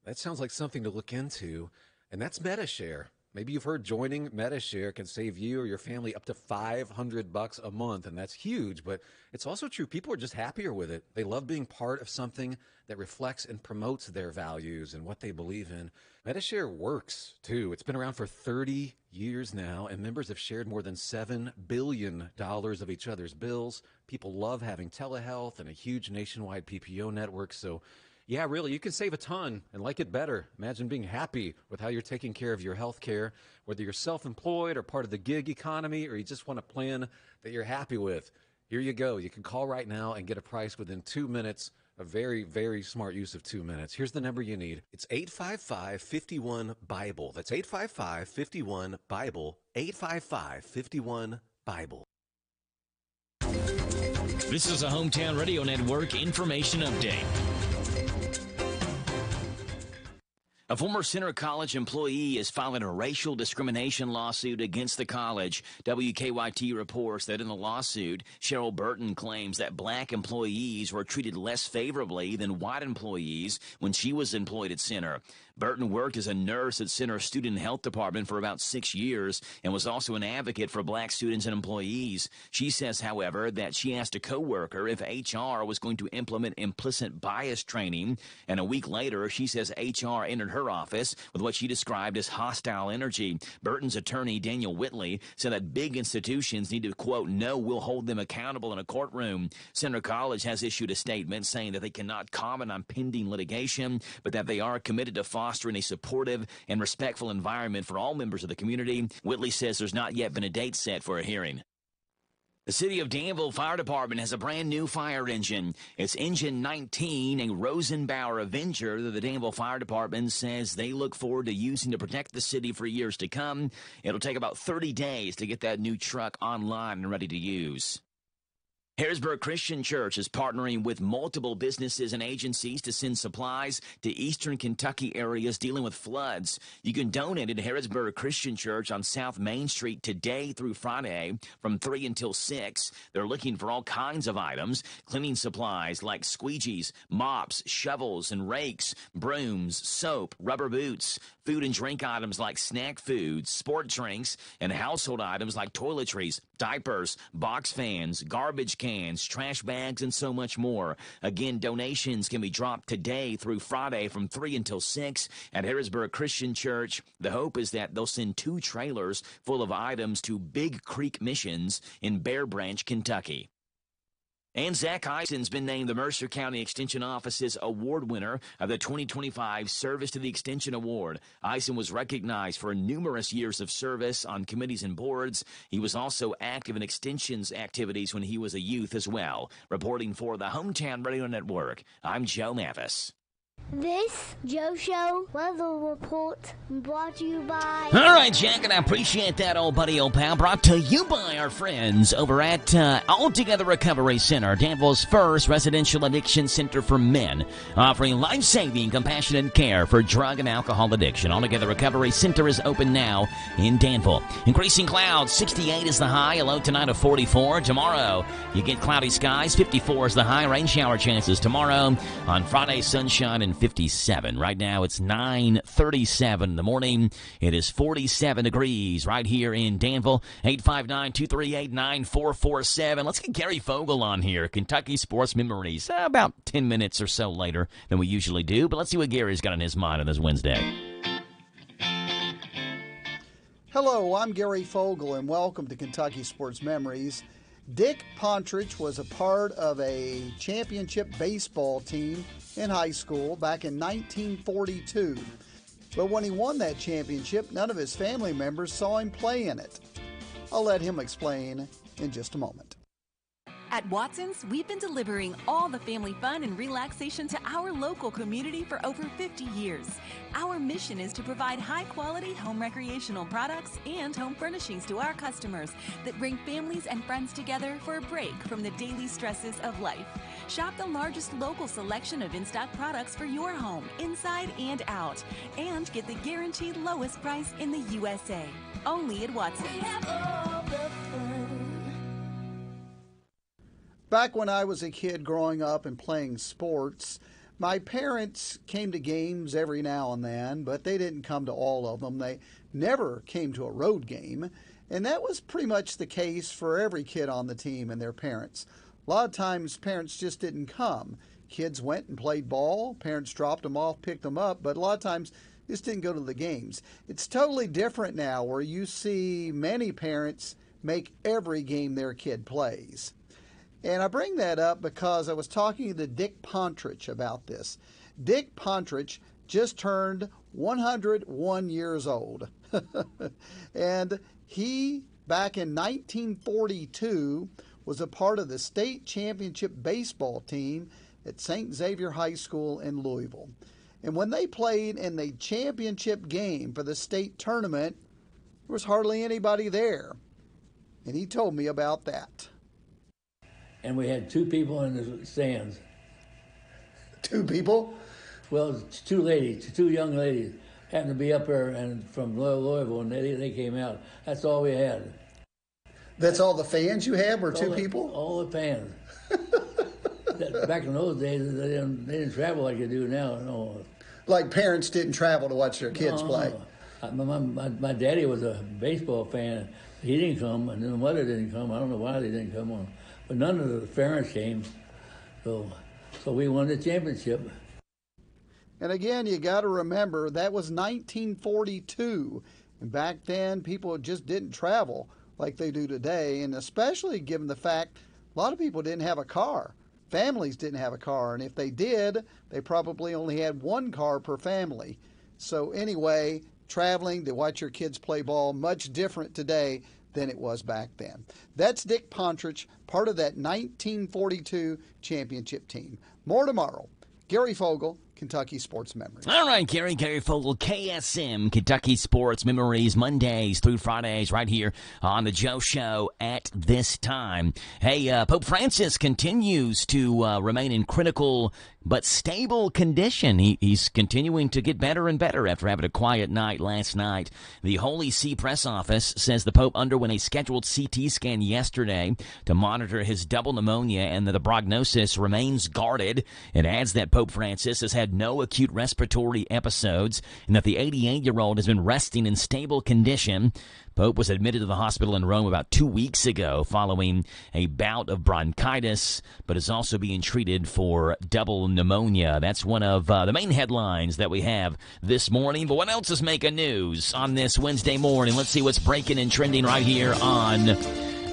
S30: that sounds like something to look into, and that's MediShare. Maybe you've heard joining MediShare can save you or your family up to $500 a month, and that's huge, but it's also true. People are just happier with it. They love being part of something that reflects and promotes their values and what they believe in. MediShare works, too. It's been around for 30 years now, and members have shared more than $7 billion of each other's bills. People love having telehealth and a huge nationwide PPO network, so yeah, really, you can save a ton and like it better. Imagine being happy with how you're taking care of your health care, whether you're self-employed or part of the gig economy, or you just want a plan that you're happy with. Here you go. You can call right now and get a price within 2 minutes. A very, very smart use of 2 minutes. Here's the number you need. It's 855-51-BIBLE. That's 855-51-BIBLE. 855-51-BIBLE.
S14: This is a Hometown Radio Network information update.
S2: A former Center College employee is filing a racial discrimination lawsuit against the college. WKYT reports that in the lawsuit, Cheryl Burton claims that black employees were treated less favorably than white employees when she was employed at Center. Burton worked as a nurse at Center's Student Health Department for about 6 years and was also an advocate for black students and employees. She says, however, that she asked a coworker if HR was going to implement implicit bias training, and a week later, she says HR entered her office with what she described as hostile energy. Burton's attorney, Daniel Whitley, said that big institutions need to, quote, know we'll hold them accountable in a courtroom. Center College has issued a statement saying that they cannot comment on pending litigation, but that they are committed to fostering a supportive and respectful environment for all members of the community. Whitley says there's not yet been a date set for a hearing. The City of Danville Fire Department has a brand new fire engine. It's Engine 19, a Rosenbauer Avenger that the Danville Fire Department says they look forward to using to protect the city for years to come. It'll take about 30 days to get that new truck online and ready to use. Harrisburg Christian Church is partnering with multiple businesses and agencies to send supplies to eastern Kentucky areas dealing with floods. You can donate at Harrisburg Christian Church on South Main Street today through Friday from 3 until 6. They're looking for all kinds of items, cleaning supplies like squeegees, mops, shovels, and rakes, brooms, soap, rubber boots, food and drink items like snack foods, sport drinks, and household items like toiletries, diapers, box fans, garbage cans, trash bags, and so much more. Again, donations can be dropped today through Friday from 3 until 6 at Harrisburg Christian Church. The hope is that they'll send 2 trailers full of items to Big Creek Missions in Bear Branch, Kentucky. And Zach Eison's been named the Mercer County Extension Office's award winner of the 2025 Service to the Extension Award. Eison was recognized for numerous years of service on committees and boards. He was also active in extensions activities when he was a youth as well. Reporting for the Hometown Radio Network, I'm Joe Mathis.
S9: This Joe Show weather report brought to you by...
S2: All right, Jack, and I appreciate that, old buddy, old pal. Brought to you by our friends over at Altogether Recovery Center, Danville's first residential addiction center for men, offering life-saving, compassionate care for drug and alcohol addiction. Altogether Recovery Center is open now in Danville. Increasing clouds, 68 is the high, a low tonight of 44. Tomorrow, you get cloudy skies, 54 is the high, rain shower chances tomorrow. On Friday, sunshine and 57. Right now, it's 9:37 in the morning. It is 47 degrees right here in Danville. 859-238-9447. Let's get Gary Fogle on here. Kentucky Sports Memories. About 10 minutes or so later than we usually do. But let's see what Gary's got on his mind on this Wednesday.
S5: Hello, I'm Gary Fogle, and welcome to Kentucky Sports Memories. Dick Pontrich was a part of a championship baseball team in high school back in 1942. But when he won that championship, none of his family members saw him play in it. I'll let him explain in just a moment.
S10: At Watson's, we've been delivering all the family fun and relaxation to our local community for over 50 years. Our mission is to provide high-quality home recreational products and home furnishings to our customers that bring families and friends together for a break from the daily stresses of life. Shop the largest local selection of in-stock products for your home, inside and out, and get the guaranteed lowest price in the USA. Only at Watson's. We have all the fun.
S5: Back when I was a kid growing up and playing sports, my parents came to games every now and then, but they didn't come to all of them. They never came to a road game, and that was pretty much the case for every kid on the team and their parents. A lot of times parents just didn't come. Kids went and played ball, parents dropped them off, picked them up, but a lot of times just didn't go to the games. It's totally different now where you see many parents make every game their kid plays. And I bring that up because I was talking to Dick Pontrich about this. Dick Pontrich just turned 101 years old. And he, back in 1942, was a part of the state championship baseball team at St. Xavier High School in Louisville. And when they played in the championship game for the state tournament, there was hardly anybody there. And he told me about that.
S11: And we had 2 people in the stands.
S5: 2 people?
S11: Well, 2 ladies, 2 young ladies happened to be up there and from Louisville, and they came out. That's all we had.
S5: That's all the fans you had were 2 people?
S11: All the fans. Back in those days, they didn't travel like they do now. No.
S5: Like parents didn't travel to watch their kids play?
S11: My daddy was a baseball fan. He didn't come, and then the mother didn't come. I don't know why they didn't come on. But none of the parents came, so we won the championship.
S5: And again, you got to remember, that was 1942. And back then, people just didn't travel like they do today. And especially given the fact a lot of people didn't have a car. Families didn't have a car. And if they did, they probably only had 1 car per family. So anyway, traveling to watch your kids play ball, much different today than it was back then. That's Dick Pontrich, part of that 1942 championship team. More tomorrow. Gary Fogle, Kentucky Sports Memories.
S2: All right, Gary Fogle, KSM, Kentucky Sports Memories, Mondays through Fridays right here on the Joe Show at this time. Hey, Pope Francis continues to remain in critical but stable condition. He's continuing to get better and better after having a quiet night last night. The Holy See press office says the Pope underwent a scheduled CT scan yesterday to monitor his double pneumonia and that the prognosis remains guarded. It adds that Pope Francis has had no acute respiratory episodes and that the 88-year-old has been resting in stable condition. Pope was admitted to the hospital in Rome about 2 weeks ago following a bout of bronchitis, but is also being treated for double pneumonia. That's one of the main headlines that we have this morning. But what else is making news on this Wednesday morning? Let's see what's breaking and trending right here on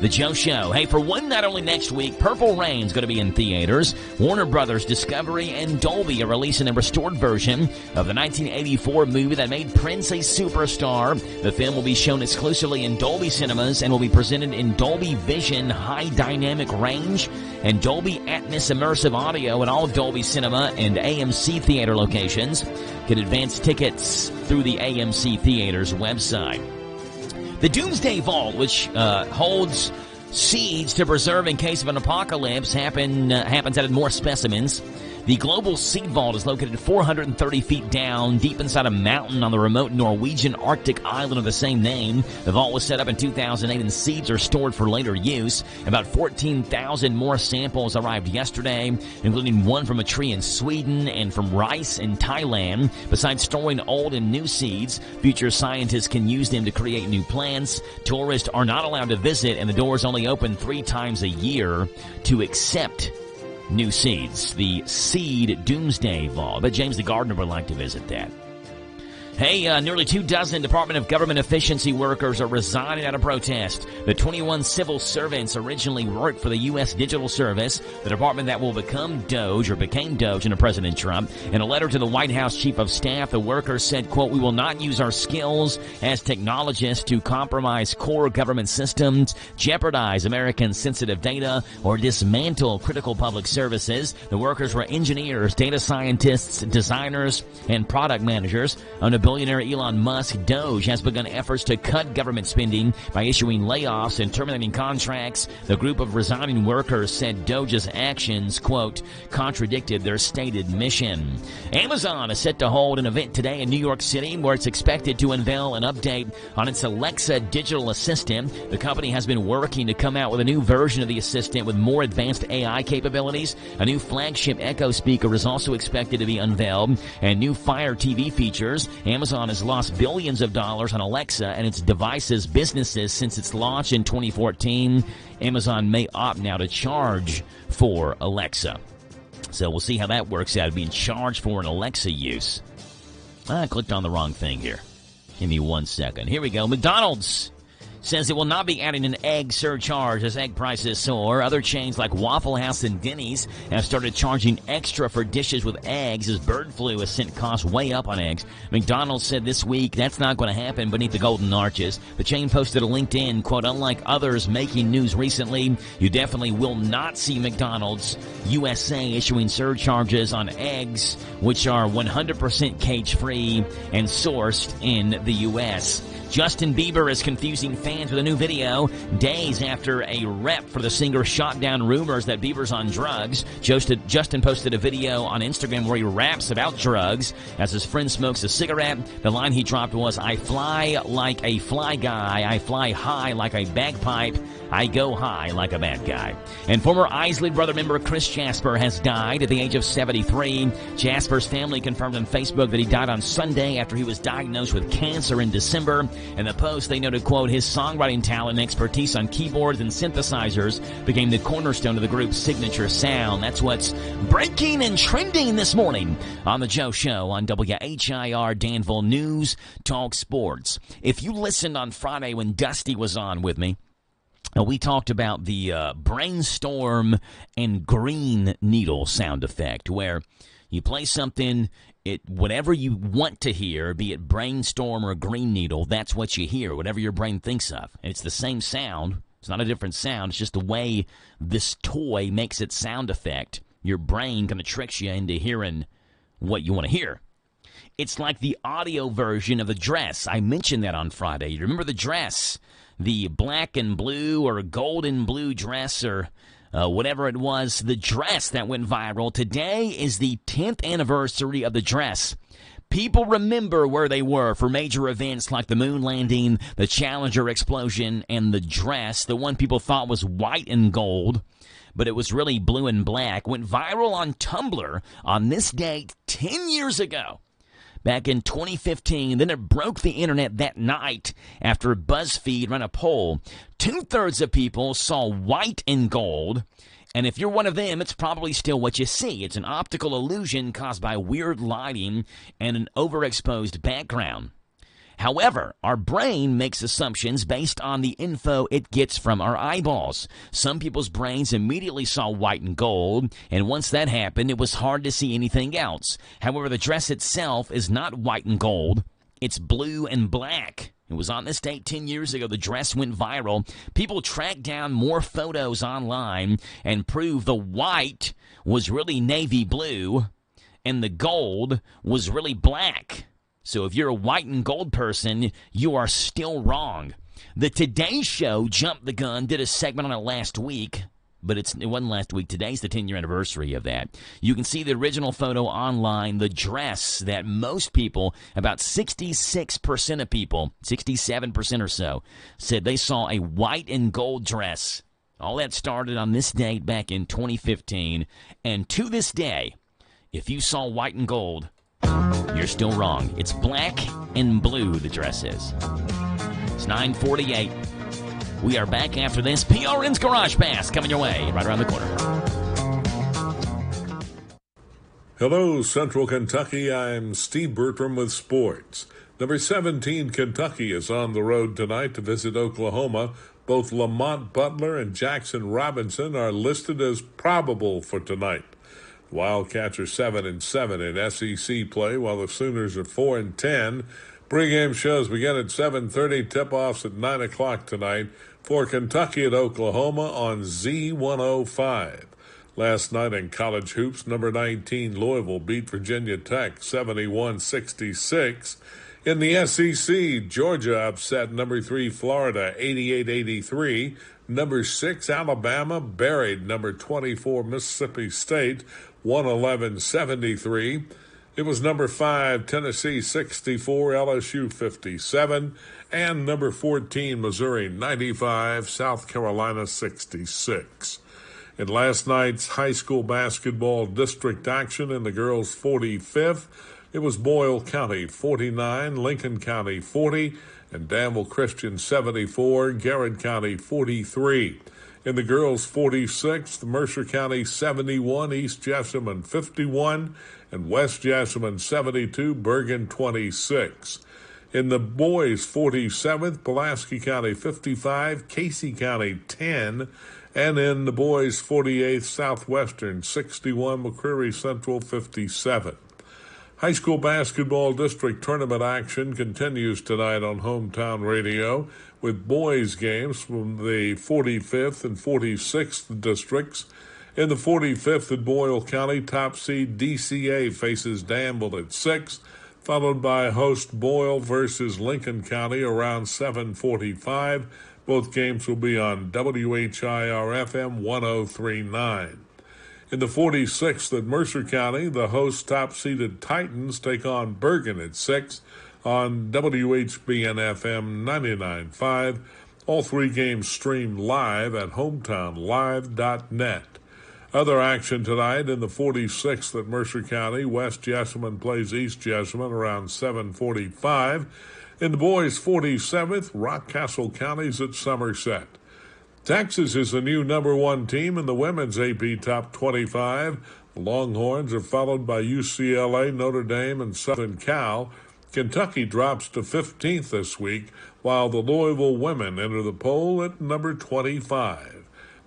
S2: The Joe Show. Hey, for one night only next week, Purple Rain's going to be in theaters. Warner Brothers, Discovery, and Dolby are releasing a restored version of the 1984 movie that made Prince a superstar. The film will be shown exclusively in Dolby cinemas and will be presented in Dolby Vision high dynamic range and Dolby Atmos immersive audio at all Dolby Cinema and AMC theater locations. Get advance tickets through the AMC Theaters website. The Doomsday Vault, which holds seeds to preserve in case of an apocalypse, happens out of more specimens. The Global Seed Vault is located 430 feet down, deep inside a mountain on the remote Norwegian Arctic island of the same name. The vault was set up in 2008, and seeds are stored for later use. About 14,000 more samples arrived yesterday, including one from a tree in Sweden and from rice in Thailand. Besides storing old and new seeds, future scientists can use them to create new plants. Tourists are not allowed to visit, and the doors only open 3 times a year to accept new seeds. The Seed Doomsday Vault. But James the Gardener would like to visit that. Hey, nearly 24 Department of Government Efficiency workers are resigning out of protest. The 21 civil servants originally worked for the U.S. Digital Service, the department that will become Doge, or became Doge under President Trump. In a letter to the White House Chief of Staff, the workers said, quote, "We will not use our skills as technologists to compromise core government systems, jeopardize American sensitive data, or dismantle critical public services." The workers were engineers, data scientists, designers, and product managers. Under billionaire Elon Musk, Doge has begun efforts to cut government spending by issuing layoffs and terminating contracts. The group of resigning workers said Doge's actions, quote, contradicted their stated mission. Amazon is set to hold an event today in New York City where it's expected to unveil an update on its Alexa digital assistant. The company has been working to come out with a new version of the assistant with more advanced AI capabilities. A new flagship Echo speaker is also expected to be unveiled, and new Fire TV features. Amazon has lost billions of dollars on Alexa and its devices businesses since its launch in 2014. Amazon may opt now to charge for Alexa. So we'll see how that works out, being charged for an Alexa use. I clicked on the wrong thing here. Give me 1 second. Here we go. McDonald's says it will not be adding an egg surcharge as egg prices soar. Other chains like Waffle House and Denny's have started charging extra for dishes with eggs as bird flu has sent costs way up on eggs. McDonald's said this week that's not going to happen beneath the golden arches. The chain posted a LinkedIn, quote, "Unlike others making news recently, you definitely will not see McDonald's USA issuing surcharges on eggs, which are 100% cage-free and sourced in the U.S." Justin Bieber is confusing fans with a new video. Days after a rep for the singer shot down rumors that Bieber's on drugs, Justin posted a video on Instagram where he raps about drugs as his friend smokes a cigarette. The line he dropped was, "I fly like a fly guy. I fly high like a bagpipe. I go high like a bad guy." And former Isley Brother member Chris Jasper has died at the age of 73. Jasper's family confirmed on Facebook that he died on Sunday after he was diagnosed with cancer in December. In the post, they noted, quote, "His songwriting talent and expertise on keyboards and synthesizers became the cornerstone of the group's signature sound." That's what's breaking and trending this morning on The Joe Show on WHIR Danville News Talk Sports. If you listened on Friday when Dusty was on with me, we talked about the brainstorm and green needle sound effect, where you play something, whatever you want to hear, be it brainstorm or green needle, that's what you hear, whatever your brain thinks of. And it's the same sound. It's not a different sound. It's just the way this toy makes its sound effect. Your brain kind of tricks you into hearing what you want to hear. It's like the audio version of the dress. I mentioned that on Friday. You remember the dress? The black and blue or gold and blue dress or whatever it was, the dress that went viral. Today is the 10th anniversary of the dress. People remember where they were for major events like the moon landing, the Challenger explosion, and the dress. The one people thought was white and gold, but it was really blue and black, went viral on Tumblr on this date 10 years ago. Back in 2015, then it broke the internet that night after BuzzFeed ran a poll. 2/3 of people saw white and gold, and if you're one of them, it's probably still what you see. It's an optical illusion caused by weird lighting and an overexposed background. However, our brain makes assumptions based on the info it gets from our eyeballs. Some people's brains immediately saw white and gold, and once that happened, it was hard to see anything else. However, the dress itself is not white and gold. It's blue and black. It was on this date 10 years ago. The dress went viral. People tracked down more photos online and proved the white was really navy blue and the gold was really black. So if you're a white and gold person, you are still wrong. The Today Show jumped the gun, did a segment on it last week, but it wasn't last week. Today's the 10-year anniversary of that. You can see the original photo online, the dress that most people, about 66% of people, 67% or so, said they saw a white and gold dress. All that started on this date back in 2015. And to this day, if you saw white and gold, you're still wrong. It's black and blue, the dress is. It's 9:48. We are back after this. PRN's Garage Pass coming your way right around the corner.
S6: Hello, Central Kentucky. I'm Steve Bertram with sports. Number 17, Kentucky, is on the road tonight to visit Oklahoma. Both Lamont Butler and Jackson Robinson are listed as probable for tonight. Wildcats are 7-7 in SEC play, while the Sooners are 4-10. Pre-game shows begin at 7:30. Tip-offs at 9 o'clock tonight for Kentucky at Oklahoma on Z105. Last night in college hoops, number 19 Louisville beat Virginia Tech 71-66. In the SEC, Georgia upset number 3 Florida 88-83. Number 6 Alabama buried number 24 Mississippi State 111-73. It was number 5 Tennessee 64, LSU 57, and number 14 Missouri 95, South Carolina 66. In last night's high school basketball district action in the girls' 45th, it was Boyle County 49, Lincoln County 40, and Danville Christian 74, Garrett County 43. In the girls' 46th, Mercer County 71, East Jessamine 51, and West Jessamine 72, Bergen 26. In the boys' 47th, Pulaski County 55, Casey County 10, and in the boys' 48th, Southwestern 61, McCreary Central 57. High school basketball district tournament action continues tonight on Hometown Radio with boys games from the 45th and 46th districts. In the 45th at Boyle County, top seed DCA faces Danville at 6, followed by host Boyle versus Lincoln County around 7:45. Both games will be on WHIR FM 103.9. In the 46th at Mercer County, the host top-seeded Titans take on Bergen at 6 on WHBN FM 99.5. All three games streamed live at hometownlive.net. Other action tonight in the 46th at Mercer County, West Jessamine plays East Jessamine around 7:45. In the boys' 47th, Rockcastle County's at Somerset. Texas is the new number 1 team in the women's AP Top 25. The Longhorns are followed by UCLA, Notre Dame, and Southern Cal. Kentucky drops to 15th this week, while the Louisville women enter the poll at number 25.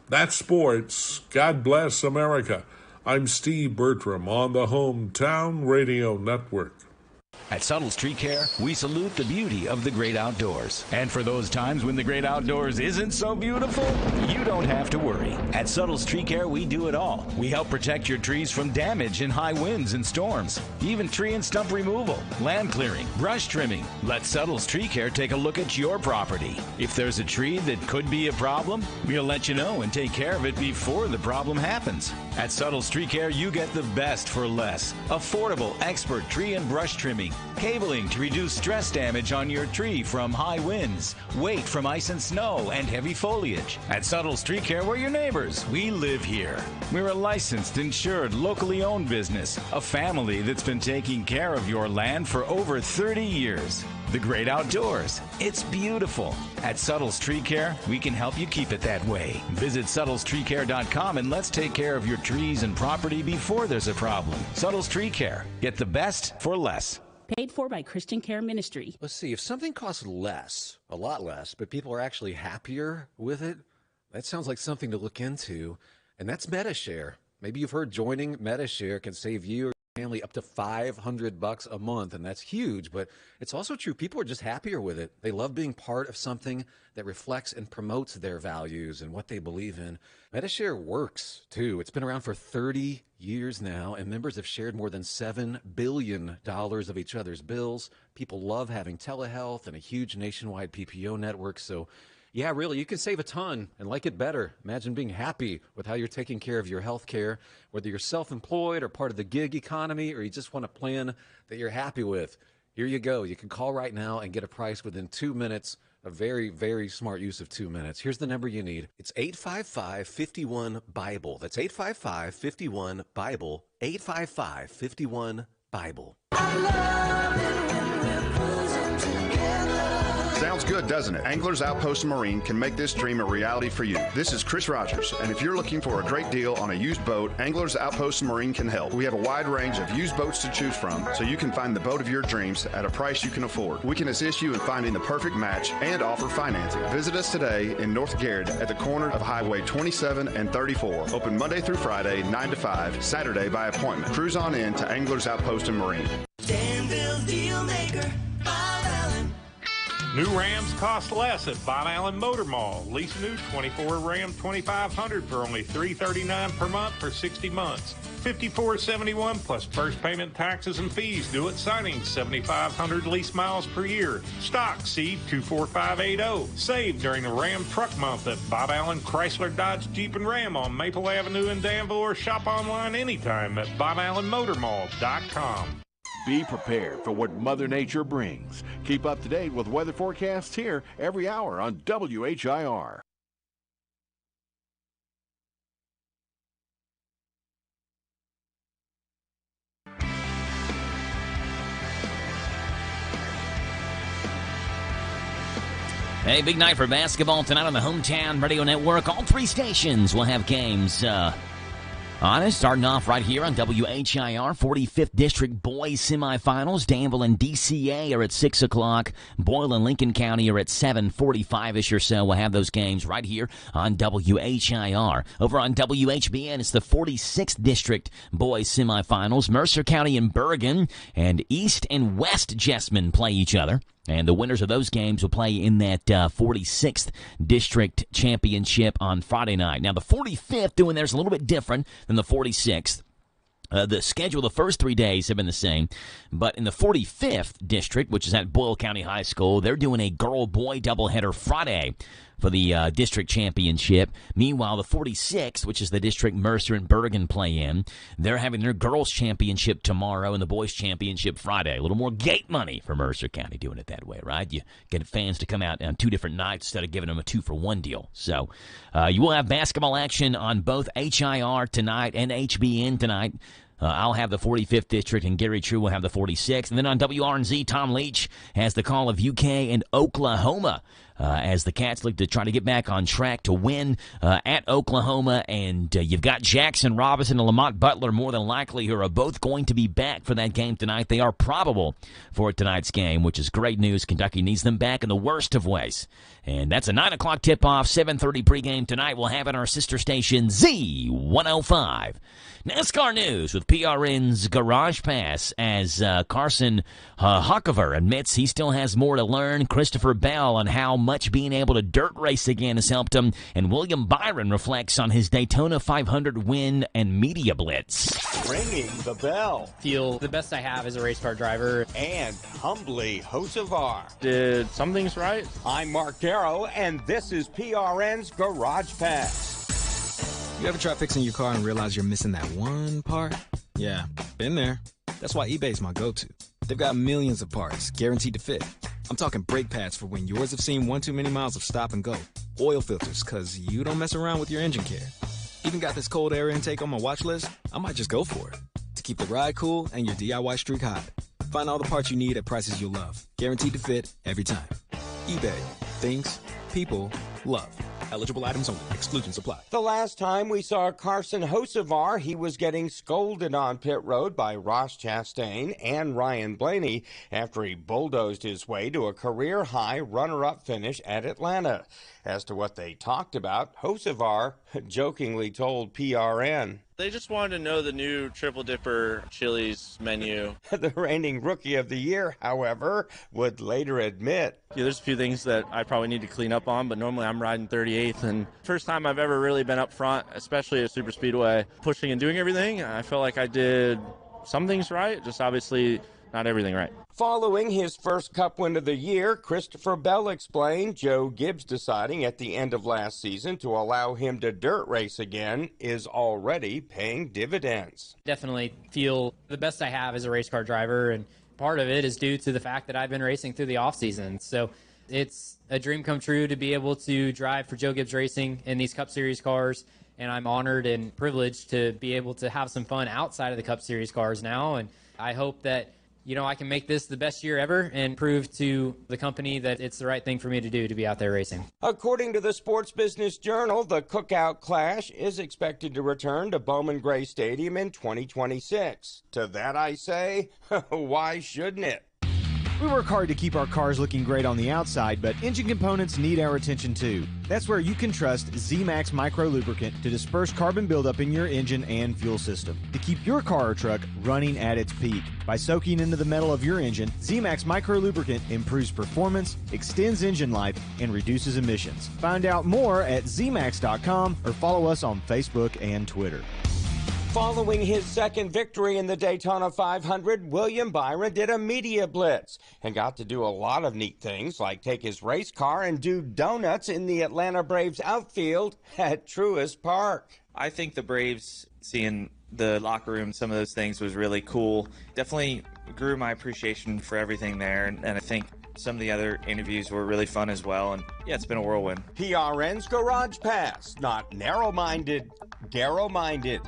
S6: That's sports. God bless America. I'm Steve Bertram on the Hometown Radio Network.
S14: At Suttles Tree Care, we salute the beauty of the great outdoors. And for those times when the great outdoors isn't so beautiful, you don't have to worry. At Suttles Tree Care, we do it all. We help protect your trees from damage in high winds and storms, even tree and stump removal, land clearing, brush trimming. Let Suttles Tree Care take a look at your property. If there's a tree that could be a problem, we'll let you know and take care of it before the problem happens. At Suttles Tree Care, you get the best for less. Affordable, expert tree and brush trimming, cabling to reduce stress damage on your tree from high winds, weight from ice and snow, and heavy foliage. At Suttles Tree Care, we're your neighbors. We live here. We're a licensed, insured, locally owned business, a family that's been taking care of your land for over 30 years. The great outdoors. It's beautiful. At Suttles Tree Care, we can help you keep it that way. Visit SuttlesTreeCare.com and let's take care of your trees and property before there's a problem. Suttles Tree Care. Get the best for less.
S26: Paid for by Christian Care Ministry.
S30: Let's see, if something costs less, a lot less, but people are actually happier with it, that sounds like something to look into, and that's MediShare. Maybe you've heard joining MediShare can save you or your family up to $500 a month, and that's huge, but it's also true. People are just happier with it. They love being part of something that reflects and promotes their values and what they believe in. MediShare works, too. It's been around for 30 years now, and members have shared more than $7 billion of each other's bills. People love having telehealth and a huge nationwide PPO network, so yeah, really, you can save a ton and like it better. Imagine being happy with how you're taking care of your health care, whether you're self-employed or part of the gig economy, or you just want a plan that you're happy with. Here you go. You can call right now and get a price within 2 minutes. A very, very smart use of 2 minutes. Here's the number you need. It's 855-51-BIBLE. That's 855-51-BIBLE. 855-51-BIBLE.
S7: Sounds good, doesn't it? Anglers Outpost Marine can make this dream a reality for you. This is Chris Rogers, and if you're looking for a great deal on a used boat, Anglers Outpost Marine can help. We have a wide range of used boats to choose from, so you can find the boat of your dreams at a price you can afford. We can assist you in finding the perfect match and offer financing. Visit us today in North Garrett at the corner of Highway 27 and 34. Open Monday through Friday, 9 to 5, Saturday by appointment. Cruise on in to Anglers Outpost and Marine.
S18: Danville Deal Maker, Bob Allen.
S12: New Rams cost less at Bob Allen Motor Mall. Lease new 24 Ram 2500 for only $339 per month for 60 months. $54.71 plus first payment, taxes, and fees. Due at signing, 7,500 lease miles per year. Stock C24580. Save during the Ram Truck Month at Bob Allen Chrysler Dodge Jeep and Ram on Maple Avenue in Danville, or shop online anytime at BobAllenMotorMall.com.
S22: Be prepared for what Mother Nature brings. Keep up to date with weather forecasts here every hour on WHIR.
S2: Hey, big night for basketball tonight on the Hometown Radio Network. All three stations will have games on it. Starting off right here on WHIR, 45th District Boys Semifinals. Danville and DCA are at 6 o'clock. Boyle and Lincoln County are at 7:45-ish or so. We'll have those games right here on WHIR. Over on WHBN, it's the 46th District Boys Semifinals. Mercer County and Bergen and East and West Jessamine play each other. And the winners of those games will play in that 46th District Championship on Friday night. Now, the 45th doing theirs a little bit different than the 46th. The schedule the first 3 days have been the same, but in the 45th District, which is at Boyle County High School, they're doing a girl-boy doubleheader Friday for the district championship. Meanwhile, the 46th, which is the district Mercer and Bergen play in, they're having their girls championship tomorrow and the boys championship Friday. A little more gate money for Mercer County doing it that way, right? You get fans to come out on 2 different nights instead of giving them a 2-for-1 deal. So you will have basketball action on both HIR tonight and HBN tonight. I'll have the 45th District, and Gary True will have the 46th. And then on WRNZ, Tom Leach has the call of UK and Oklahoma as the Cats look to try to get back on track to win at Oklahoma. And you've got Jackson Robinson and Lamont Butler more than likely who are both going to be back for that game tonight. They are probable for tonight's game, which is great news. Kentucky needs them back in the worst of ways. And that's a 9 o'clock tip-off, 7:30 pregame tonight. We'll have it on our sister station, Z105. NASCAR news with PRN's Garage Pass as Carson Hockover admits he still has more to learn. Christopher Bell on how much being able to dirt race again has helped him. And William Byron reflects on his Daytona 500 win and media blitz.
S3: Ringing the bell.
S4: Feel the best I have as a race car driver.
S3: And humbly, Hocevar.
S4: Did some things right?
S3: I'm Mark Darrow, and this is PRN's Garage Pass.
S13: You ever try fixing your car and realize you're missing that one part? Yeah, been there. That's why eBay's my go-to. They've got millions of parts, guaranteed to fit. I'm talking brake pads for when yours have seen one too many miles of stop and go. Oil filters, because you don't mess around with your engine care. Even got this cold air intake on my watch list. I might just go for it. To keep the ride cool and your DIY streak hot. Find all the parts you need at prices you'll love. Guaranteed to fit every time. eBay. Things people love. Eligible items only. Exclusions apply.
S3: The last time we saw Carson Hocevar, he was getting scolded on pit road by Ross Chastain and Ryan Blaney after he bulldozed his way to a career-high runner-up finish at Atlanta. As to what they talked about, Hocevar jokingly told PRN.
S15: They just wanted to know the new Triple Dipper Chili's menu.
S3: The reigning Rookie of the Year, however, would later admit.
S15: Yeah, there's a few things that I probably need to clean up on, but normally I'm riding 38th. And first time I've ever really been up front, especially at Super Speedway, pushing and doing everything. I feel like I did some things right, just obviously not everything right.
S3: Following his first Cup win of the year, Christopher Bell explained Joe Gibbs deciding at the end of last season to allow him to dirt race again is already paying dividends.
S4: Definitely feel the best I have as a race car driver, and part of it is due to the fact that I've been racing through the off-season. So it's a dream come true to be able to drive for Joe Gibbs Racing in these Cup Series cars, and I'm honored and privileged to be able to have some fun outside of the Cup Series cars now, and I hope that I can make this the best year ever and prove to the company that it's the right thing for me to do to be out there racing.
S3: According to the Sports Business Journal, the Cookout Clash is expected to return to Bowman Gray Stadium in 2026. To that I say, why shouldn't it?
S16: We work hard to keep our cars looking great on the outside, but engine components need our attention too. That's where you can trust Z-Max Micro Lubricant to disperse carbon buildup in your engine and fuel system to keep your car or truck running at its peak. By soaking into the metal of your engine, Z-Max Micro Lubricant improves performance, extends engine life, and reduces emissions. Find out more at zmax.com or follow us on Facebook and Twitter.
S3: Following his second victory in the Daytona 500, William Byron did a media blitz and got to do a lot of neat things like take his race car and do donuts in the Atlanta Braves outfield at Truist Park.
S19: I think the Braves, seeing the locker room, some of those things was really cool. Definitely grew my appreciation for everything there, and I think some of the other interviews were really fun as well, and yeah, it's been a whirlwind.
S3: PRN's Garage Pass, not narrow-minded, Darrow-minded.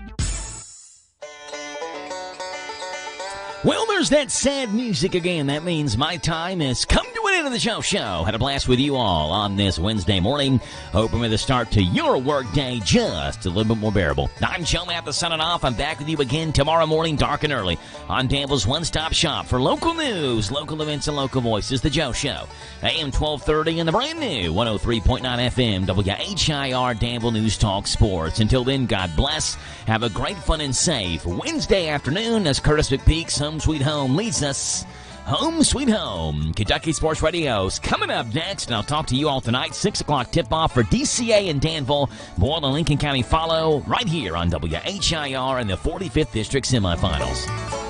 S2: Well, there's that sad music again. That means my time has come to an end of the show. Had a blast with you all on this Wednesday morning. Hoping with a start to your workday just a little bit more bearable. I'm Joe Mathis signing off. I'm back with you again tomorrow morning, dark and early, on Danville's one-stop shop for local news, local events, and local voices. The Joe Show, AM 1230 and the brand new 103.9 FM WHIR Danville News Talk Sports. Until then, God bless. Have a great, fun, and safe Wednesday afternoon as Curtis McPeak's Home Sweet Home leads us home sweet home. Kentucky Sports Radio's coming up next, and I'll talk to you all tonight, 6 o'clock tip-off for DCA in Danville. Boyle and Lincoln County follow right here on WHIR in the 45th District semifinals.